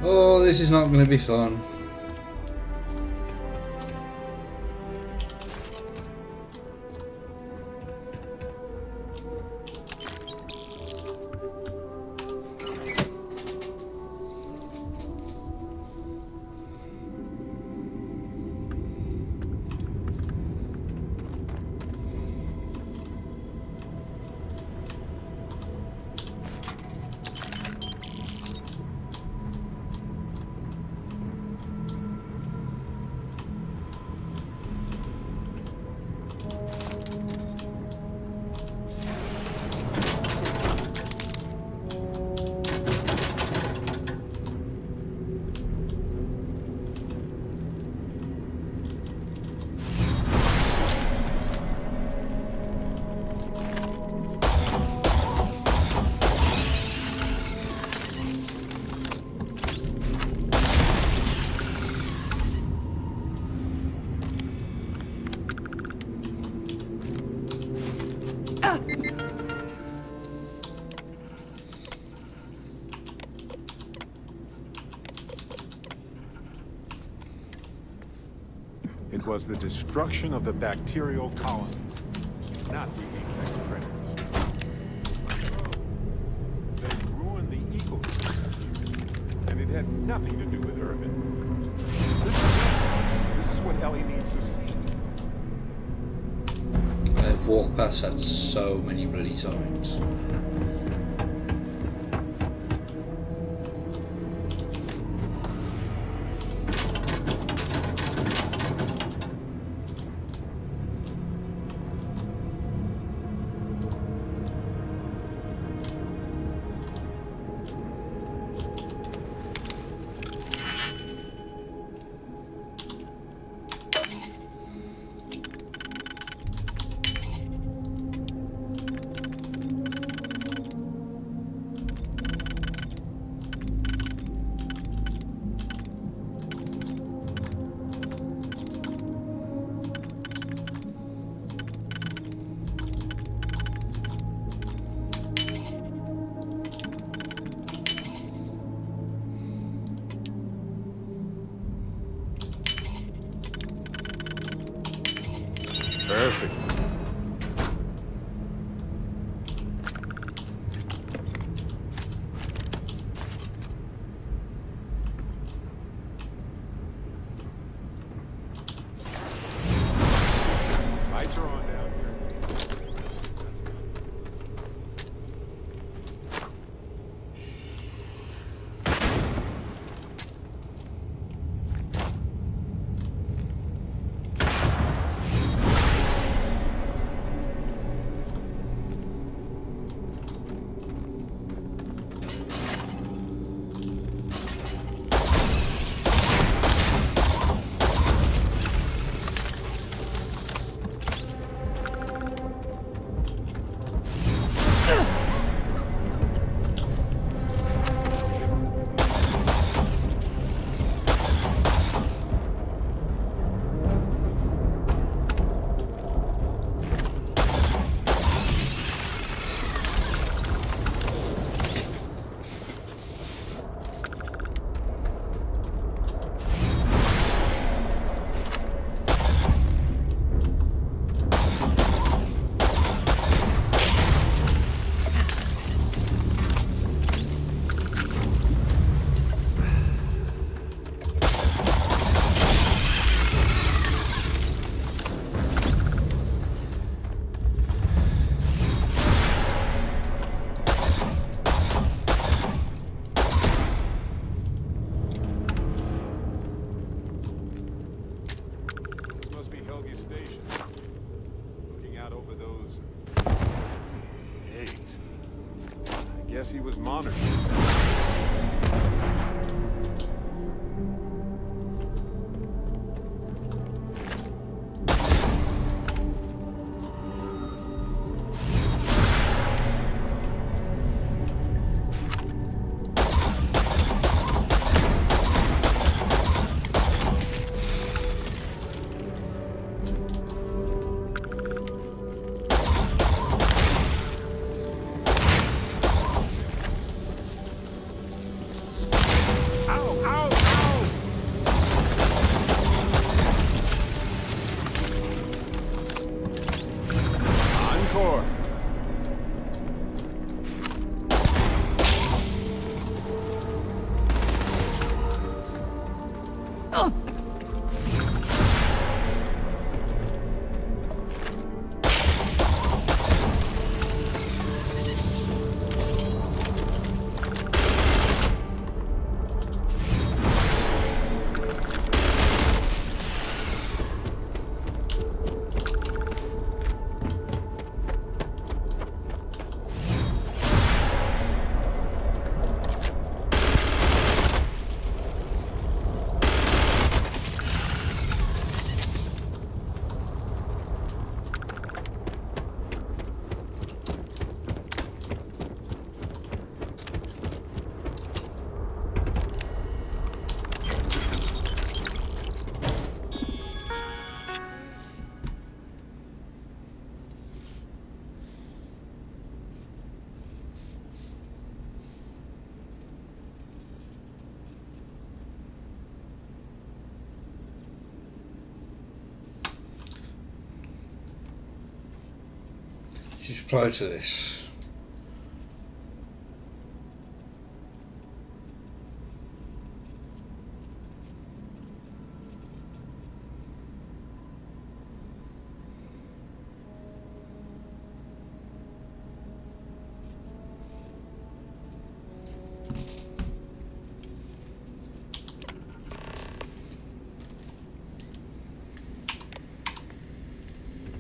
Oh, this is not going to be fun. It was the destruction of the bacterial colonies, not the apex predators. They ruined the ecosystem, and it had nothing to do with Irvin. This is what Ellie needs to see. I've walked past that so many bloody times. Perfect. Lights are on down here. Station. Looking out over those eggs. I guess he was monitoring. prior to this.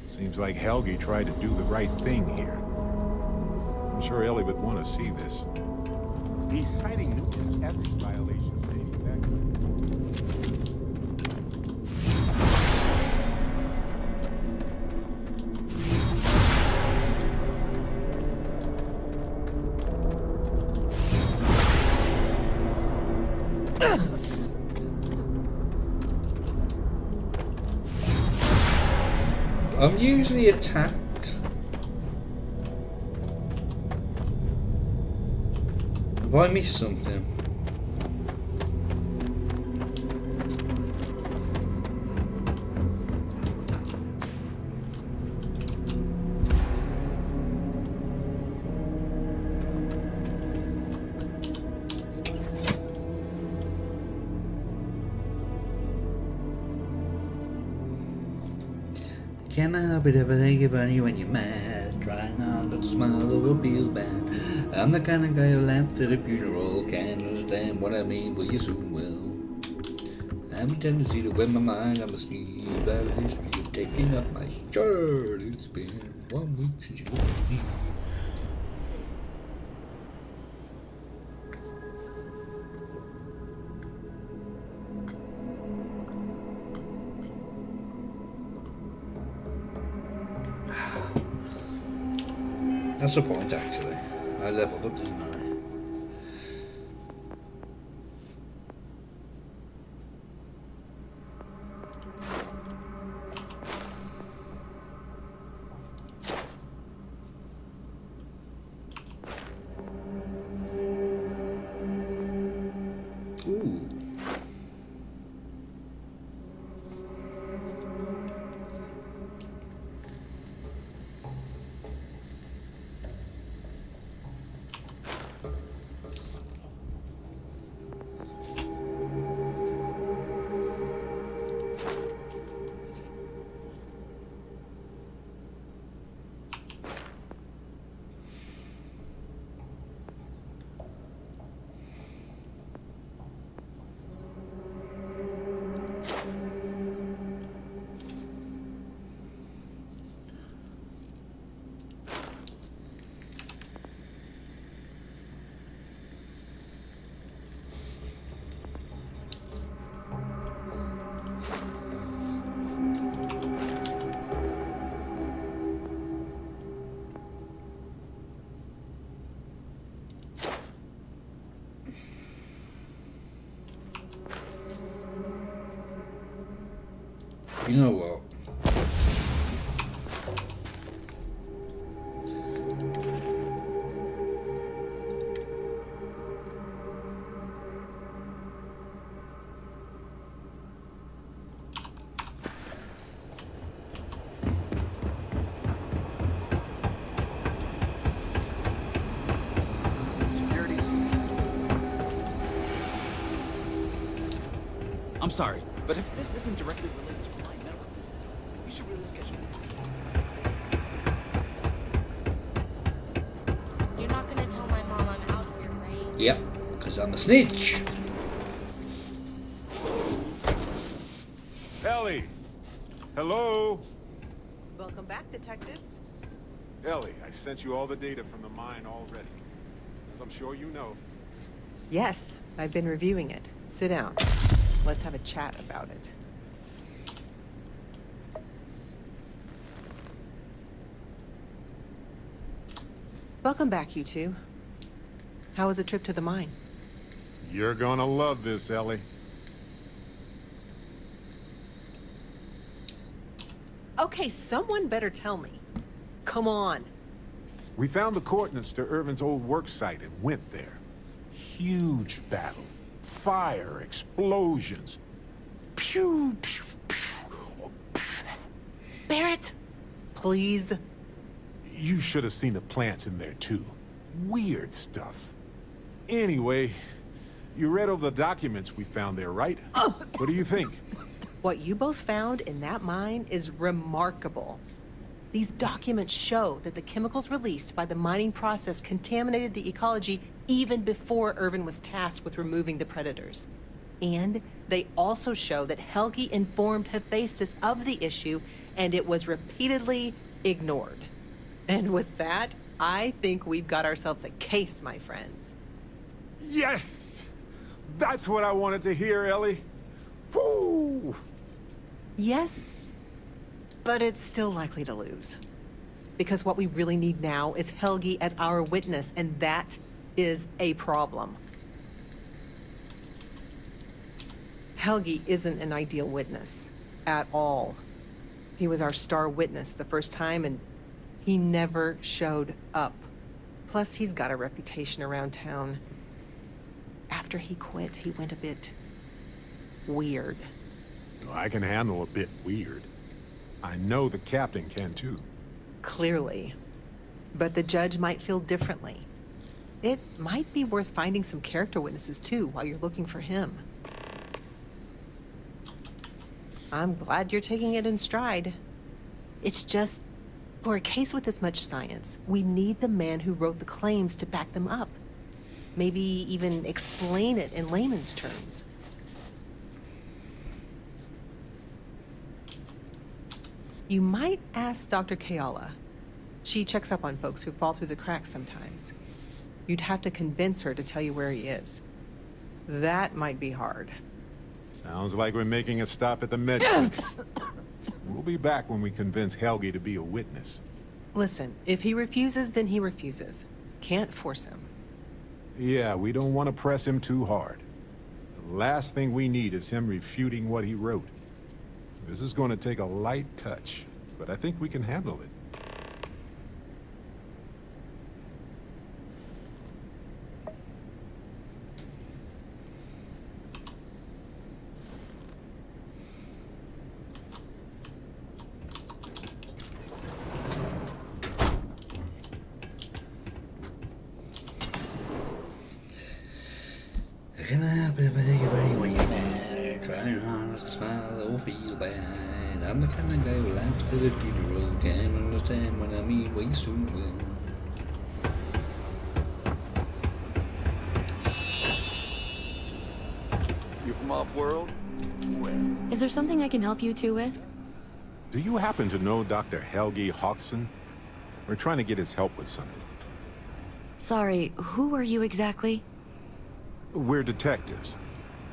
Seems like Helgi tried to do the right thing here. I'm sure Ellie would want to see this. He's citing numerous ethics violations dating back. I'm usually attacked. Have I missed something? Can I help it if I think about you when you're mad? Try not to smile or feel bad. I'm the kind of guy who laughs at a funeral. Can't understand what I mean, but you soon will. I have a tendency to wear my mind on my sleeve. I have a history of taking up my shirt. It's been 1 week since you looked at me. That's the point, actually. I leveled up, didn't I? Ooh. You know what? Security's... I'm sorry, but if this isn't directly related to my medical business, we should really schedule it. You're not gonna tell my mom I'm out here, right? Yep, because I'm a snitch. Ellie! Hello? Welcome back, detectives. Ellie, I sent you all the data from the mine already. As I'm sure you know. Yes, I've been reviewing it. Sit down. Let's have a chat about it. Welcome back, you two. How was the trip to the mine? You're gonna love this, Ellie. Okay, someone better tell me. Come on. We found the coordinates to Irvin's old work site and went there. Huge battle. Fire, explosions. Pew, pew, pew, pew. Barrett, please. You should have seen the plants in there, too. Weird stuff. Anyway, you read over the documents we found there, right? What do you think? What you both found in that mine is remarkable. These documents show that the chemicals released by the mining process contaminated the ecology even before Urban was tasked with removing the predators. And they also show that Helgi informed Hephaestus of the issue, and it was repeatedly ignored. And with that, I think we've got ourselves a case, my friends. Yes! That's what I wanted to hear, Ellie. Woo! Yes, but it's still likely to lose. Because what we really need now is Helgi as our witness, and that is a problem. Helgi isn't an ideal witness at all. He was our star witness the first time, and he never showed up. Plus, he's got a reputation around town. After he quit, he went a bit weird. I can handle a bit weird. I know the captain can too. Clearly. But the judge might feel differently. It might be worth finding some character witnesses too while you're looking for him. I'm glad you're taking it in stride. It's just, for a case with this much science, we need the man who wrote the claims to back them up. Maybe even explain it in layman's terms. You might ask Dr. Kayala. She checks up on folks who fall through the cracks sometimes. You'd have to convince her to tell you where he is. That might be hard. Sounds like we're making a stop at the med clinic. We'll be back when we convince Helgi to be a witness. Listen, if he refuses, then he refuses. Can't force him. Yeah, we don't want to press him too hard. The last thing we need is him refuting what he wrote. This is going to take a light touch, but I think we can handle it. It can happen if I think of anyone you're mad, trying hard to smile or feel bad. I'm the kind of guy who laughs to the funeral, can't understand what I mean, but you soon will. You from off-world? Is there something I can help you two with? Do you happen to know Dr. Helgi Hodgson? We're trying to get his help with something. Sorry, who are you exactly? We're detectives.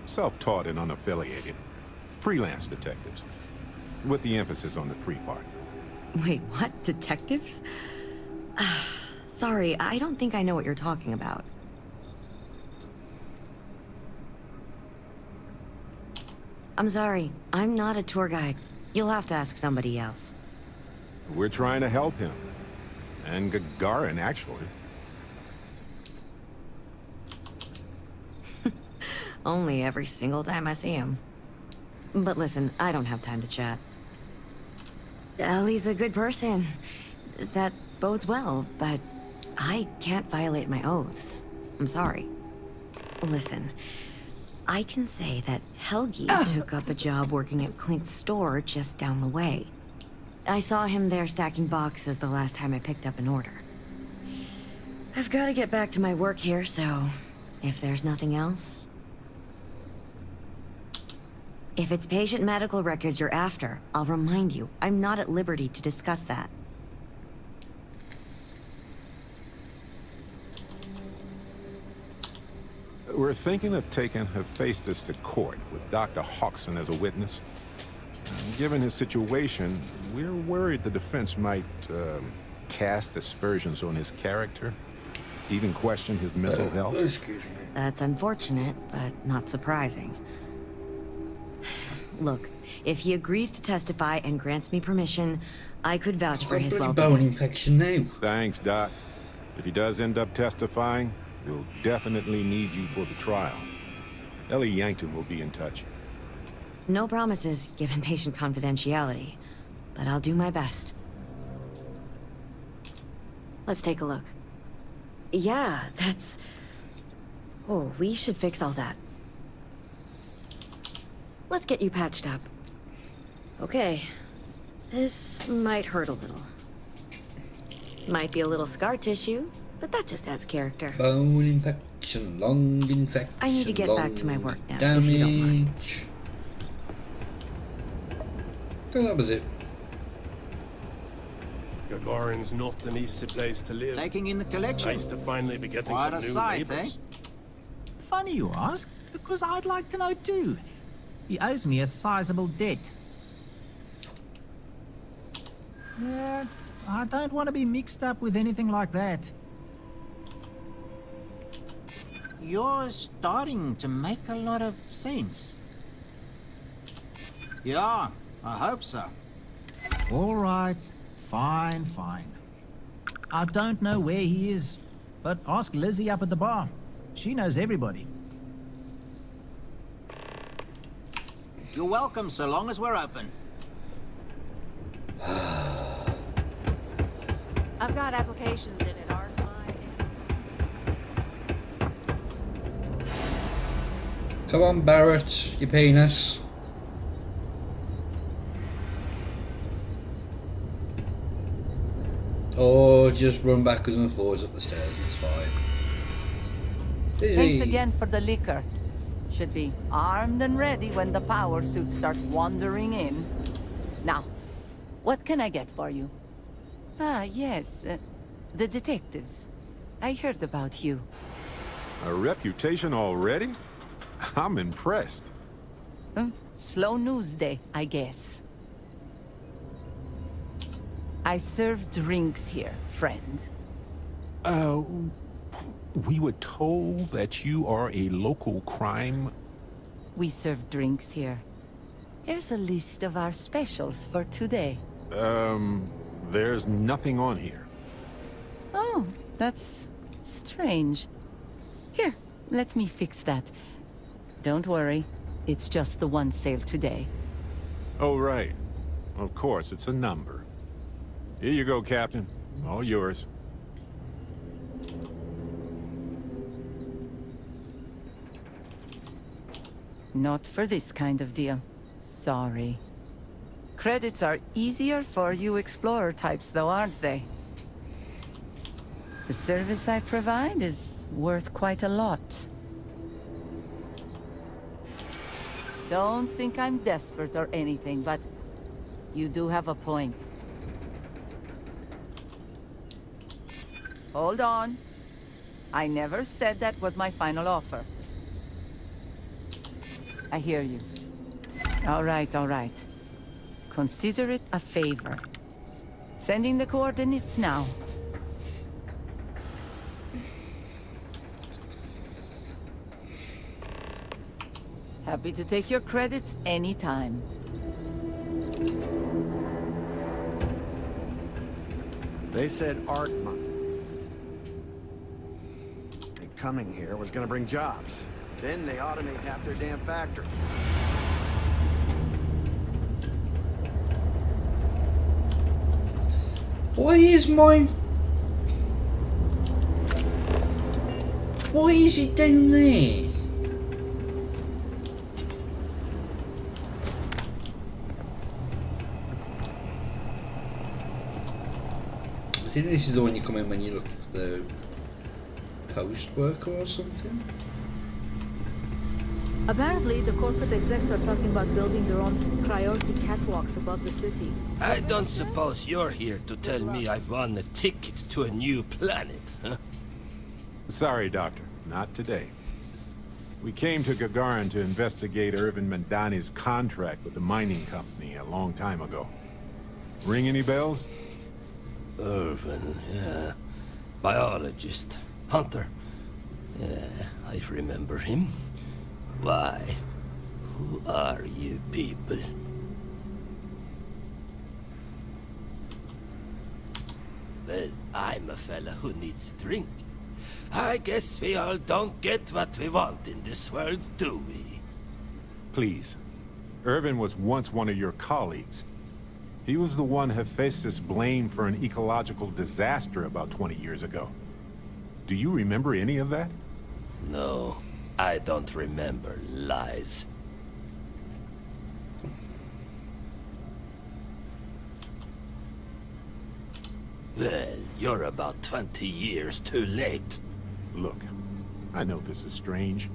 Self-taught and unaffiliated. Freelance detectives. With the emphasis on the free part. Wait, what? Detectives? Sorry, I don't think I know what you're talking about. I'm sorry, I'm not a tour guide. You'll have to ask somebody else. We're trying to help him. And Gagarin, actually. Only every single time I see him. But listen, I don't have time to chat. Ellie's a good person. That bodes well, but I can't violate my oaths. I'm sorry. Listen, I can say that Helgi took up a job working at Clint's store just down the way. I saw him there stacking boxes the last time I picked up an order. I've got to get back to my work here, so if there's nothing else... If it's patient medical records you're after, I'll remind you, I'm not at liberty to discuss that. We're thinking of taking Hephaestus to court with Dr. Hodgson as a witness. Given his situation, we're worried the defense might cast aspersions on his character, even question his mental health. Excuse me. That's unfortunate, but not surprising. Look, if he agrees to testify and grants me permission, I could vouch for his well-being. Bone infection now. Thanks, Doc. If he does end up testifying, we'll definitely need you for the trial. Ellie Yankton will be in touch. No promises, given patient confidentiality, but I'll do my best. Let's take a look. Yeah, that's... Oh, we should fix all that. Let's get you patched up. Okay. This might hurt a little. Might be a little scar tissue, but that just adds character. Bone infection, lung infection. I need to get back to my work now, damage. if you don't mind. So that was it. Gagarin's not an easy place to live. Taking in the collection. Nice to finally be getting Quite some a new sight, neighbors. Funny you ask, because I'd like to know too. He owes me a sizable debt. Yeah, I don't want to be mixed up with anything like that. You're starting to make a lot of sense. Yeah, I hope so. All right. Fine, fine. I don't know where he is, but ask Lizzie up at the bar. She knows everybody. You're welcome so long as we're open. I've got applications in it, aren't I? Come on, Barrett, you penis. Or just run backwards and forwards up the stairs, it's fine. Easy. Thanks again for the liquor. Should be armed and ready when the power suits start wandering in. Now, what can I get for you? Ah, yes, the detectives. I heard about you. A reputation already? I'm impressed. Slow news day, I guess. I serve drinks here, friend. We were told that you are a local crime... We serve drinks here. Here's a list of our specials for today. There's nothing on here. Oh, that's strange. Here, let me fix that. Don't worry, it's just the one sale today. Oh, right. Of course, it's a number. Here you go, Captain. All yours. Not for this kind of deal. Sorry. Credits are easier for you explorer types, though, aren't they? The service I provide is worth quite a lot. Don't think I'm desperate or anything, but you do have a point. Hold on. I never said that was my final offer. I hear you. All right, all right. Consider it a favor. Sending the coordinates now. Happy to take your credits anytime. They said art money. And coming here was gonna bring jobs. Then they automate half their damn factory. Why is it down there? I think this is the one you come in when you look for the post worker or something. Apparently, the corporate execs are talking about building their own priority catwalks above the city. I don't suppose you're here to tell me I've won a ticket to a new planet, huh? Sorry, Doctor. Not today. We came to Gagarin to investigate Irvin Mandani's contract with the mining company a long time ago. Ring any bells? Irvin, yeah. Biologist. Hunter. Yeah, I remember him. Why? Who are you people? Well, I'm a fella who needs a drink. I guess we all don't get what we want in this world, do we? Please. Irvin was once one of your colleagues. He was the one Hephaestus blamed for an ecological disaster about 20 years ago. Do you remember any of that? No, I don't remember lies. Well, you're about 20 years too late. Look, I know this is strange.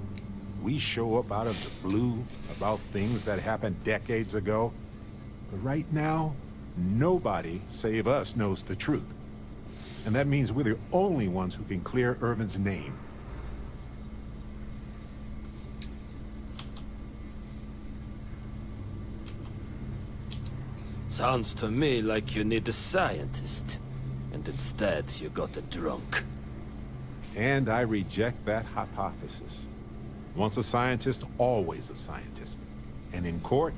We show up out of the blue about things that happened decades ago. But right now, nobody save us knows the truth. And that means we're the only ones who can clear Irvin's name. Sounds to me like you need a scientist. And instead, you got a drunk. And I reject that hypothesis. Once a scientist, always a scientist. And in court,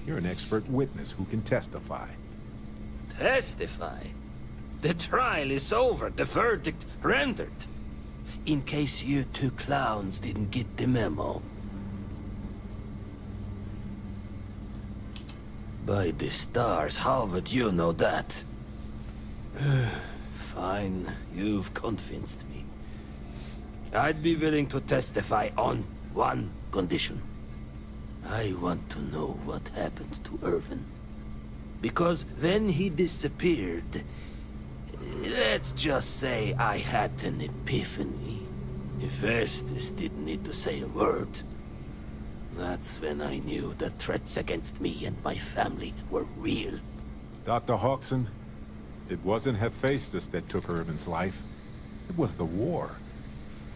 you're an expert witness who can testify. Testify? The trial is over, the verdict rendered. In case you two clowns didn't get the memo. By the stars, how would you know that? Fine, you've convinced me. I'd be willing to testify on one condition. I want to know what happened to Irvin. Because when he disappeared, let's just say I had an epiphany. Hephaestus didn't need to say a word. That's when I knew the threats against me and my family were real. Dr. Hodgson, it wasn't Hephaestus that took Irvin's life. It was the war.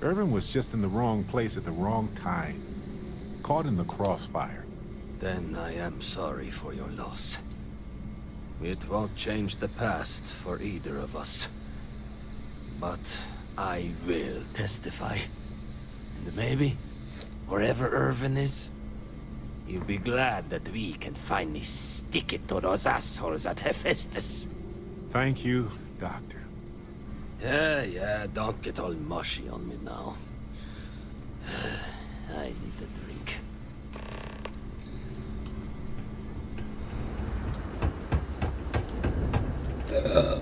Irvin was just in the wrong place at the wrong time. Caught in the crossfire. Then I am sorry for your loss. It won't change the past for either of us. But I will testify. And maybe, wherever Irvin is, you'll be glad that we can finally stick it to those assholes at Hephaestus. Thank you, Doctor. Yeah, don't get all mushy on me now. I need a drink.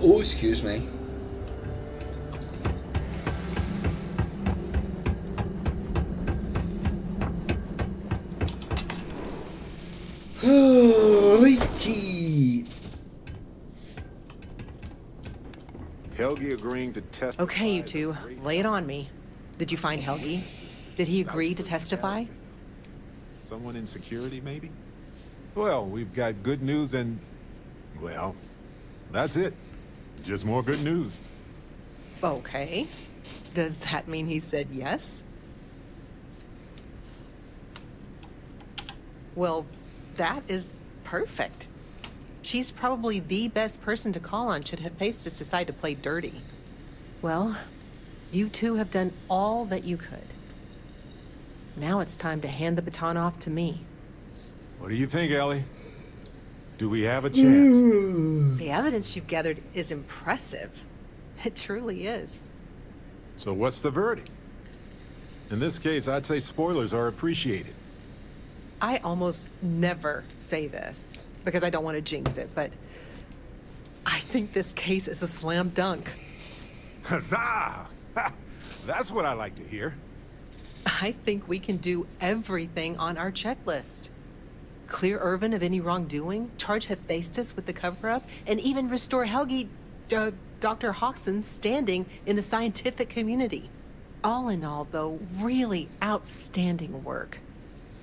Oh, excuse me. Righty. Helgi agreeing to testify. Okay, you two, lay it on me. Did you find Helgi? Did he agree to testify? Someone in security, maybe? Well, we've got good news and... well, that's it. Just more good news. Okay. Does that mean he said yes? Well, that is perfect. She's probably the best person to call on should Hephaestus decide to play dirty. Well, you two have done all that you could. Now it's time to hand the baton off to me. What do you think, Ellie? Do we have a chance? The evidence you've gathered is impressive. It truly is. So what's the verdict? In this case, I'd say spoilers are appreciated. I almost never say this because I don't want to jinx it, but I think this case is a slam dunk. Huzzah! That's what I like to hear. I think we can do everything on our checklist. Clear Irvin of any wrongdoing, charge Hephaestus with the cover-up, and even restore Helgi, Dr. Hodgson's standing in the scientific community. All in all, though, really outstanding work.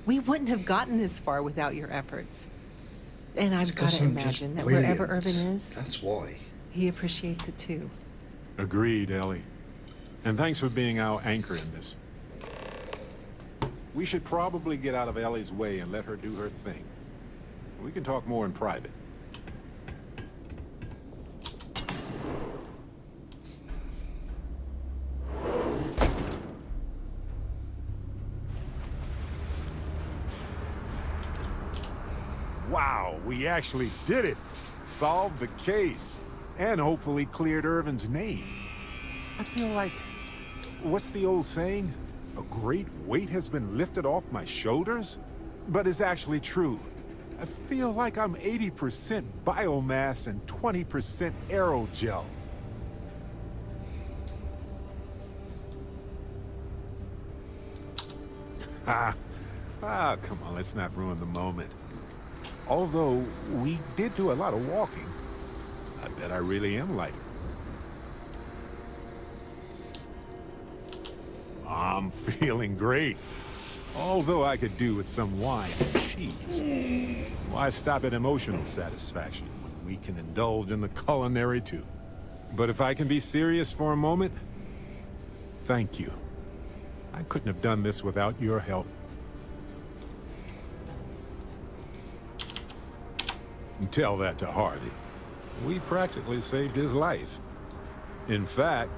We wouldn't have gotten this far without your efforts. And I've got to imagine that wherever Irvin is, that's why. He appreciates it too. Agreed, Ellie. And thanks for being our anchor in this. We should probably get out of Ellie's way and let her do her thing. We can talk more in private. Wow, we actually did it! Solved the case. And hopefully cleared Irvin's name. I feel like... what's the old saying? A great weight has been lifted off my shoulders? But it's actually true. I feel like I'm 80% biomass and 20% aerogel. Come on, let's not ruin the moment. Although we did do a lot of walking, I bet I really am lighter. I'm feeling great. Although I could do with some wine and cheese. Why stop at emotional satisfaction when we can indulge in the culinary too? But if I can be serious for a moment, thank you. I couldn't have done this without your help. And tell that to Harvey. We practically saved his life. In fact,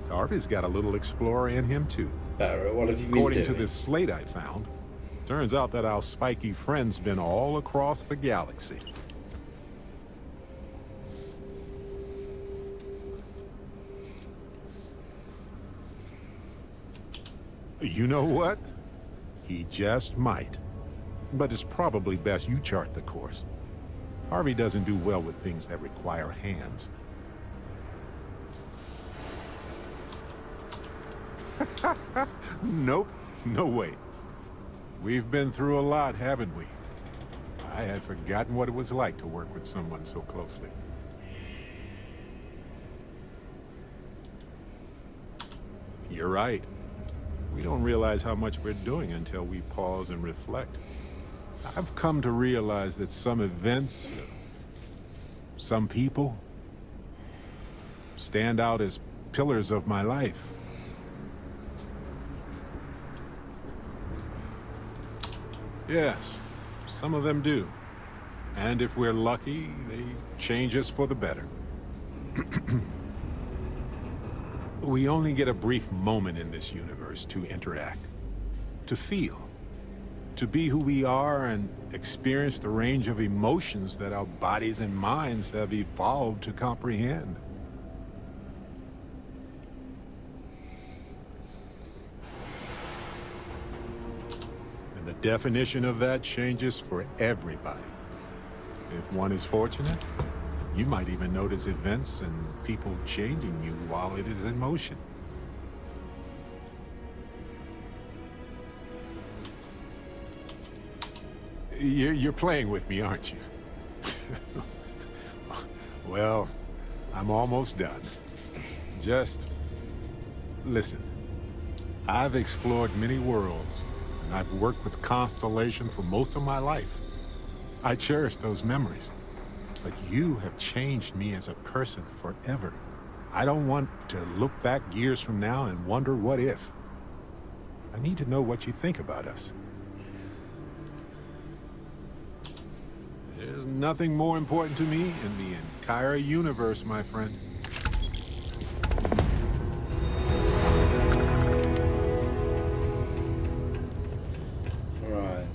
Harvey's got a little explorer in him too. Barrow, what have you been According doing? to this slate I found, turns out that our spiky friend's been all across the galaxy. You know what? He just might. But it's probably best you chart the course. Harvey doesn't do well with things that require hands. Nope, no way. We've been through a lot, haven't we? I had forgotten what it was like to work with someone so closely. You're right. We don't realize how much we're doing until we pause and reflect. I've come to realize that some events, some people, stand out as pillars of my life. Yes, some of them do. And if we're lucky, they change us for the better. We only get a brief moment in this universe to interact, to feel, to be who we are and experience the range of emotions that our bodies and minds have evolved to comprehend. And the definition of that changes for everybody. If one is fortunate, you might even notice events and people changing you while it is in motion. You're playing with me, aren't you? Well, I'm almost done. Just listen. I've explored many worlds, and I've worked with Constellation for most of my life. I cherish those memories. But you have changed me as a person forever. I don't want to look back years from now and wonder what if. I need to know what you think about us. There's nothing more important to me in the entire universe, my friend. Right.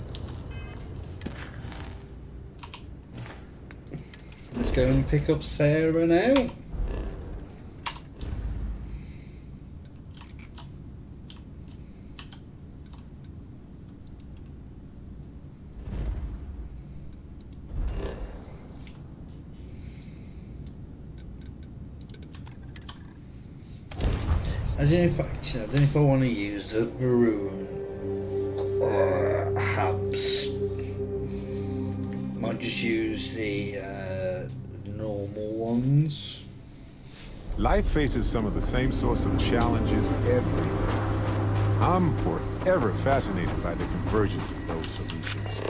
Let's go and pick up Sarah now. I don't know if I want to use the Varun or Habs. Might just use the normal ones. Life faces some of the same sorts of challenges everywhere. I'm forever fascinated by the convergence of those solutions.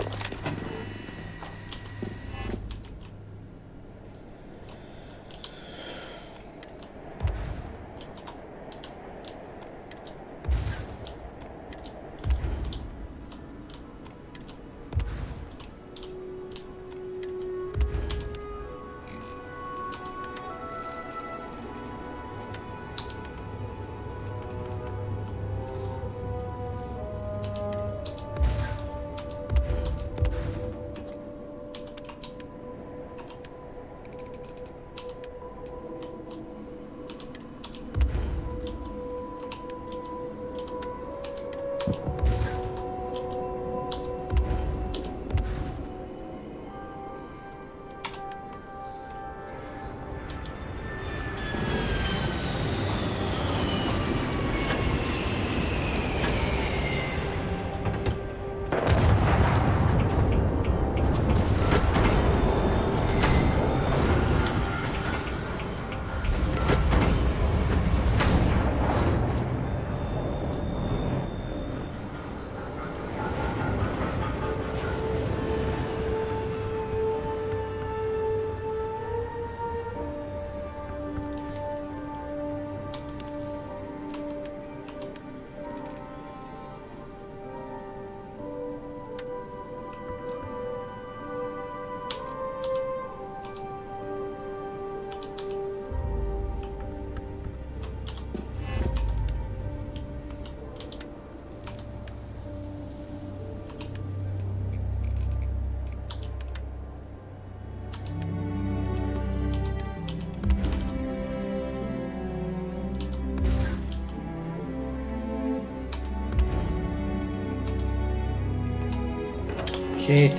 Shit.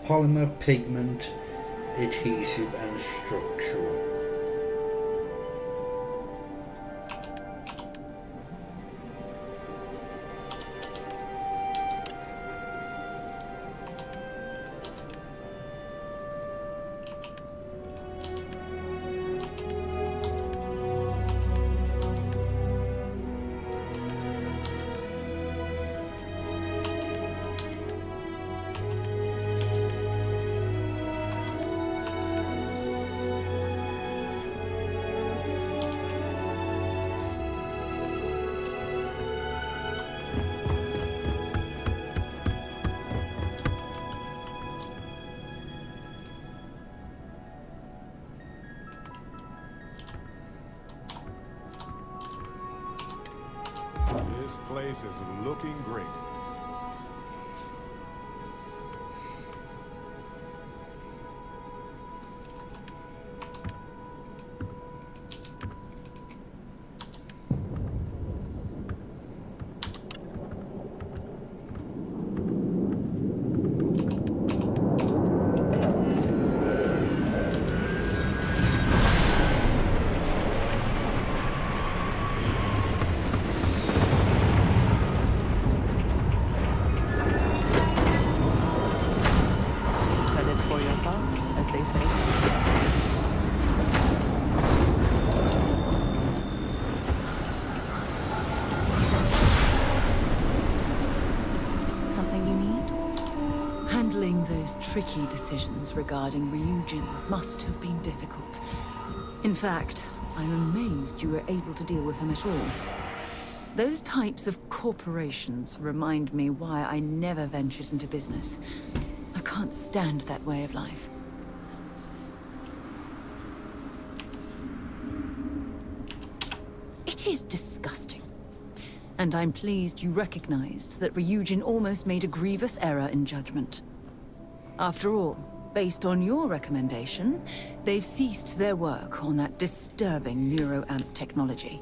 Polymer, pigment, adhesive and structural. This place is looking great. Credit for your thoughts, as they say. Something you need? Handling those tricky decisions regarding Ryujin must have been difficult. In fact, I'm amazed you were able to deal with them at all. Those types of corporations remind me why I never ventured into business. I can't stand that way of life. It is disgusting. And I'm pleased you recognized that Ryujin almost made a grievous error in judgment. After all, based on your recommendation, they've ceased their work on that disturbing neuroamp technology.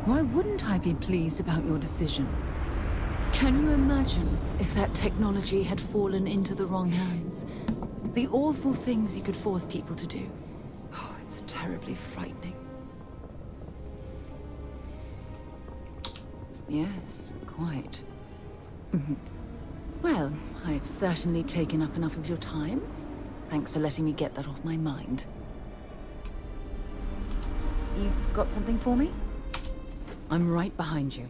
Why wouldn't I be pleased about your decision? Can you imagine if that technology had fallen into the wrong hands? The awful things you could force people to do. Oh, it's terribly frightening. Yes, quite. Well, I've certainly taken up enough of your time. Thanks for letting me get that off my mind. You've got something for me? I'm right behind you.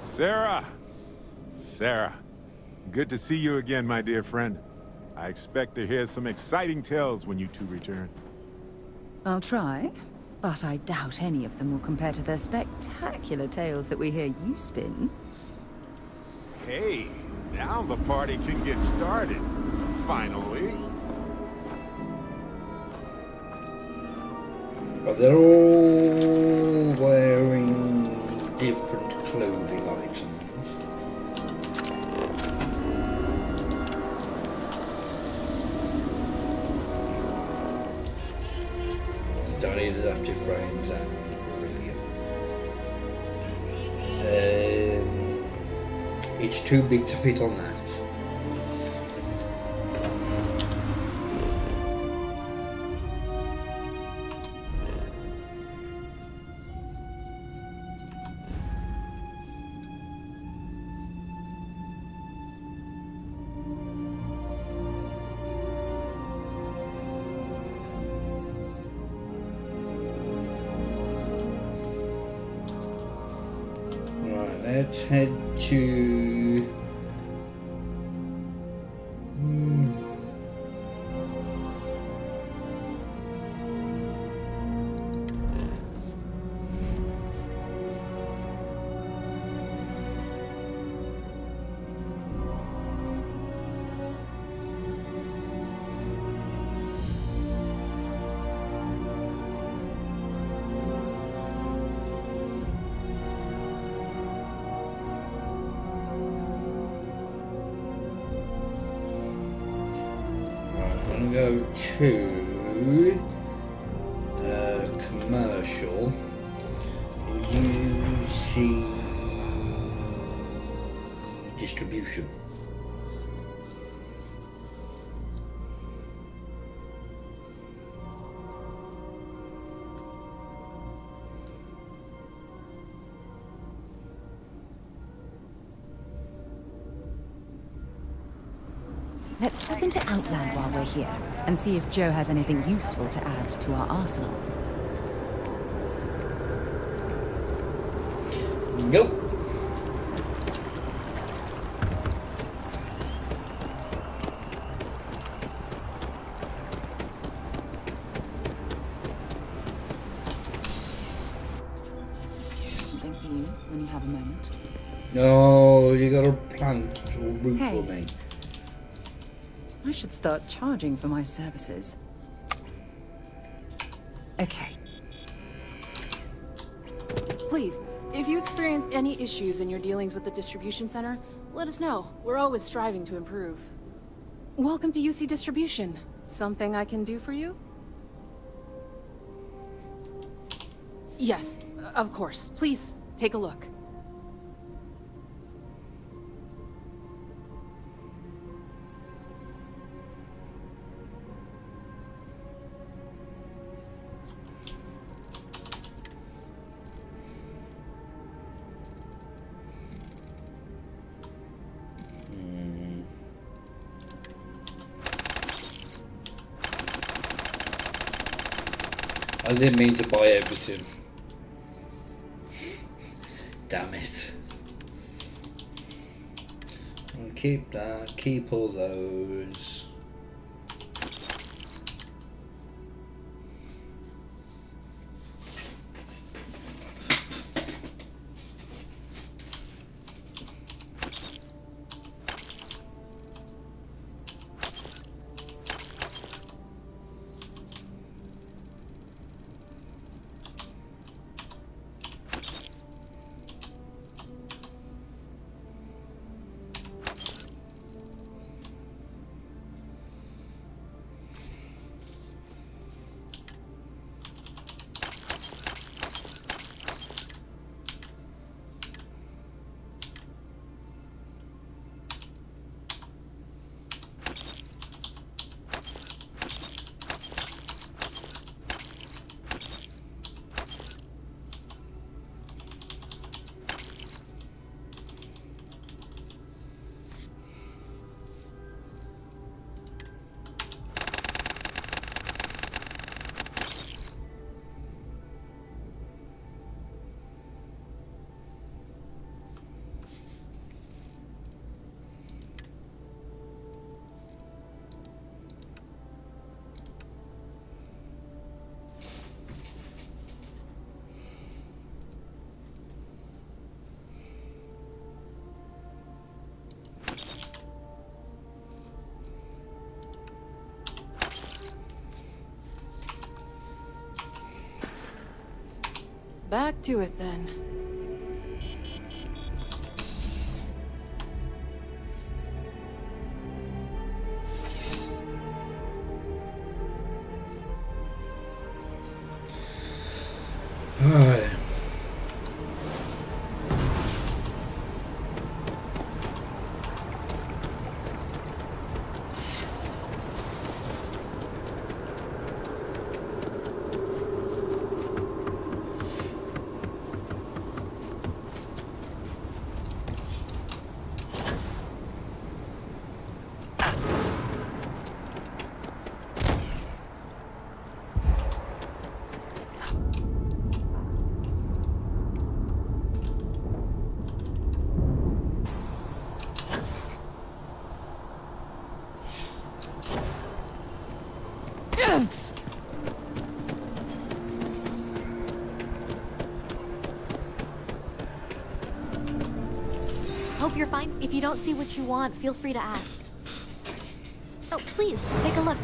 Sarah! Sarah, good to see you again, my dear friend. I expect to hear some exciting tales when you two return. I'll try, but I doubt any of them will compare to the spectacular tales that we hear you spin. Hey, now the party can get started. Finally. But they're all wearing different clothing items. You don't need adaptive frames, that's brilliant. It's too big to fit on that. let's head to... I'm going to go to commercial. You see distribution. Let's pop into Outland while we're here, and see if Joe has anything useful to add to our arsenal. Nope. Something for you when you have a moment. No, you got a plant or root Hey. for me. I should start charging for my services. Okay. Please, if you experience any issues in your dealings with the distribution center, let us know. We're always striving to improve. Welcome to UC Distribution. Something I can do for you? Yes, of course. Please, take a look. I didn't mean to buy everything. Damn it. I'll keep that, keep all those. Back to it then. Alright. Hope you're fine. If you don't see what you want, feel free to ask. Oh, please, take a look.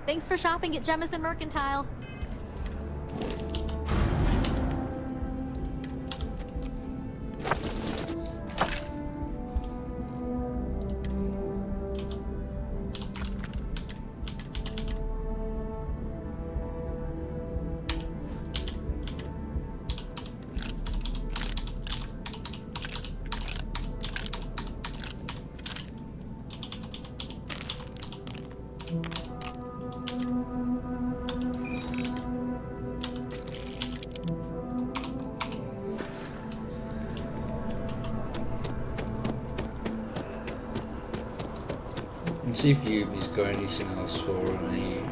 Thanks for shopping at Jemison Mercantile. Let's see if Yumi's got anything else for me.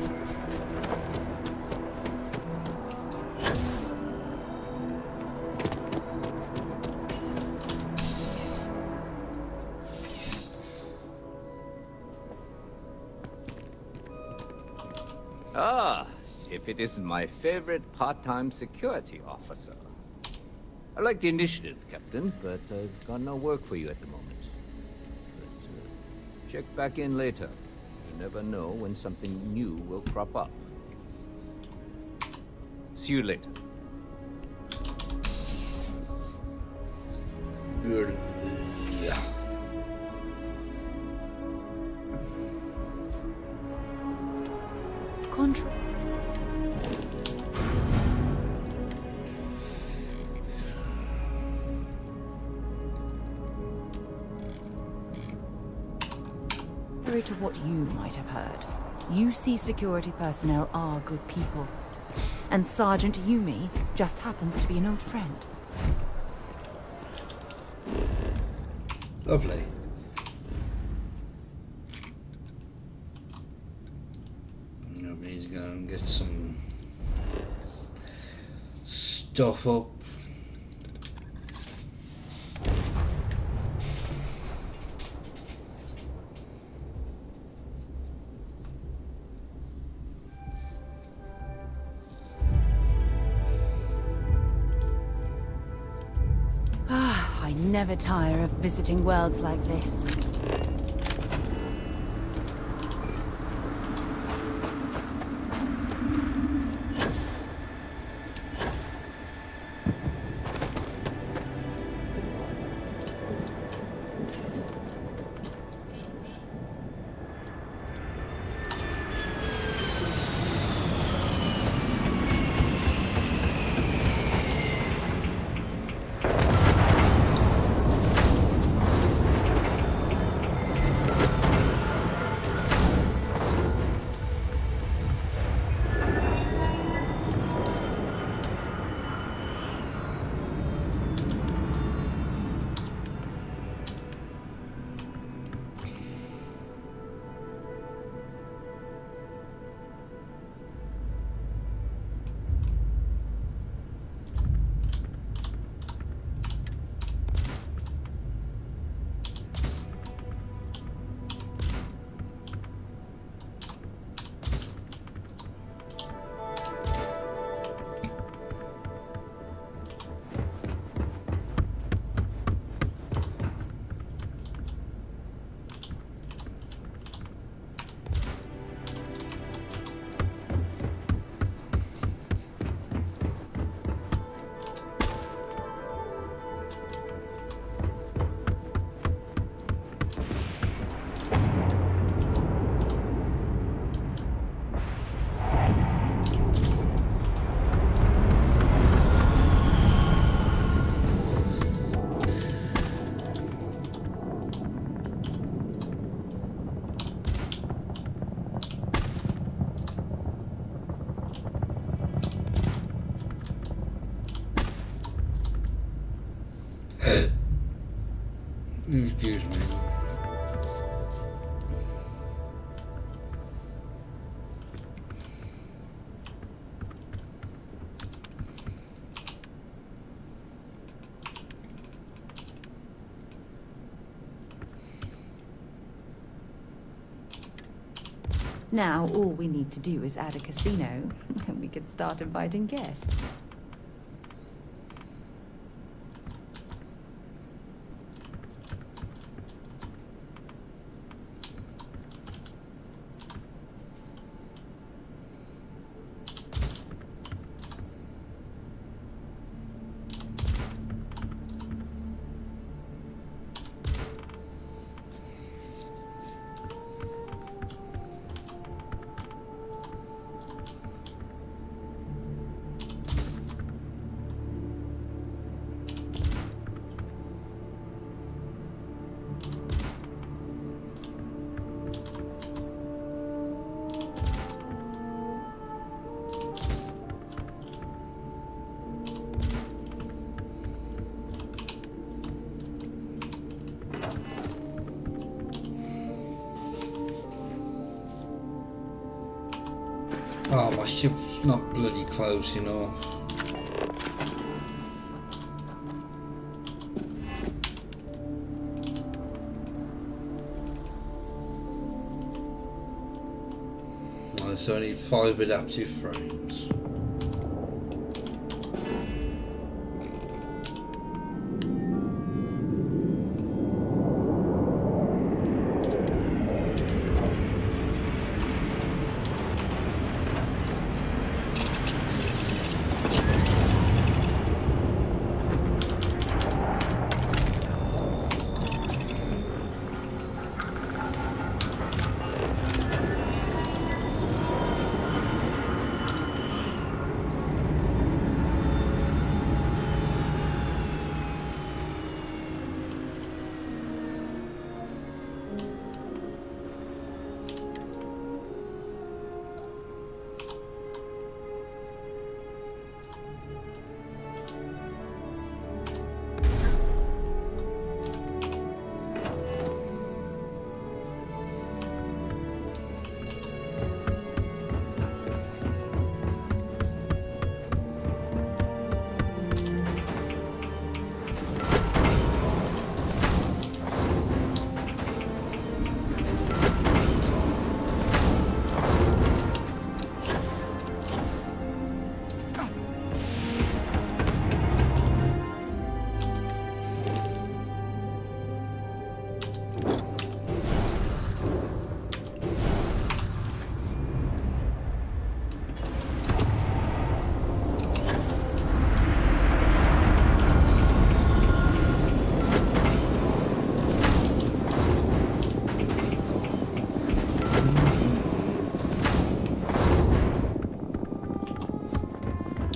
Ah, if it isn't my favorite part-time security officer. I like the initiative, Captain, but I've got no work for you at the moment. But check back in later. You never know when something new will crop up. See you later. Good. Yeah. Contra. Contrary to what you might have heard, UC security personnel are good people. And Sergeant Yumi just happens to be an old friend. Lovely. He's going to get some stuff up. I never tire of visiting worlds like this. Now, all we need to do is add a casino, and we can start inviting guests. Oh, my ship's not bloody close enough. Oh, it's only 5 adaptive frames.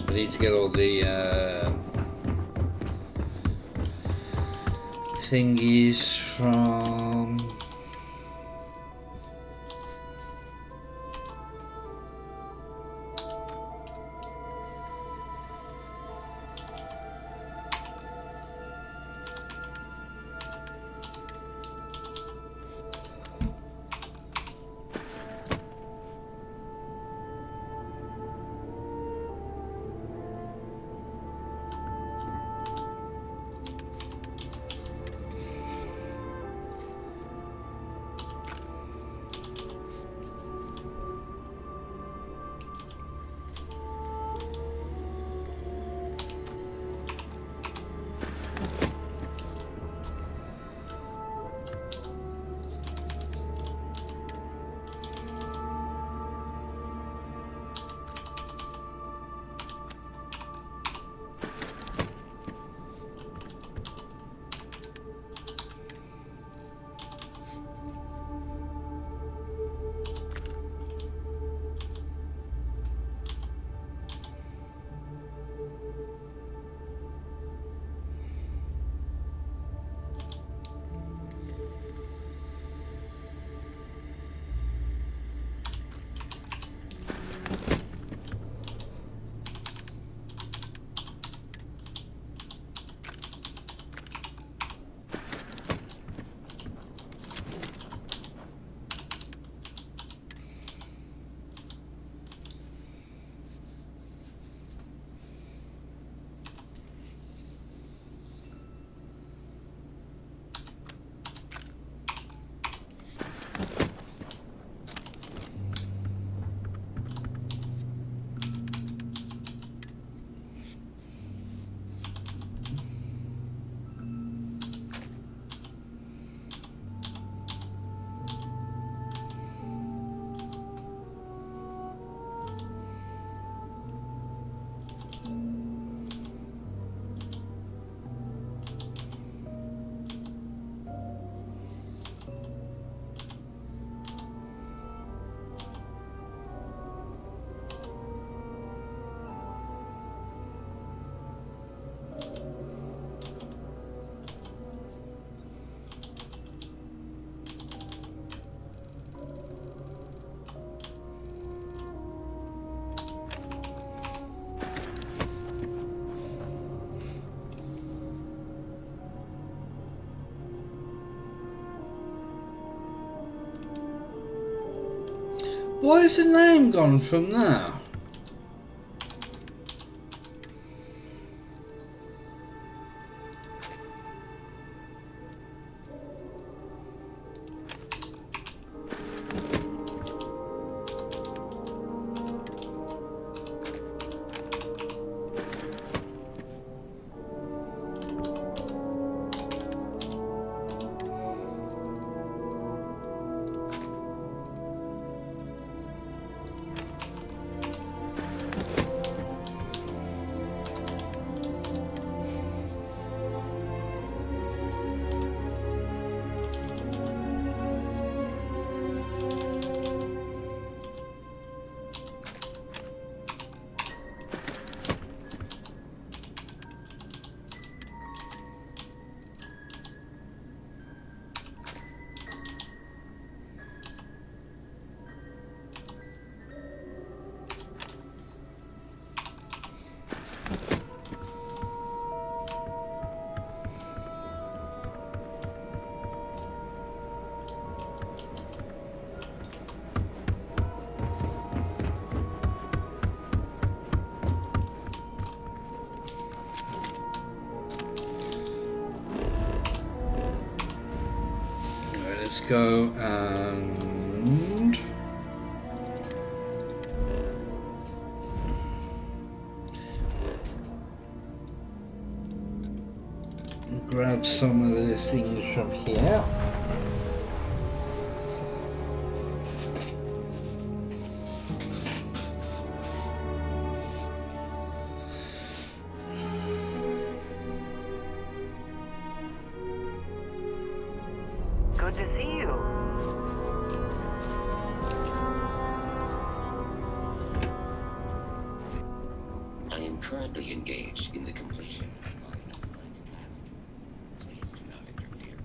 I need to get all the thingies from Why is the name gone from there? Let's go and grab some of the things from here. Good to see you. I am currently engaged in the completion of my assigned task. Please do not interfere.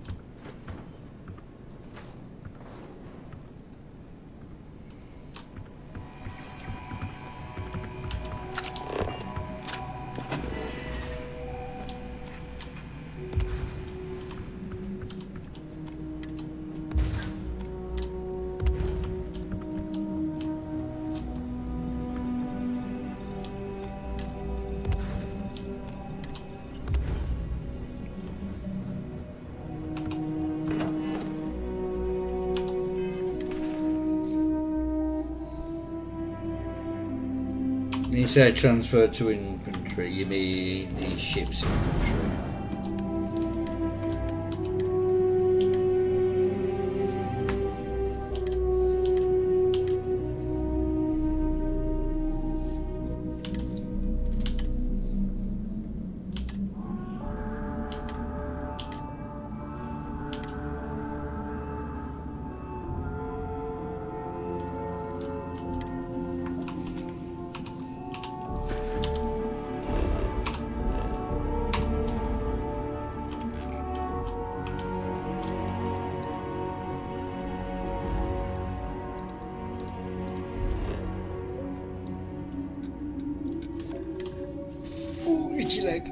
When you say transfer to infantry, you mean the ship's infantry? Oh, itchy leg.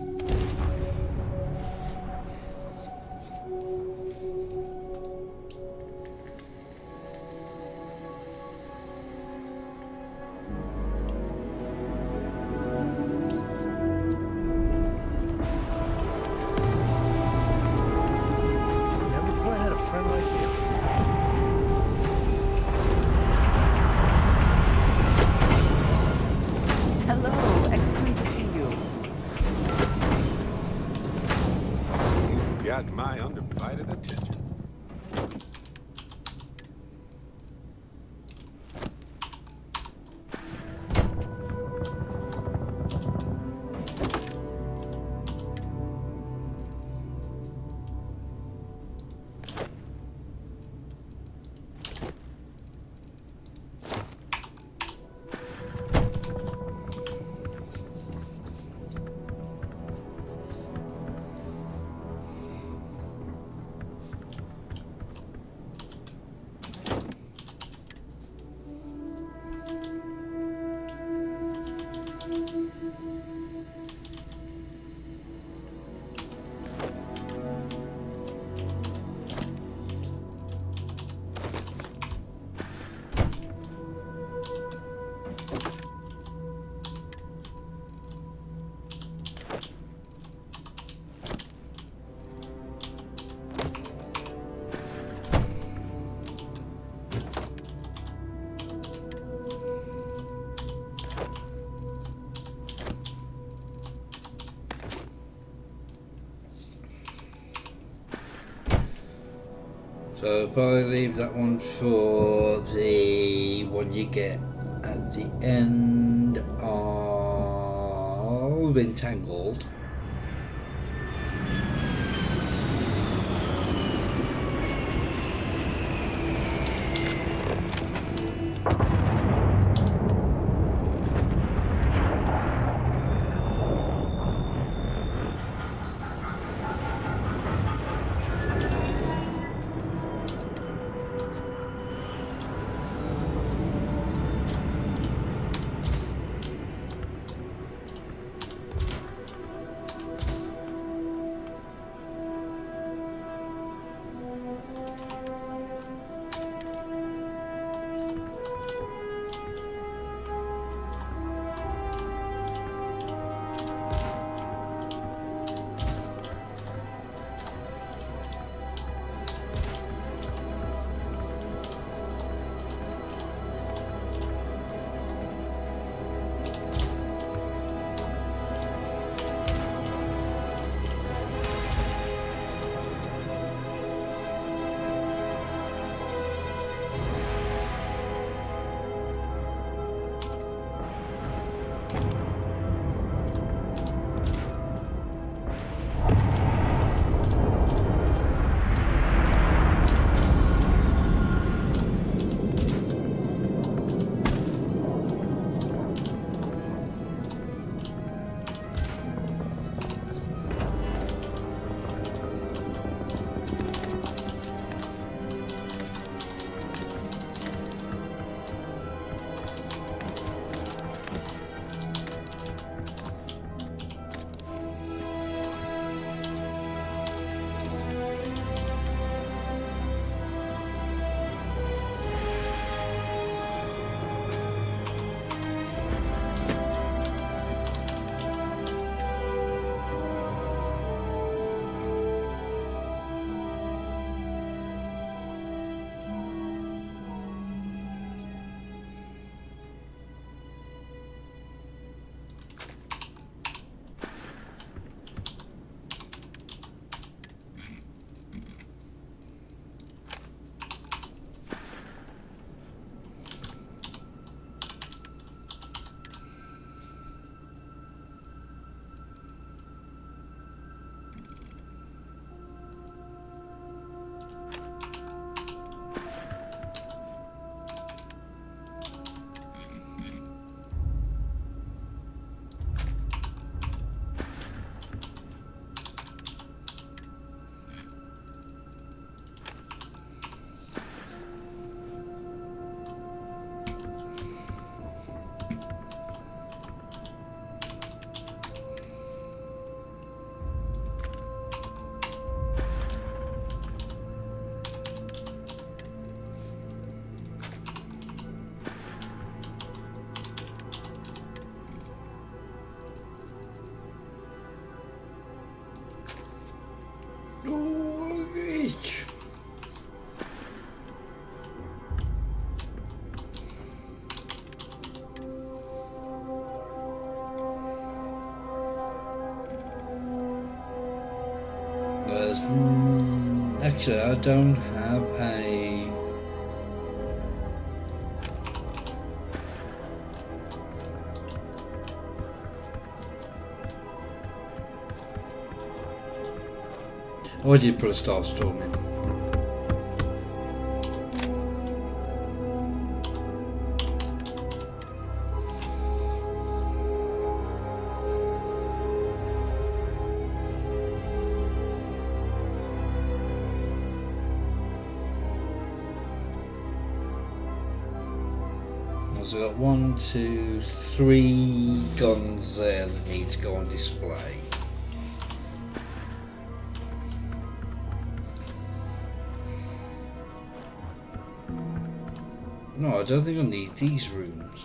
Never quite had a friend like you. Hello, excellent to see you. So if I leave that one for the one you get at the end of Entangled. Actually, I don't have a... Oh, I did put a Starstorm in. So I've got 1, 2, 3 guns there that need to go on display. No, I don't think I need these rooms.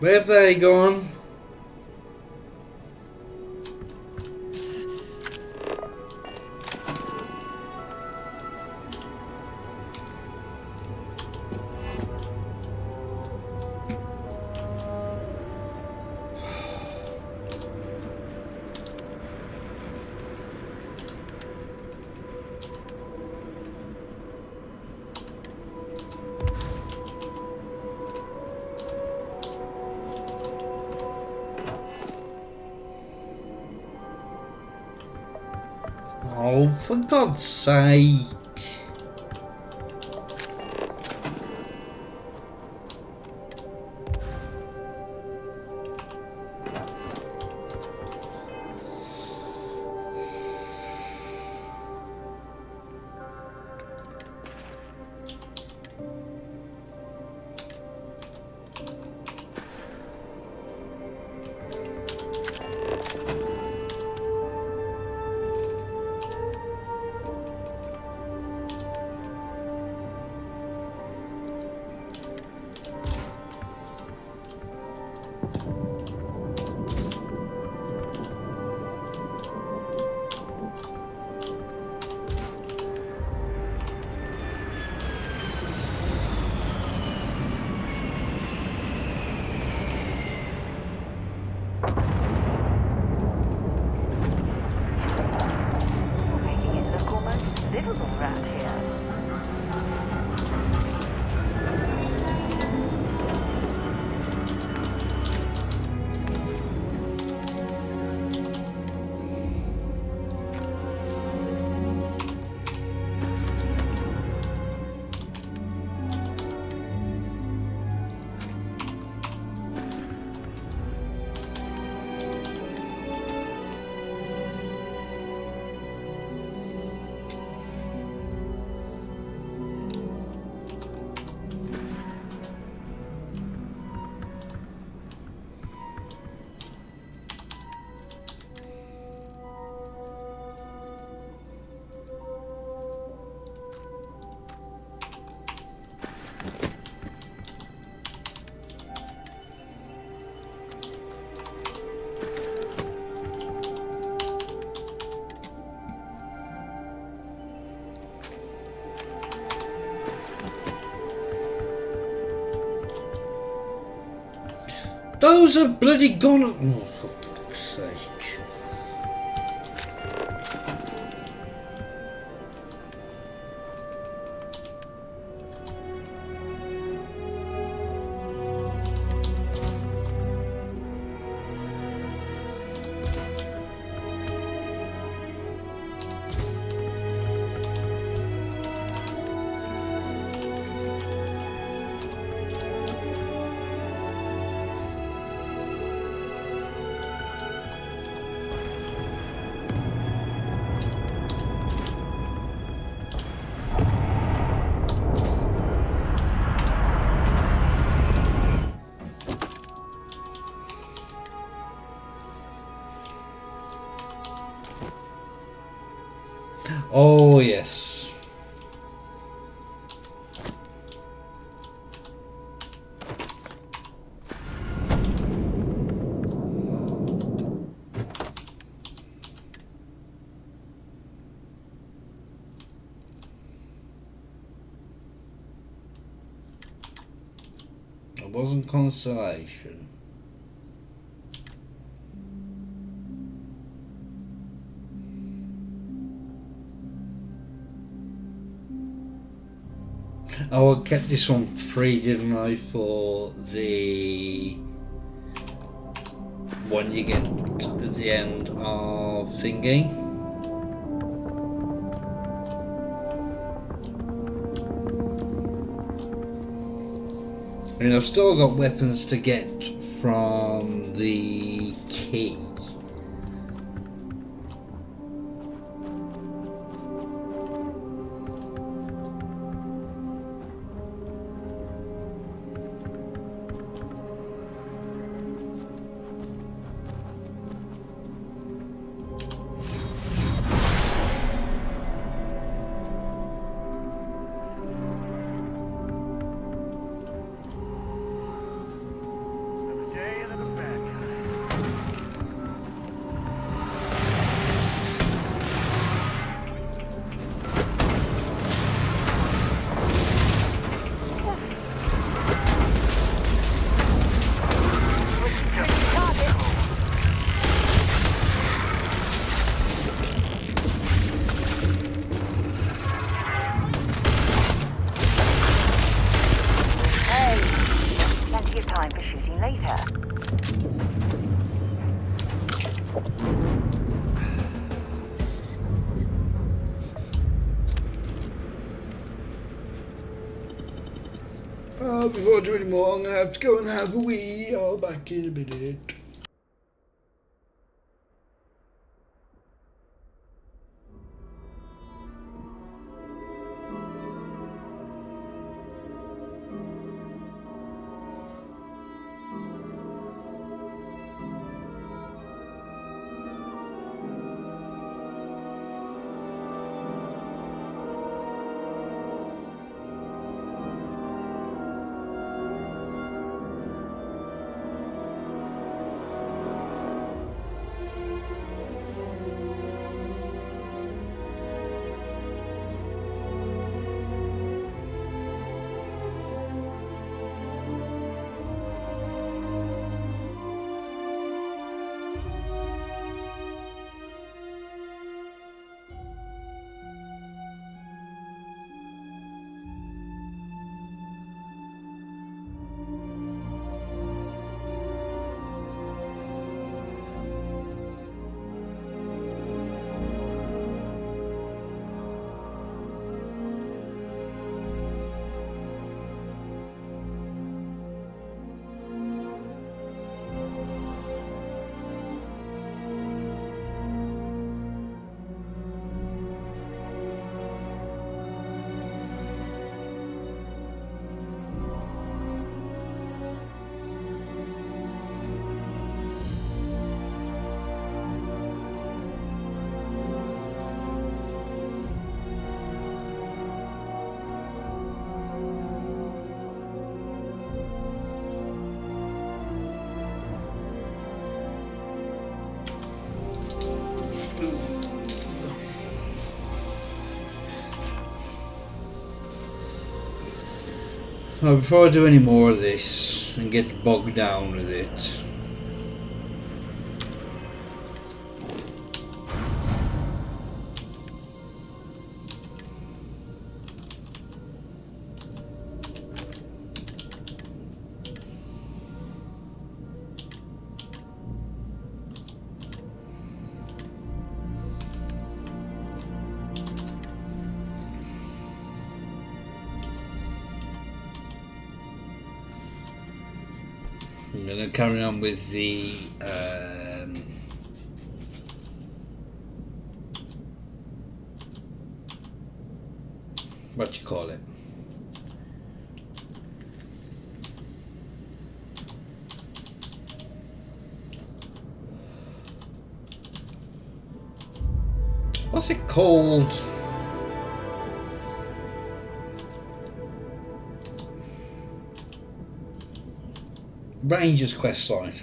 Where have they gone? Oh, for God's sake. Those are bloody gone. Oh, for fuck's sake. Oh, yes. It wasn't consolation. Oh, I kept this one free, didn't I, for the one you get at the end of thingy. I mean, I've still got weapons to get from the key. Before I do any more, I'm going to have to go and have a wee. I'll back in a minute. Now, before I do any more of this and get bogged down with it, I'm going to carry on with the what you call it? What's it called? Ranger's quest line.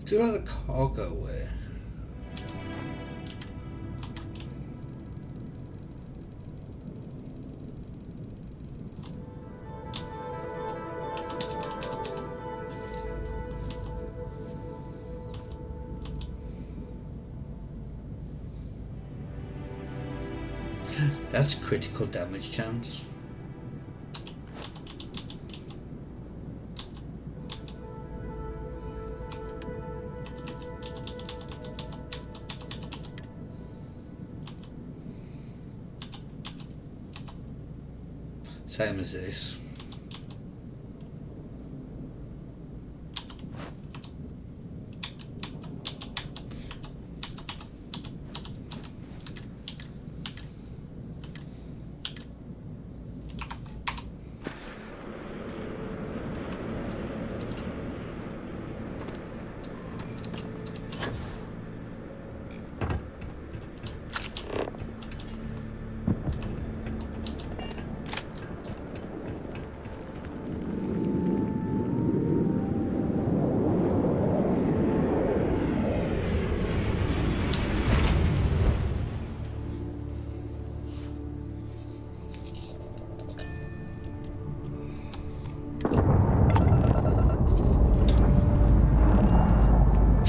Do you like the cargo wear? That's critical damage chance. Same as this.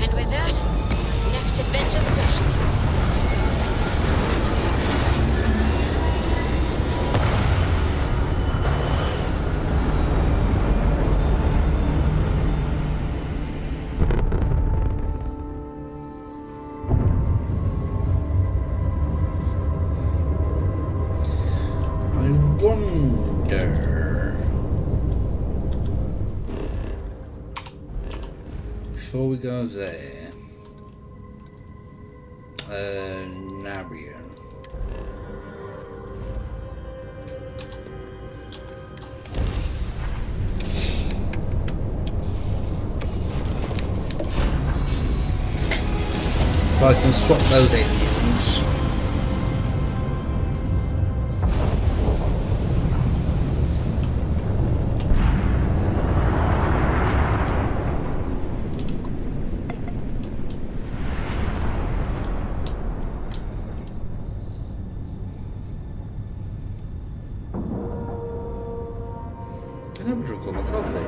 And with that, the next adventure starts. I wonder. Before we go there, Narian. If I can swap those aliens. I never drink all my coffee.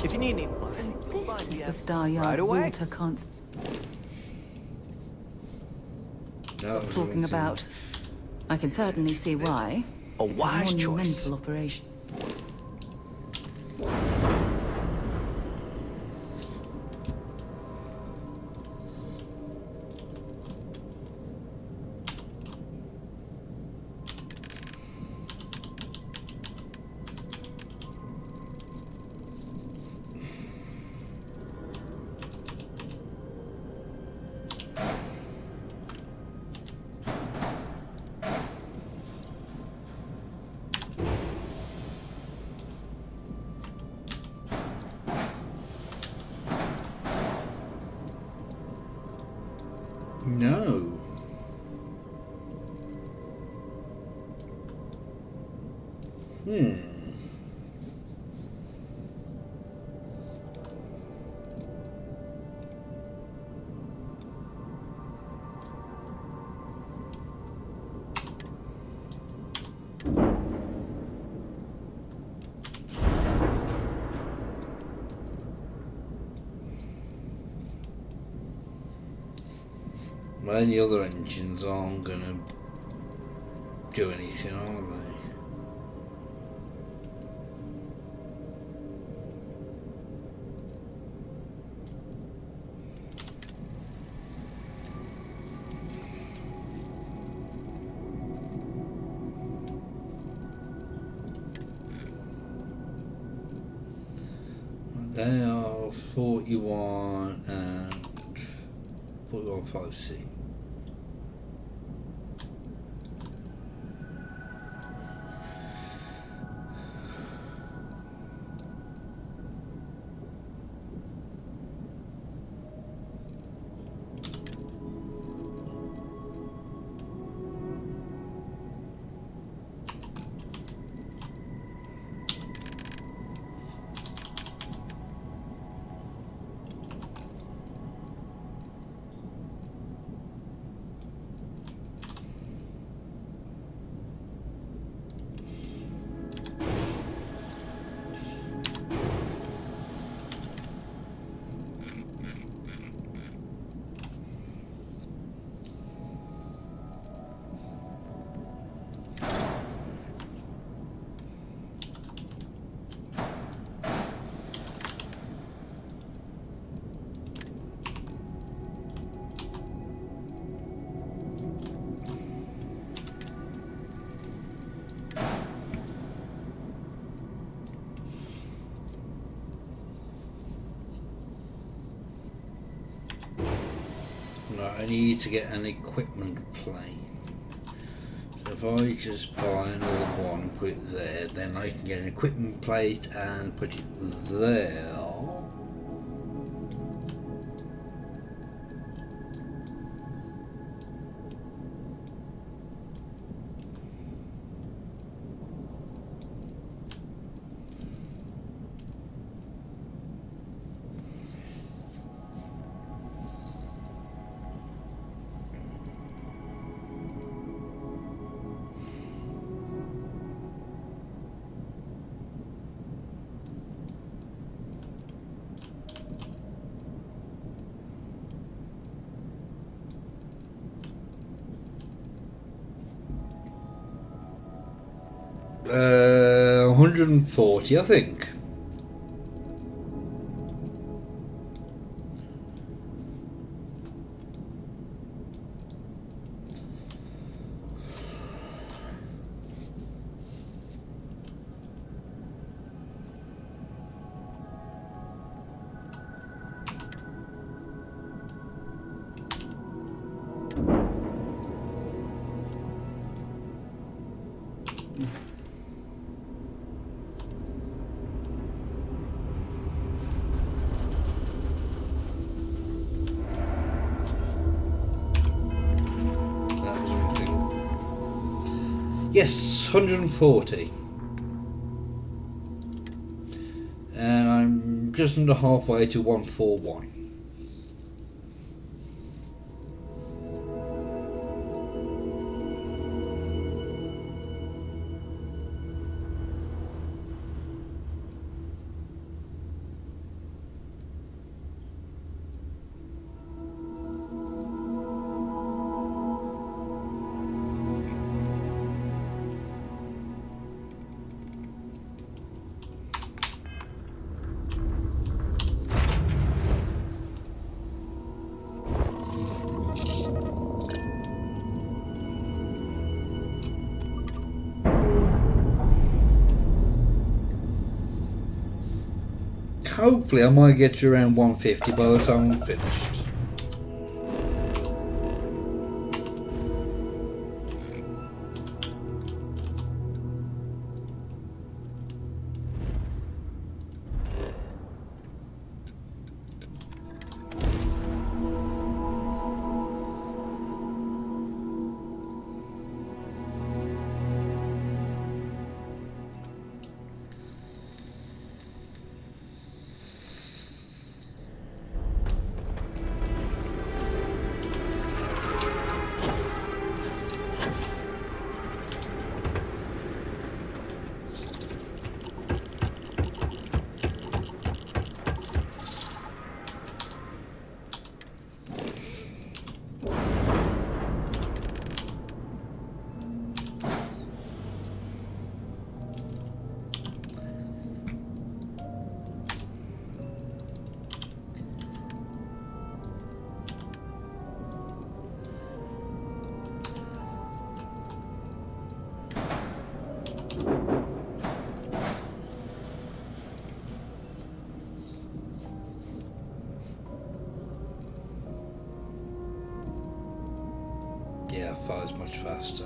If you need anything, This is the star yard right away. Walter can't No, talking about. I can certainly see why. A It's wise a choice. monumental operation. No. Well, any other engines aren't gonna do anything, are they? They are 41 and 41 5C. I need to get an equipment plane. So if I just buy another one, put it there, then I can get an equipment plate and put it there. Uh, 140, I think. Yes, 140. And I'm just under halfway to 141. Hopefully I might get you around 150 by the time I'm finished. Yeah, fires much faster.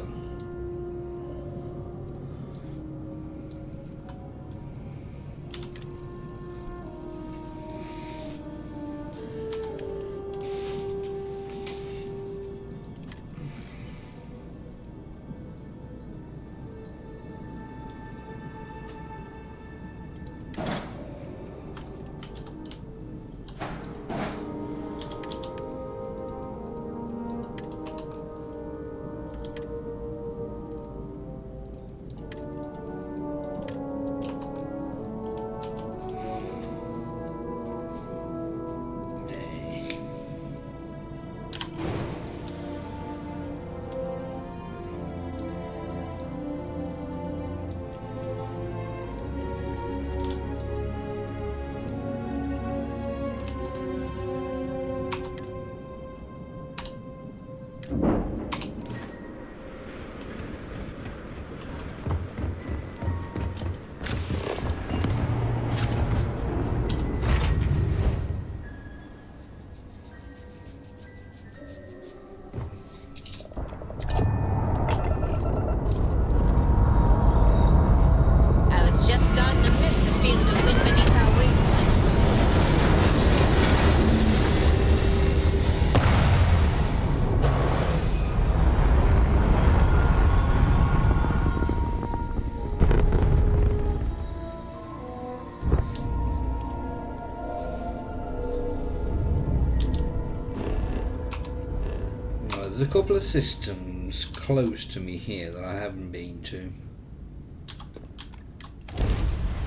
there's a couple of systems close to me here that I haven't been to.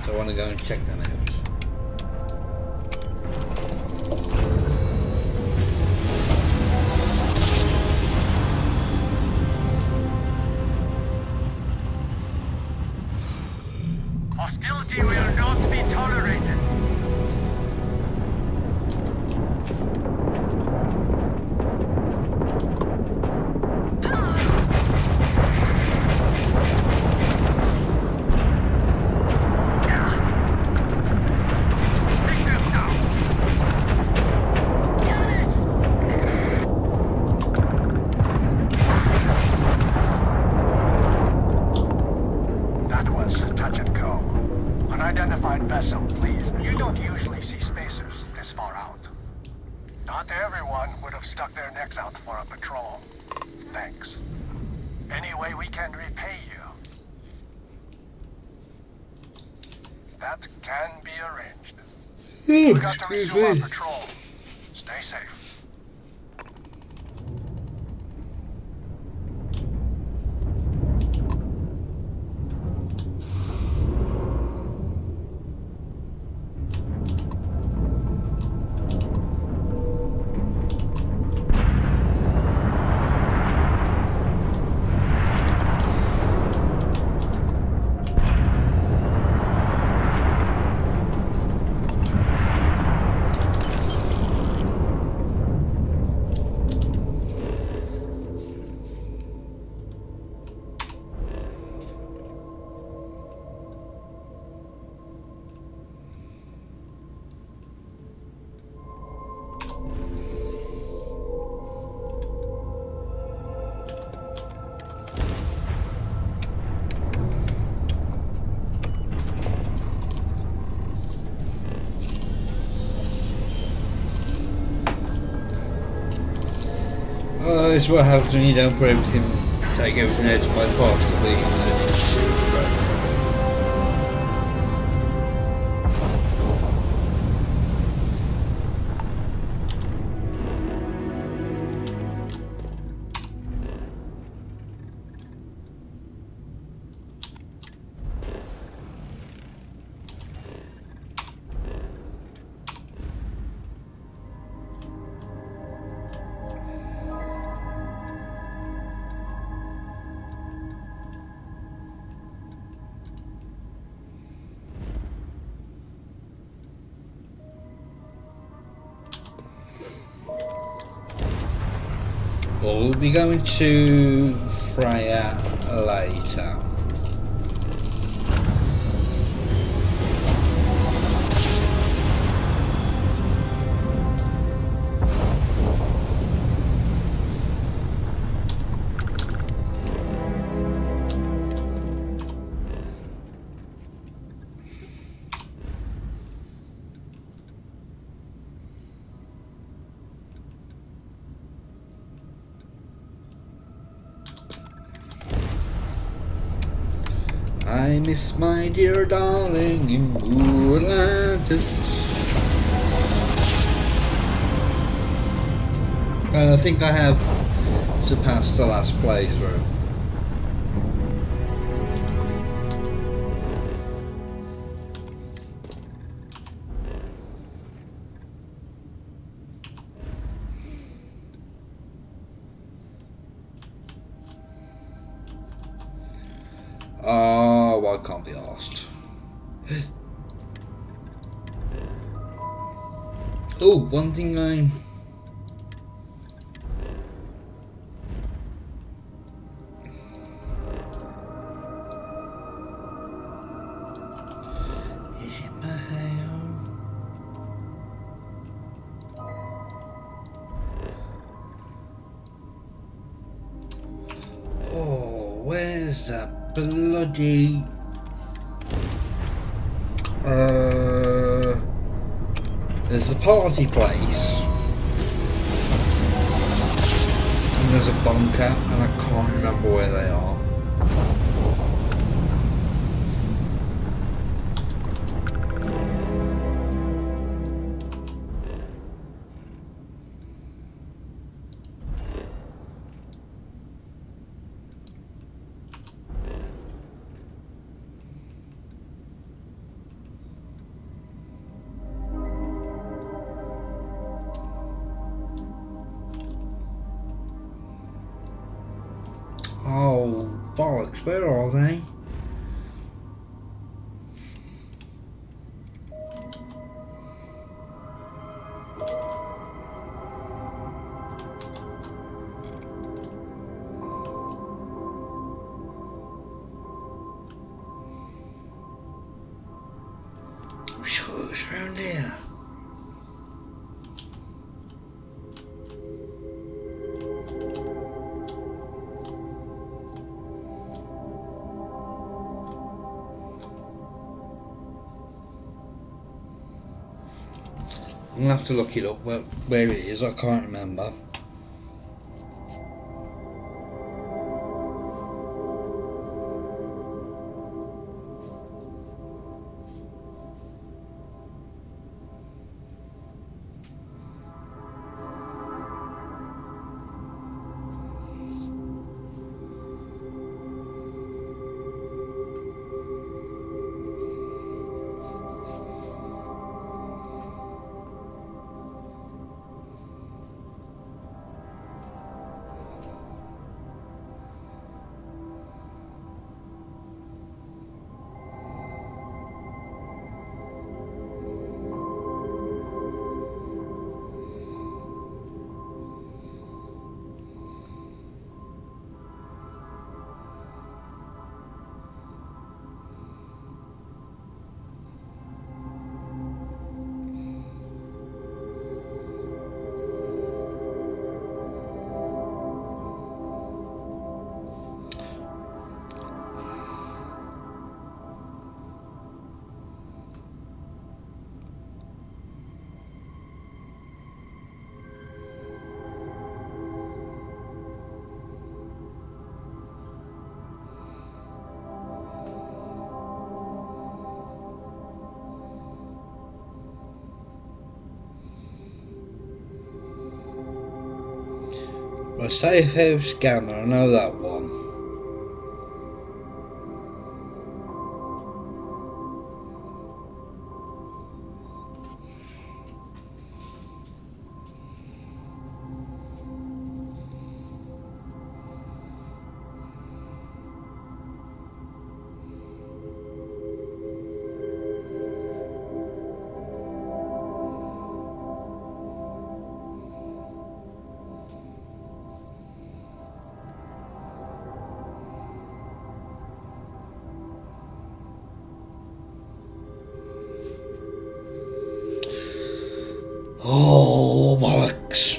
So I want to go and check them out. Hostility will not be tolerated. We got to resume our patrol. Stay safe. This is what happens when you don't put everything, take everything out of my parts. Well, we'll be going to Freya later. I miss my dear darling in Blue Atlantis. And I think I have surpassed the last playthrough. Oh, I can't be asked. Oh, one thing I... Is it my hair? Oh, where's that bloody... there's the party place. And there's a bunker, and I can't remember where they are. Oh, bollocks, where are they? I'm sure it was around here. I'm gonna have to look it up where it is, I can't remember. A safe house scanner, I know that one. Oh, bollocks.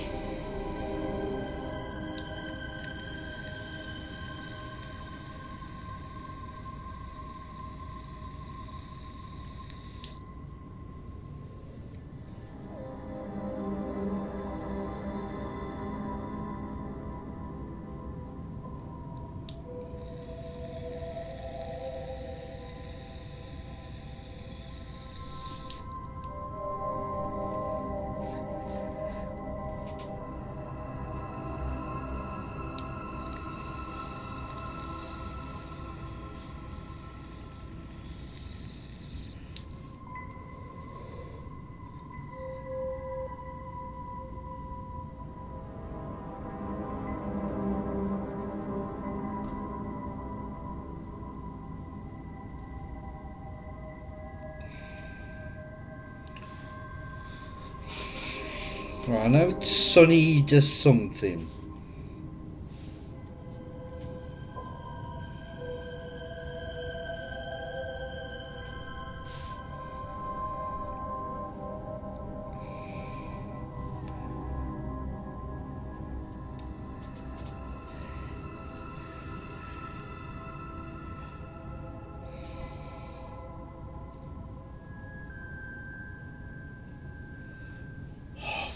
Right, I know Sonny does something.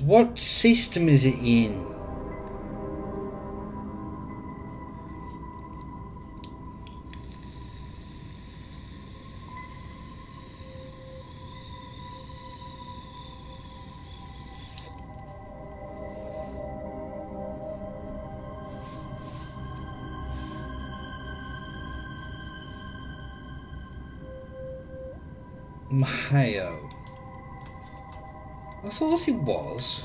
What system is it in? Mayo. I thought it was.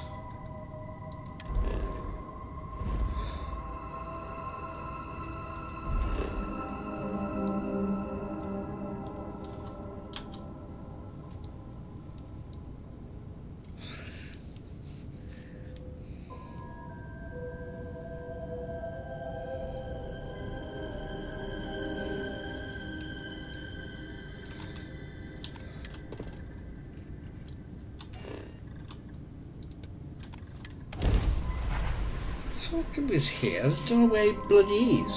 thought it was here. I don't know where it bloody is.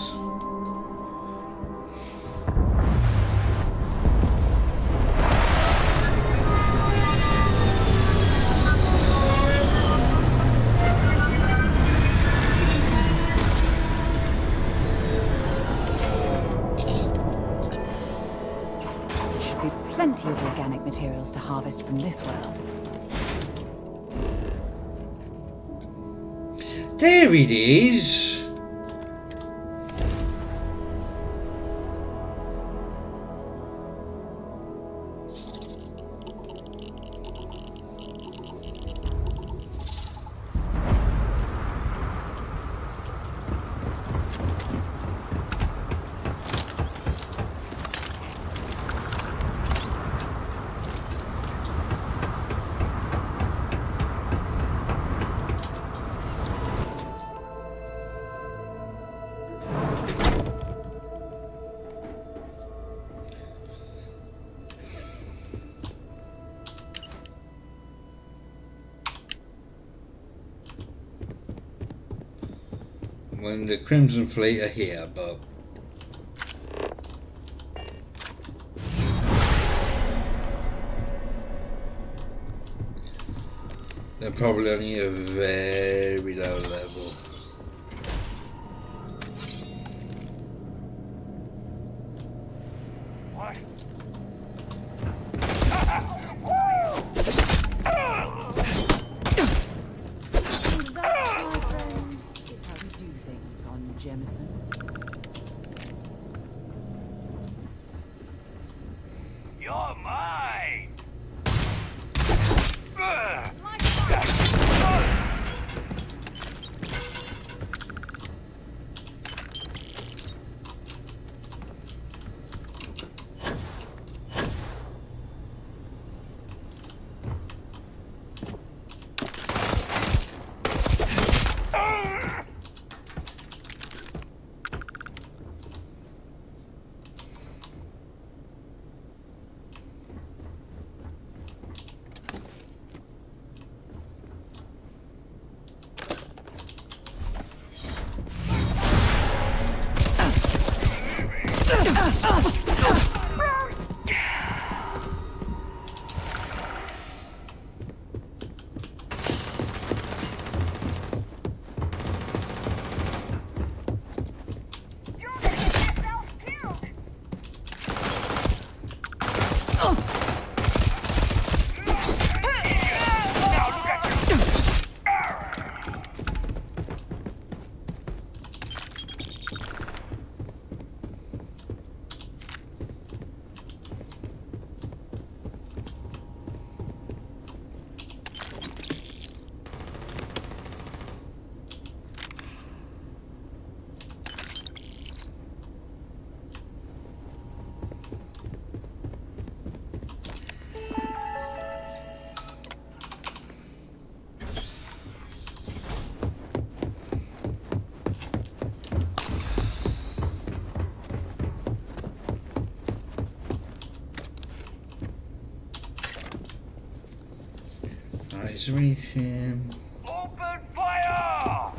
Should be plenty of organic materials to harvest from this world. There it is. When the Crimson Fleet are here, but they're probably only a very low level. Jemison. You're mine! Is there anything? Open fire!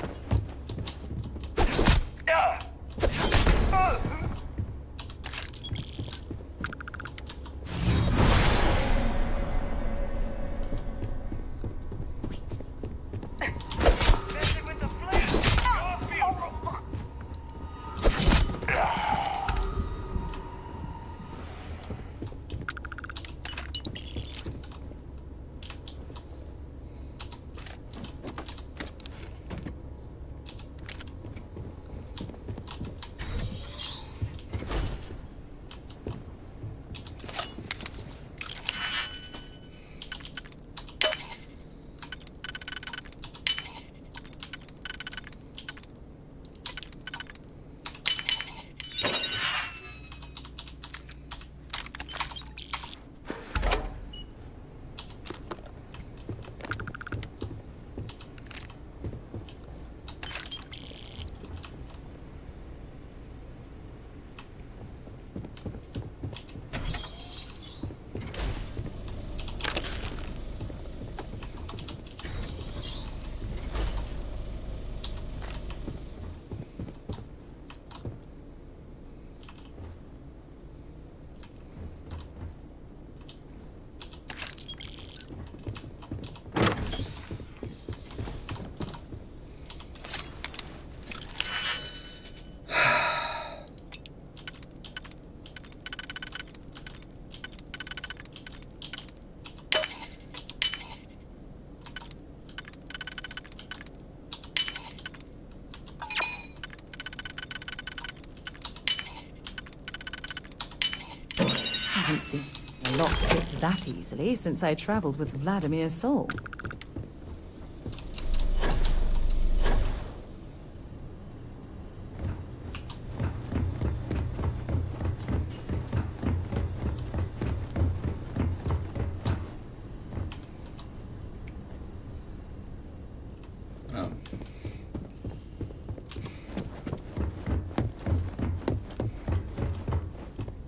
haven't seen a lock picked that easily since I traveled with Vladimir's soul.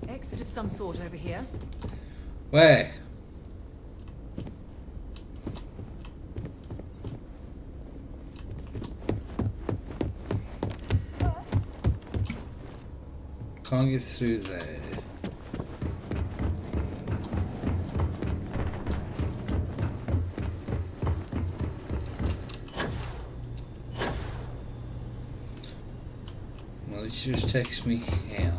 Exit of some sort over here. Where? Can't get through there. Well, it just takes me here.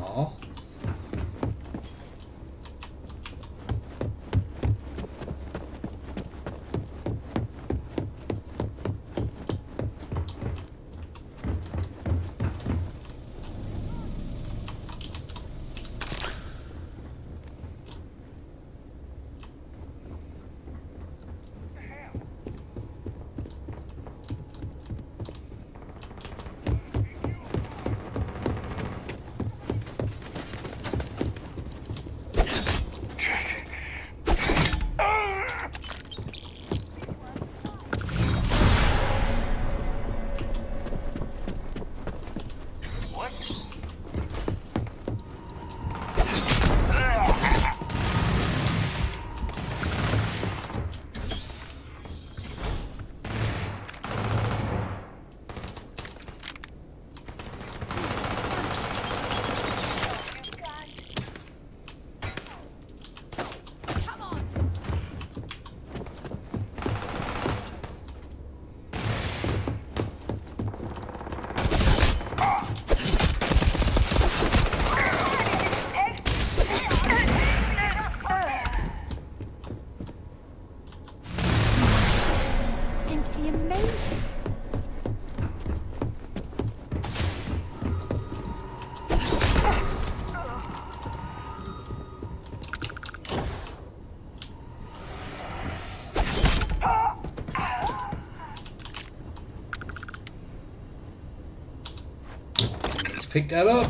Pick that up.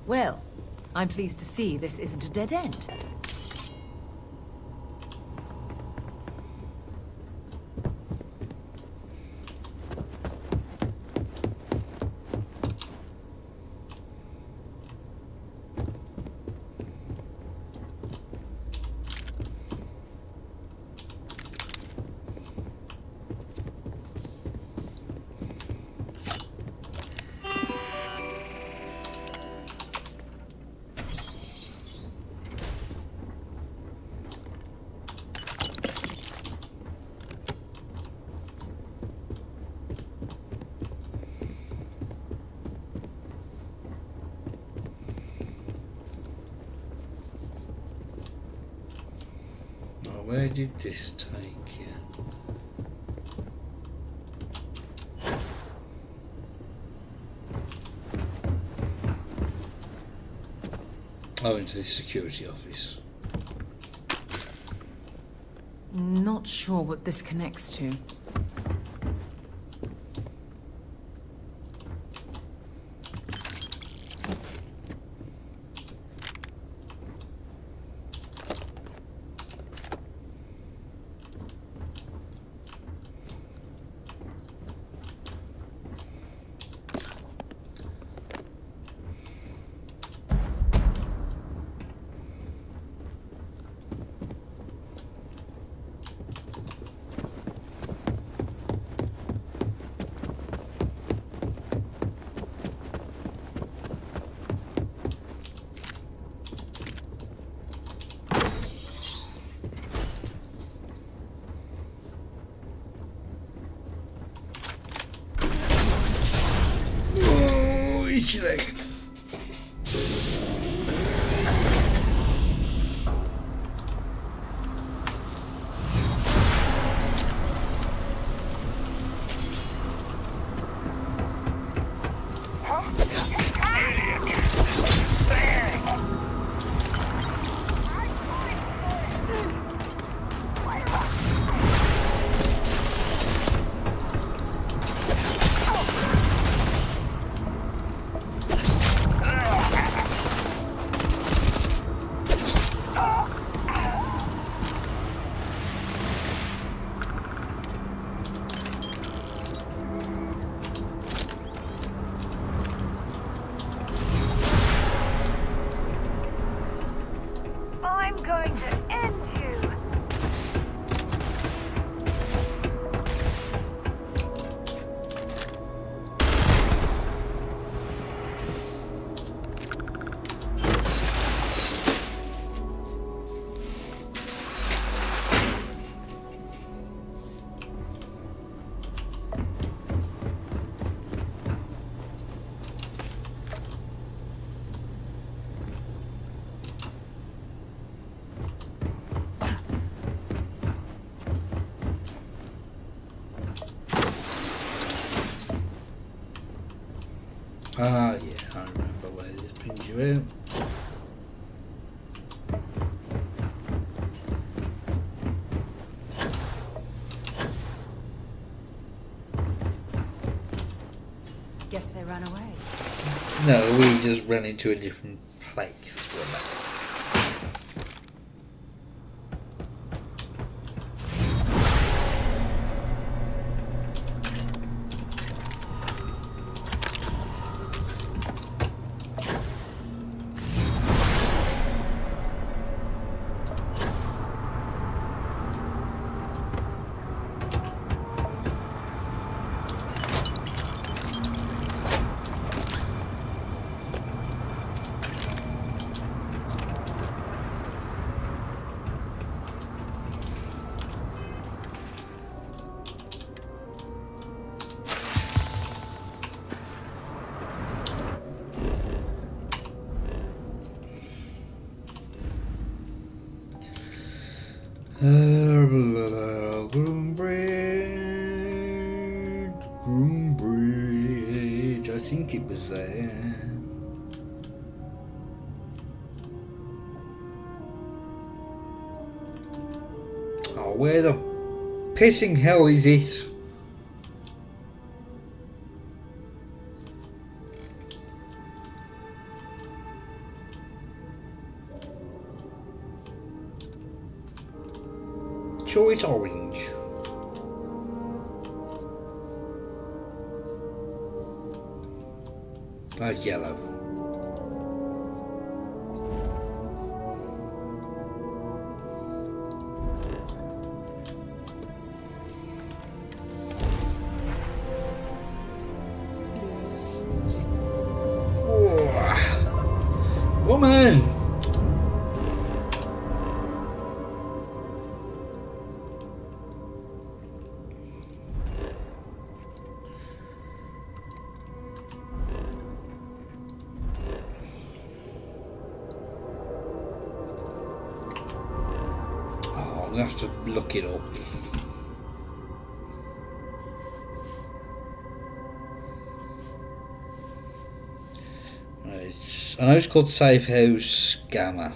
Well, I'm pleased to see this isn't a dead end. Where did this take you? Oh, into the security office. Not sure what this connects to. Eat your leg. I'm going to end you. Ah, yeah, I remember where this brings you out. Guess they ran away. No, we just ran into a different place. Groombridge, I think it was there. Oh, where the pissing hell is it? Sure, it's orange. That's yellow. Oh. Woman! I'm gonna have to look it up. Right. I know it's called Safe House Gamma.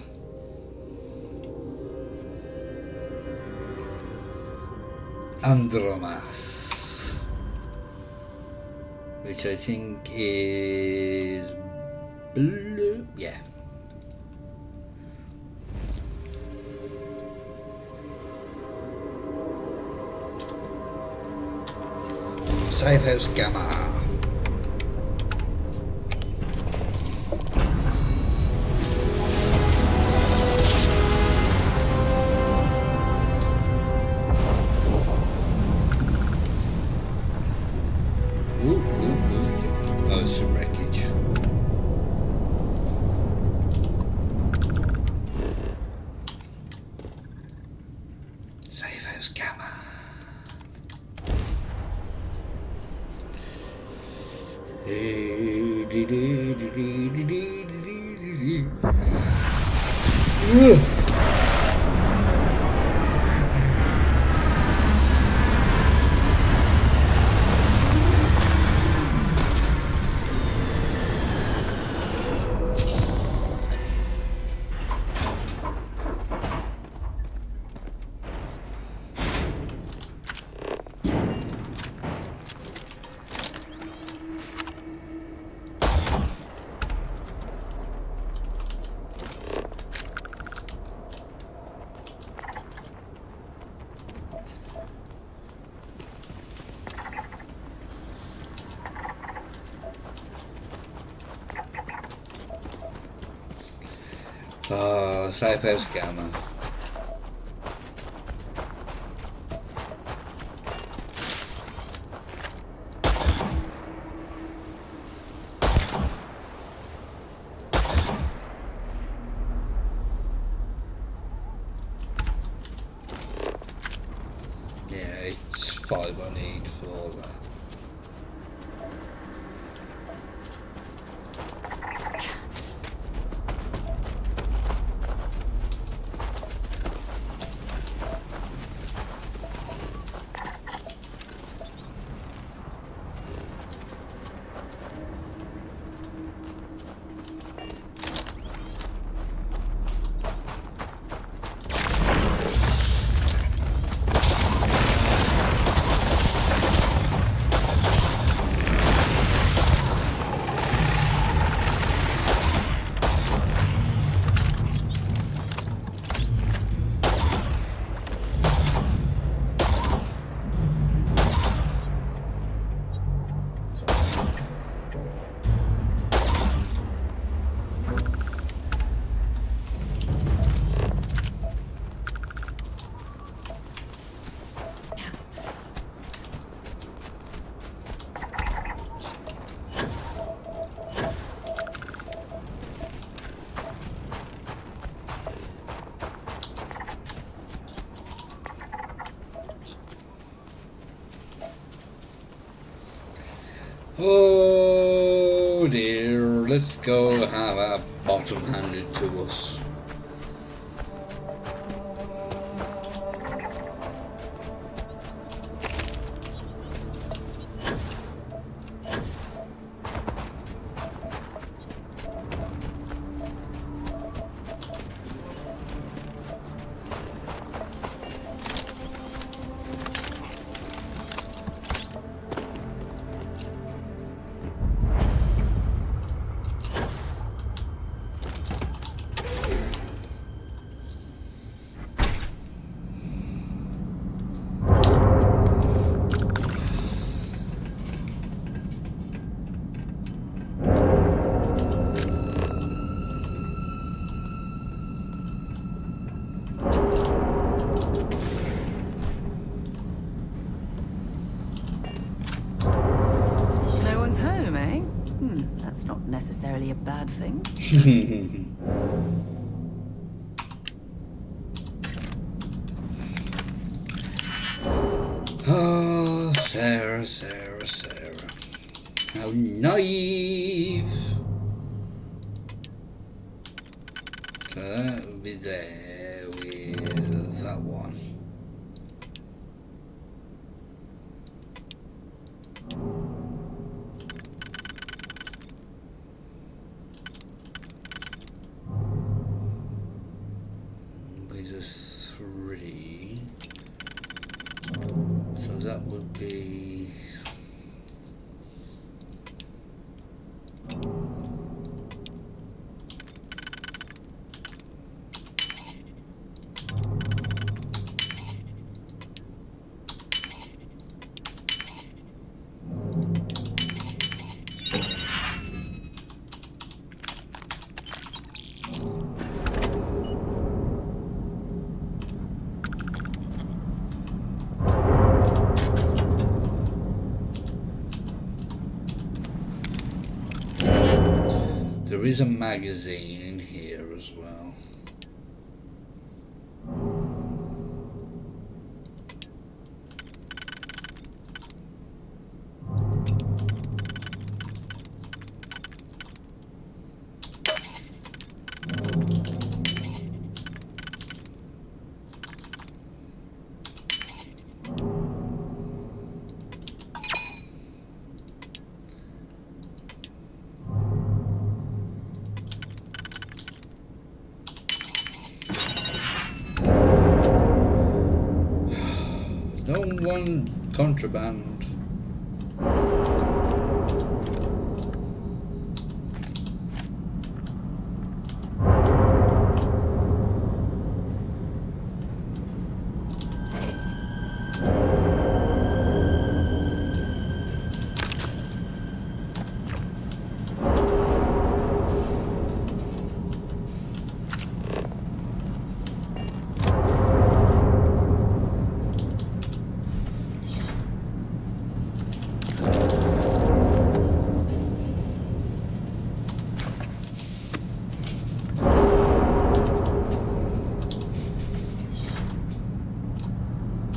Andromas, which I think is blue. Yeah. Safe House Gamma. Oh, it's some wreckage. Safe House Gamma. Hey, Safe house scammer. Yeah, it's 5 I need for that. Oh dear, let's go have our bottom handed to us. That's not necessarily a bad thing. Oh, Sarah. How naive. So that would be there with that one. These are 3. So that would be... There is a magazine in here as well. Don't want contraband.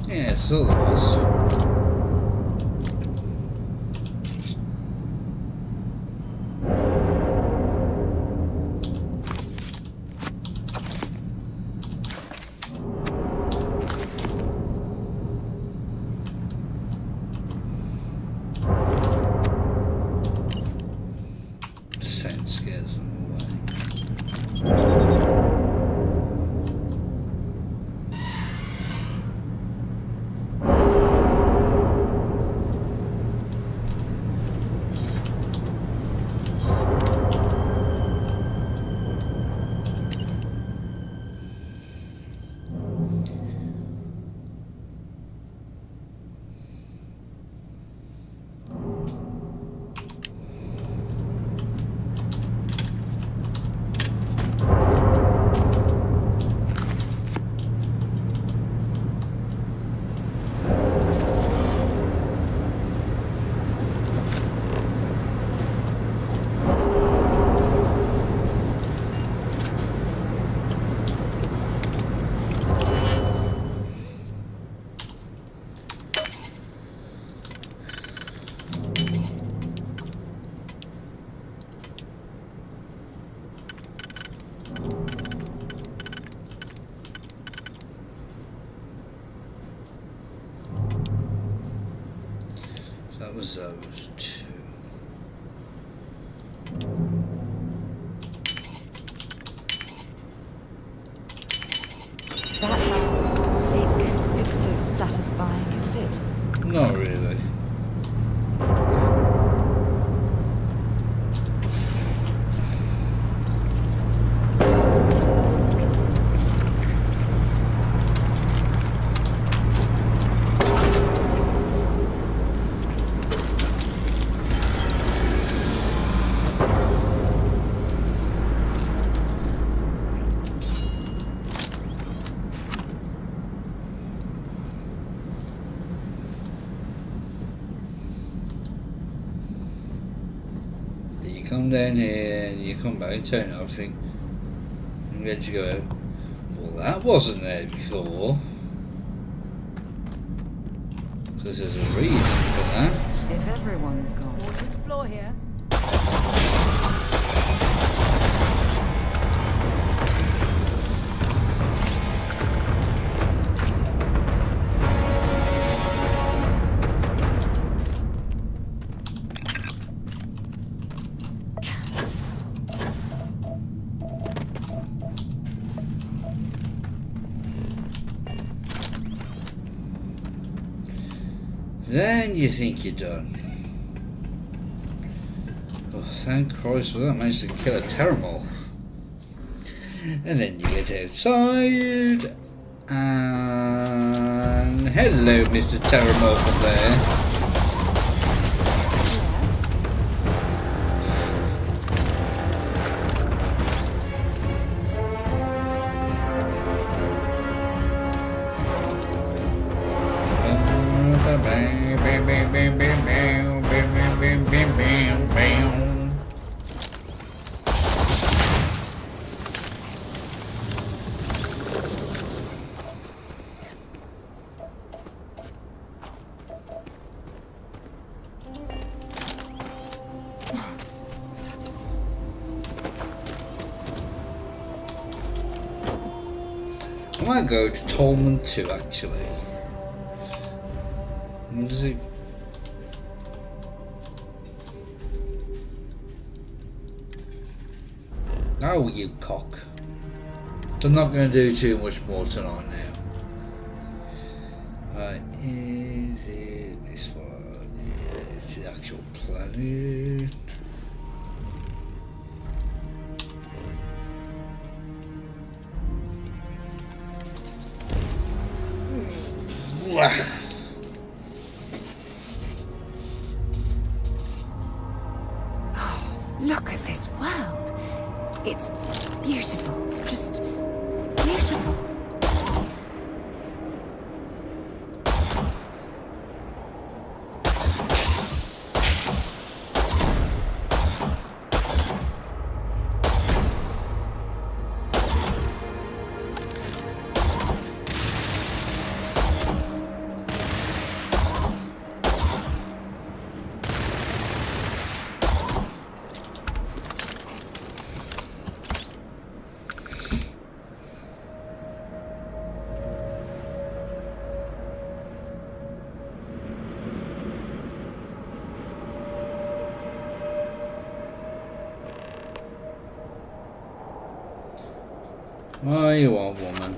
Yeah, still was. Sound scares them away. That was those two. That last click is so satisfying, isn't it? Not really. Come down here and you come back, turn it off, think, I'm ready to go out. Well, that wasn't there before. Because there's a reason for that. If everyone's gone. More to explore here. Then you think you're done. Oh, thank Christ for that, I managed to kill a Terramol. And then you get outside, and hello Mr. Terramol from there. I might go to Tolman 2 actually. What does it? Oh, you cock. I'm not going to do too much more tonight now. Right, is it this one? Yeah, it's the actual planet. Look at this world. It's beautiful. Just beautiful. Oh, you are, woman.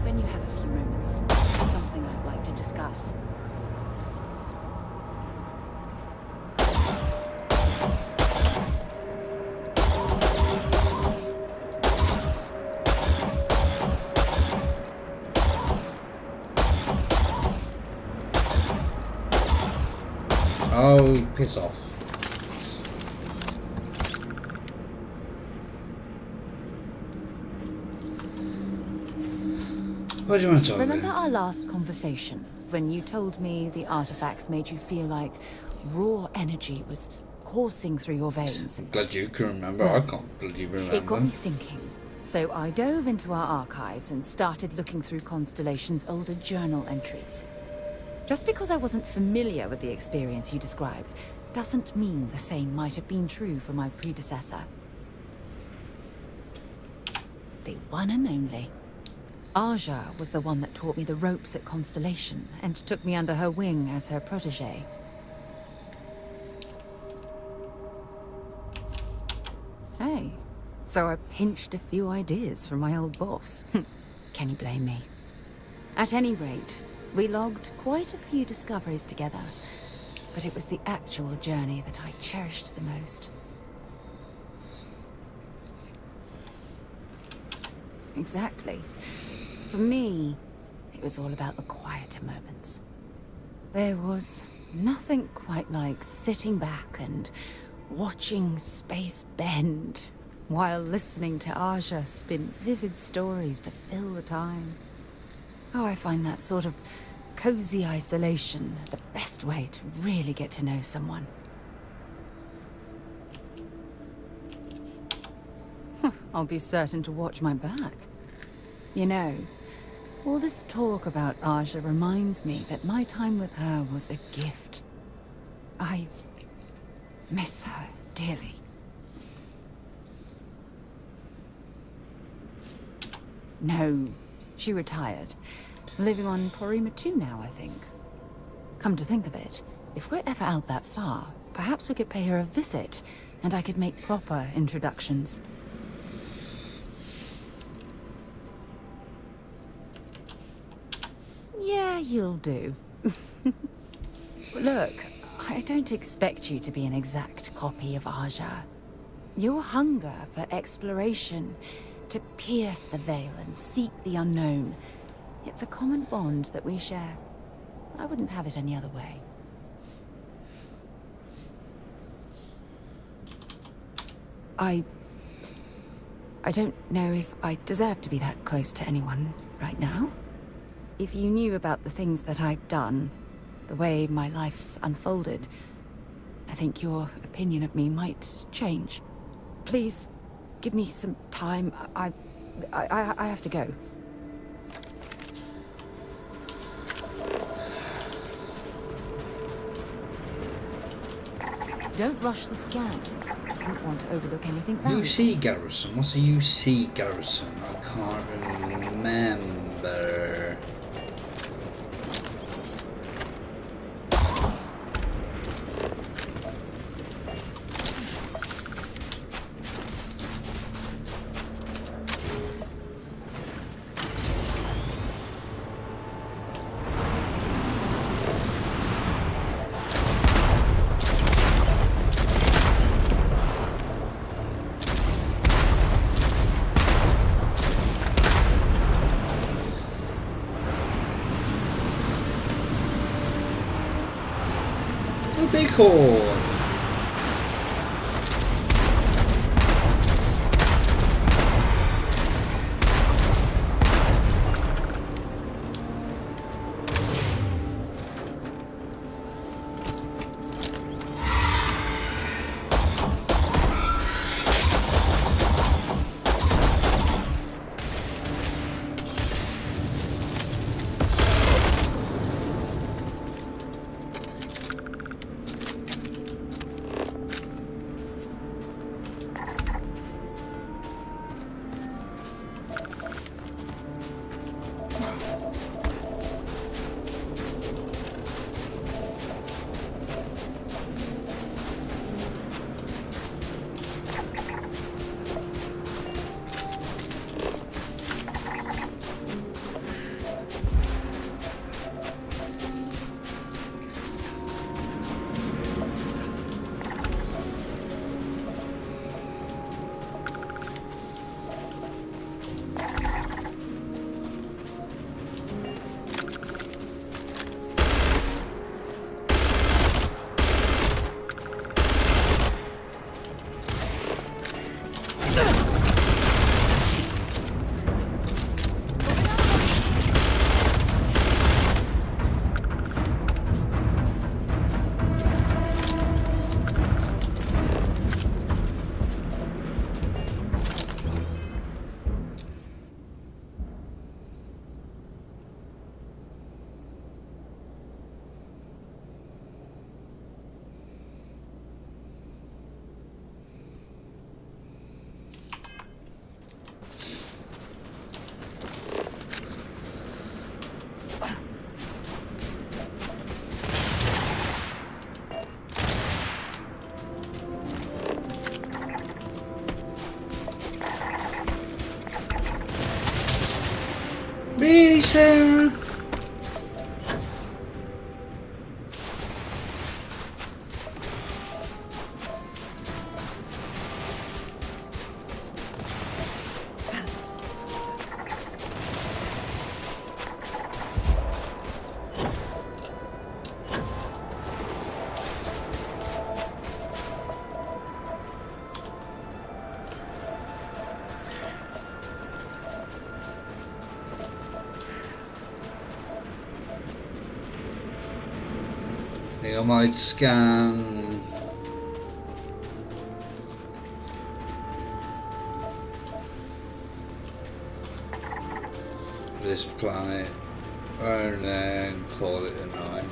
When you have a few moments, there's something I'd like to discuss. Oh, piss off. What do you want to talk Remember about? our last conversation when you told me the artifacts made you feel like raw energy was coursing through your veins? I'm glad you can remember. I can't bloody remember. It got me thinking. So I dove into our archives and started looking through Constellation's older journal entries. Just because I wasn't familiar with the experience you described doesn't mean the same might have been true for my predecessor. The one and only. Aja was the one that taught me the ropes at Constellation and took me under her wing as her protege. Hey, so I pinched a few ideas from my old boss. Can you blame me? At any rate, we logged quite a few discoveries together, but it was the actual journey that I cherished the most. Exactly. For me, it was all about the quieter moments. There was nothing quite like sitting back and watching space bend while listening to Aja spin vivid stories to fill the time. Oh, I find that sort of cozy isolation the best way to really get to know someone. I'll be certain to watch my back. You know, all this talk about Aja reminds me that my time with her was a gift. I miss her dearly. No, she retired. Living on Porima 2 now, I think. Come to think of it, if we're ever out that far, perhaps we could pay her a visit, and I could make proper introductions. Yeah, you'll do. Look, I don't expect you to be an exact copy of Aja. Your hunger for exploration, to pierce the veil and seek the unknown, it's a common bond that we share. I wouldn't have it any other way. I don't know if I deserve to be that close to anyone right now. If you knew about the things that I've done, the way my life's unfolded, I think your opinion of me might change. Please, give me some time. I have to go. Don't rush the scan. I don't want to overlook anything valuable. UC Garrison? What's a UC Garrison? I can't remember. Bighorn. Really, Sarah? I think I might scan this planet and then call it a night.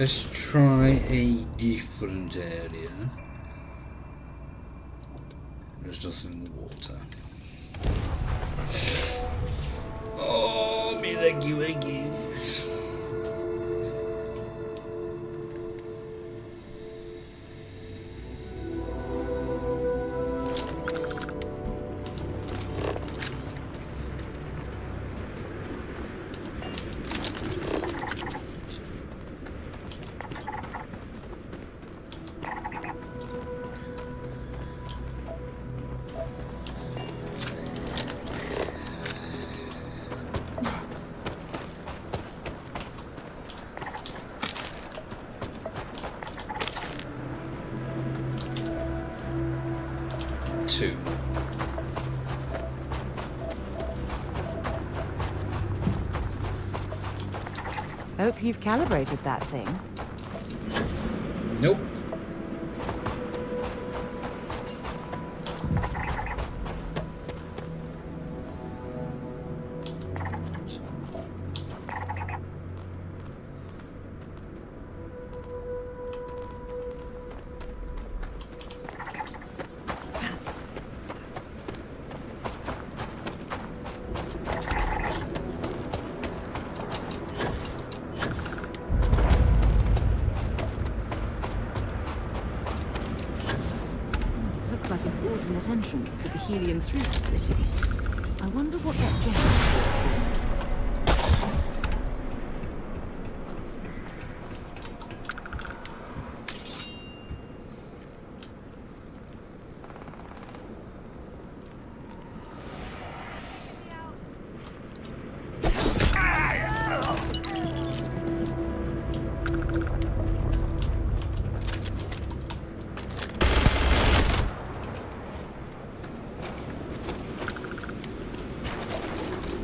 let's try a different area. There's nothing in the water. Oh, me leggy wiggies. Two. Hope you've calibrated that thing. Nope. Like an alternate entrance to the Helium-3 facility. I wonder what that gesture is for.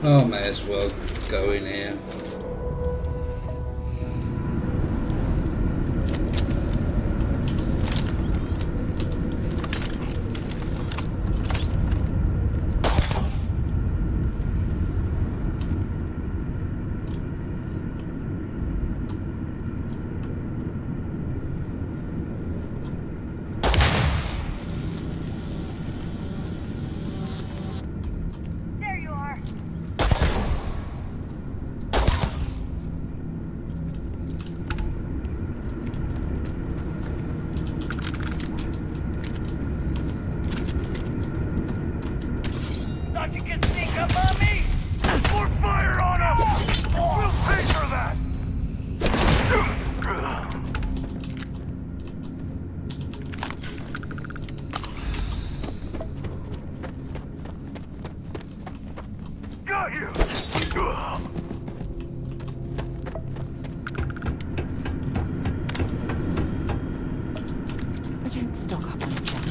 Oh, may as well go in here. There you are. Thought you could sneak up on me? More fire on him! We'll pay for that! Got you! I don't stock up on junk.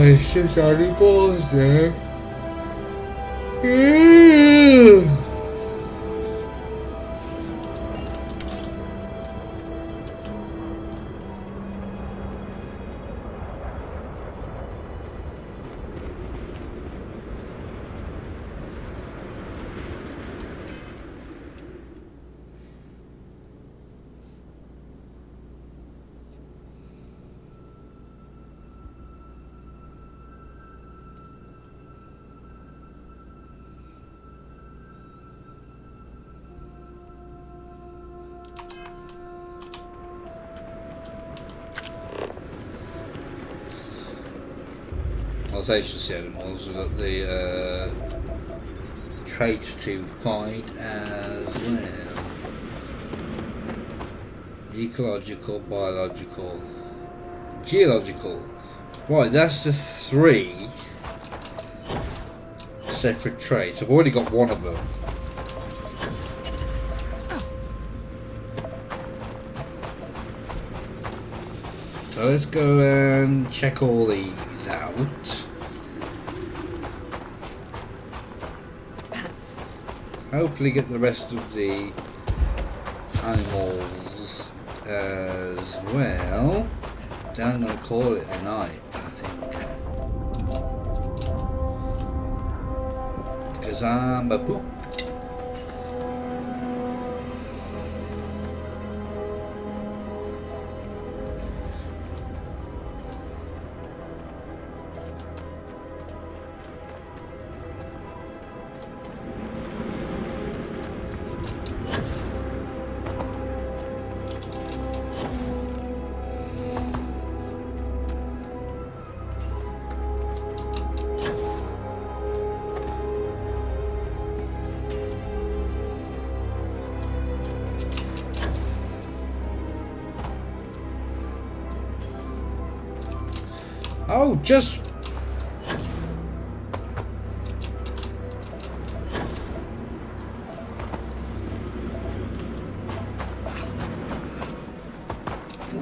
it's just only balls there. Organizations animals, we've got the traits to find as well. Ecological, biological, geological. Right, that's the 3 separate traits. I've already got one of them. So let's go and check all these out. Hopefully get the rest of the animals as well. Then I'm going to call it a night, I think. Because I'm a poop. Oh, just...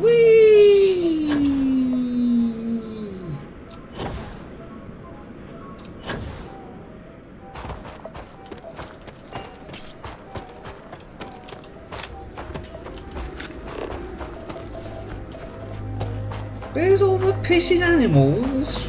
Whee! Where's all the pissing animals?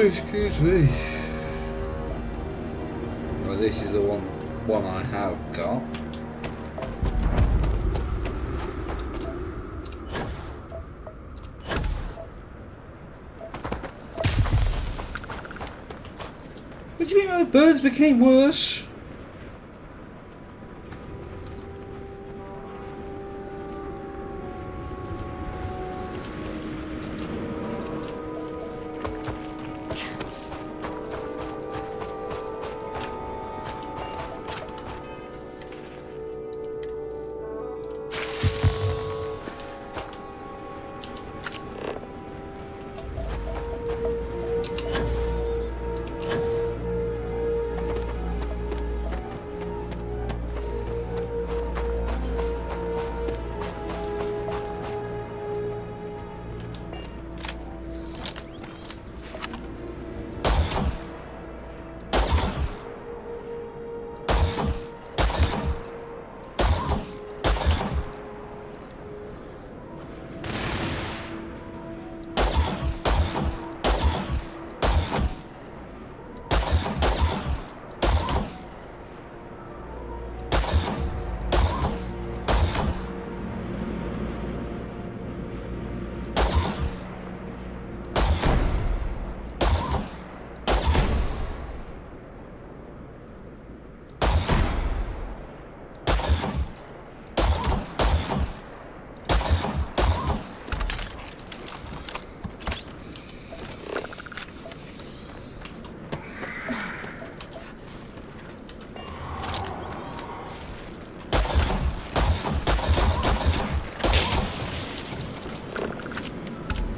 Excuse me. Well, this is the one I have got. What do you mean my birds became worse?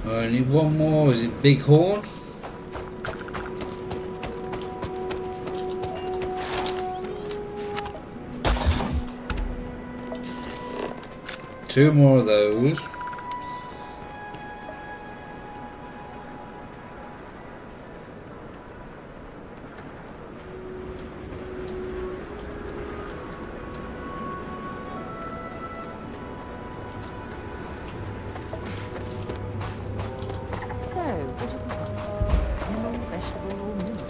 I need one more. Is it Bighorn? Two more of those. So, what do we want? Animal, vegetable, or mineral?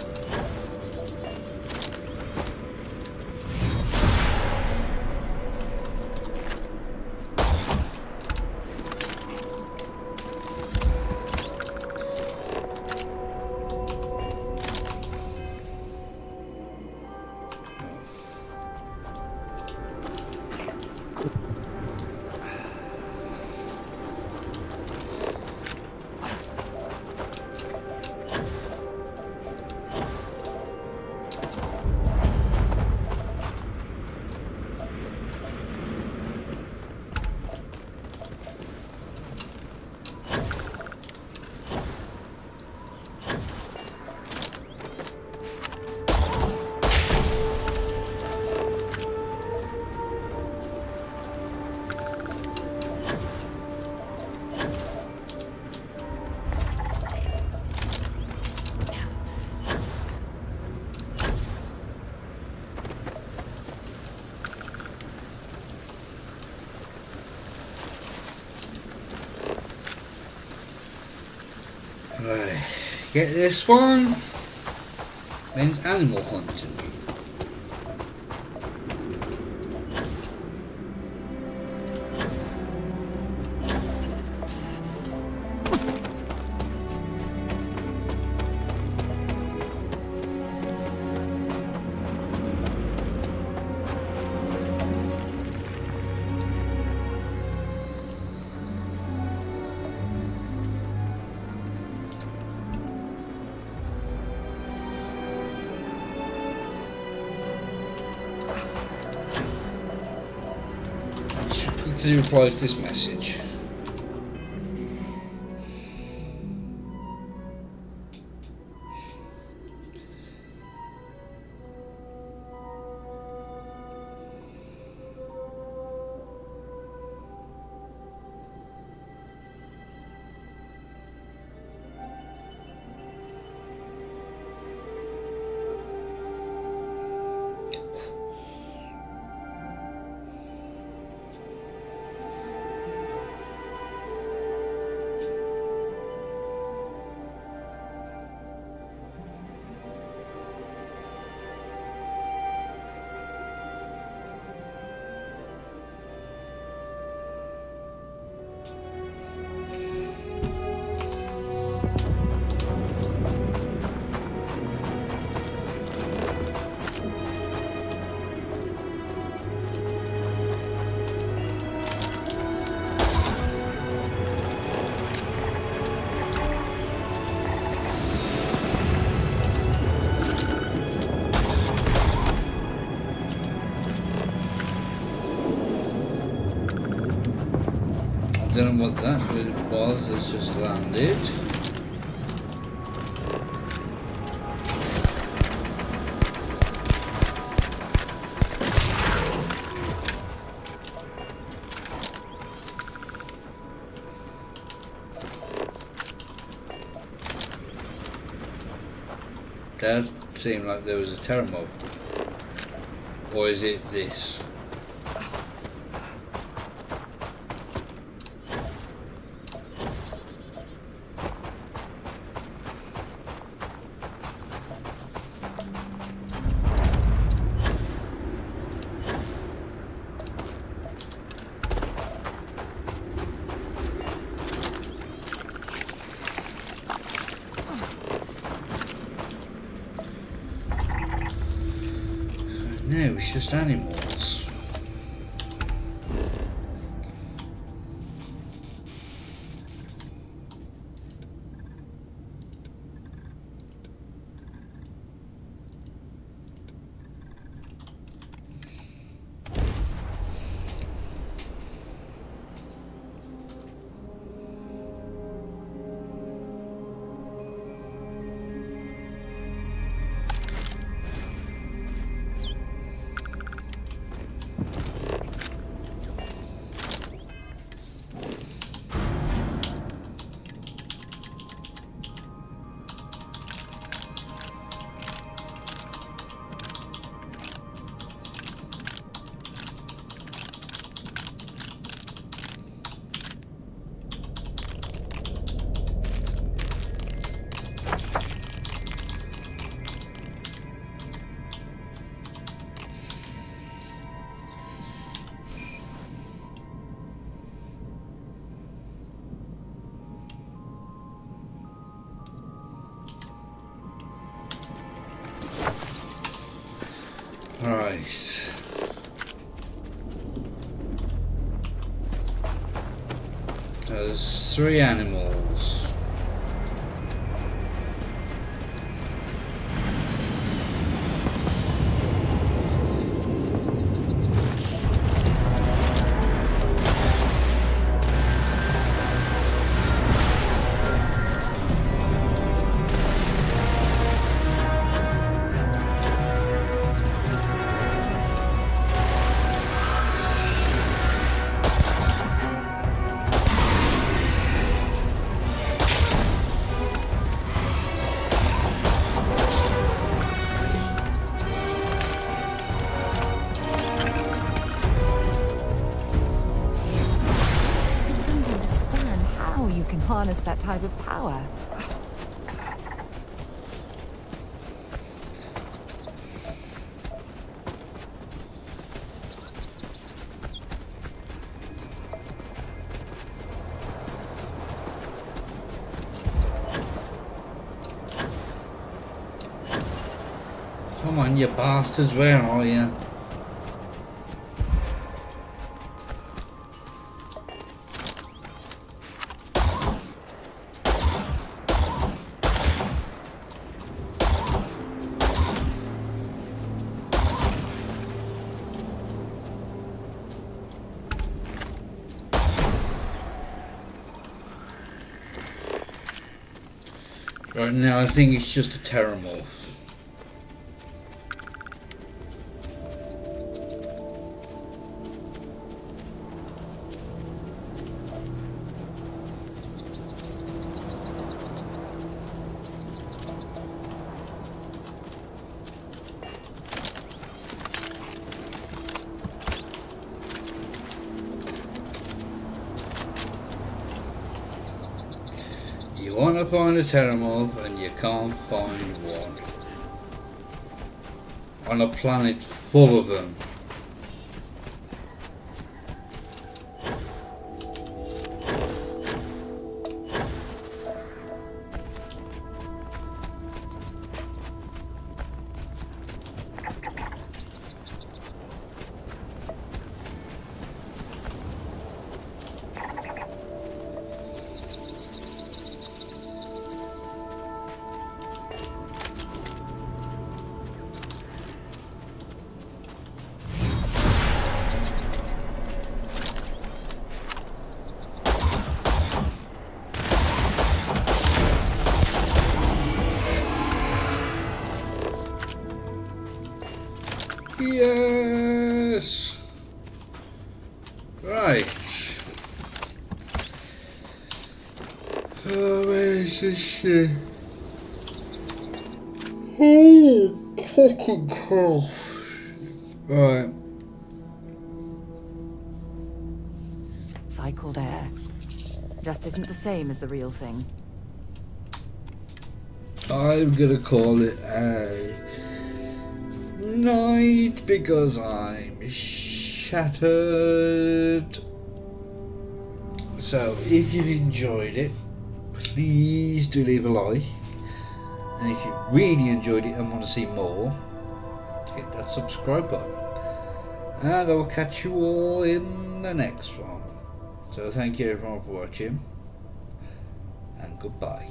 Right. Get this one. Means animal hunting. To reply to this message. I don't know what that was that's just landed. That seemed like there was a terror mob. Or is it this? No, it's just animals. Right. There's 3 animals. Harness that type of power. Come on, you bastards, where are you? Right now, I think it's just a terramorph. You want to find a terramorph and you can't find one. On a planet full of them. Yes! Right. Oh, where's this shit? Oh, fucking hell. Right. Cycled air. Just isn't the same as the real thing. I'm gonna call it a night because I'm shattered. So if you enjoyed it, please do leave a like, and if you really enjoyed it and want to see more, hit that subscribe button, and I will catch you all in the next one. So thank you everyone for watching, and goodbye.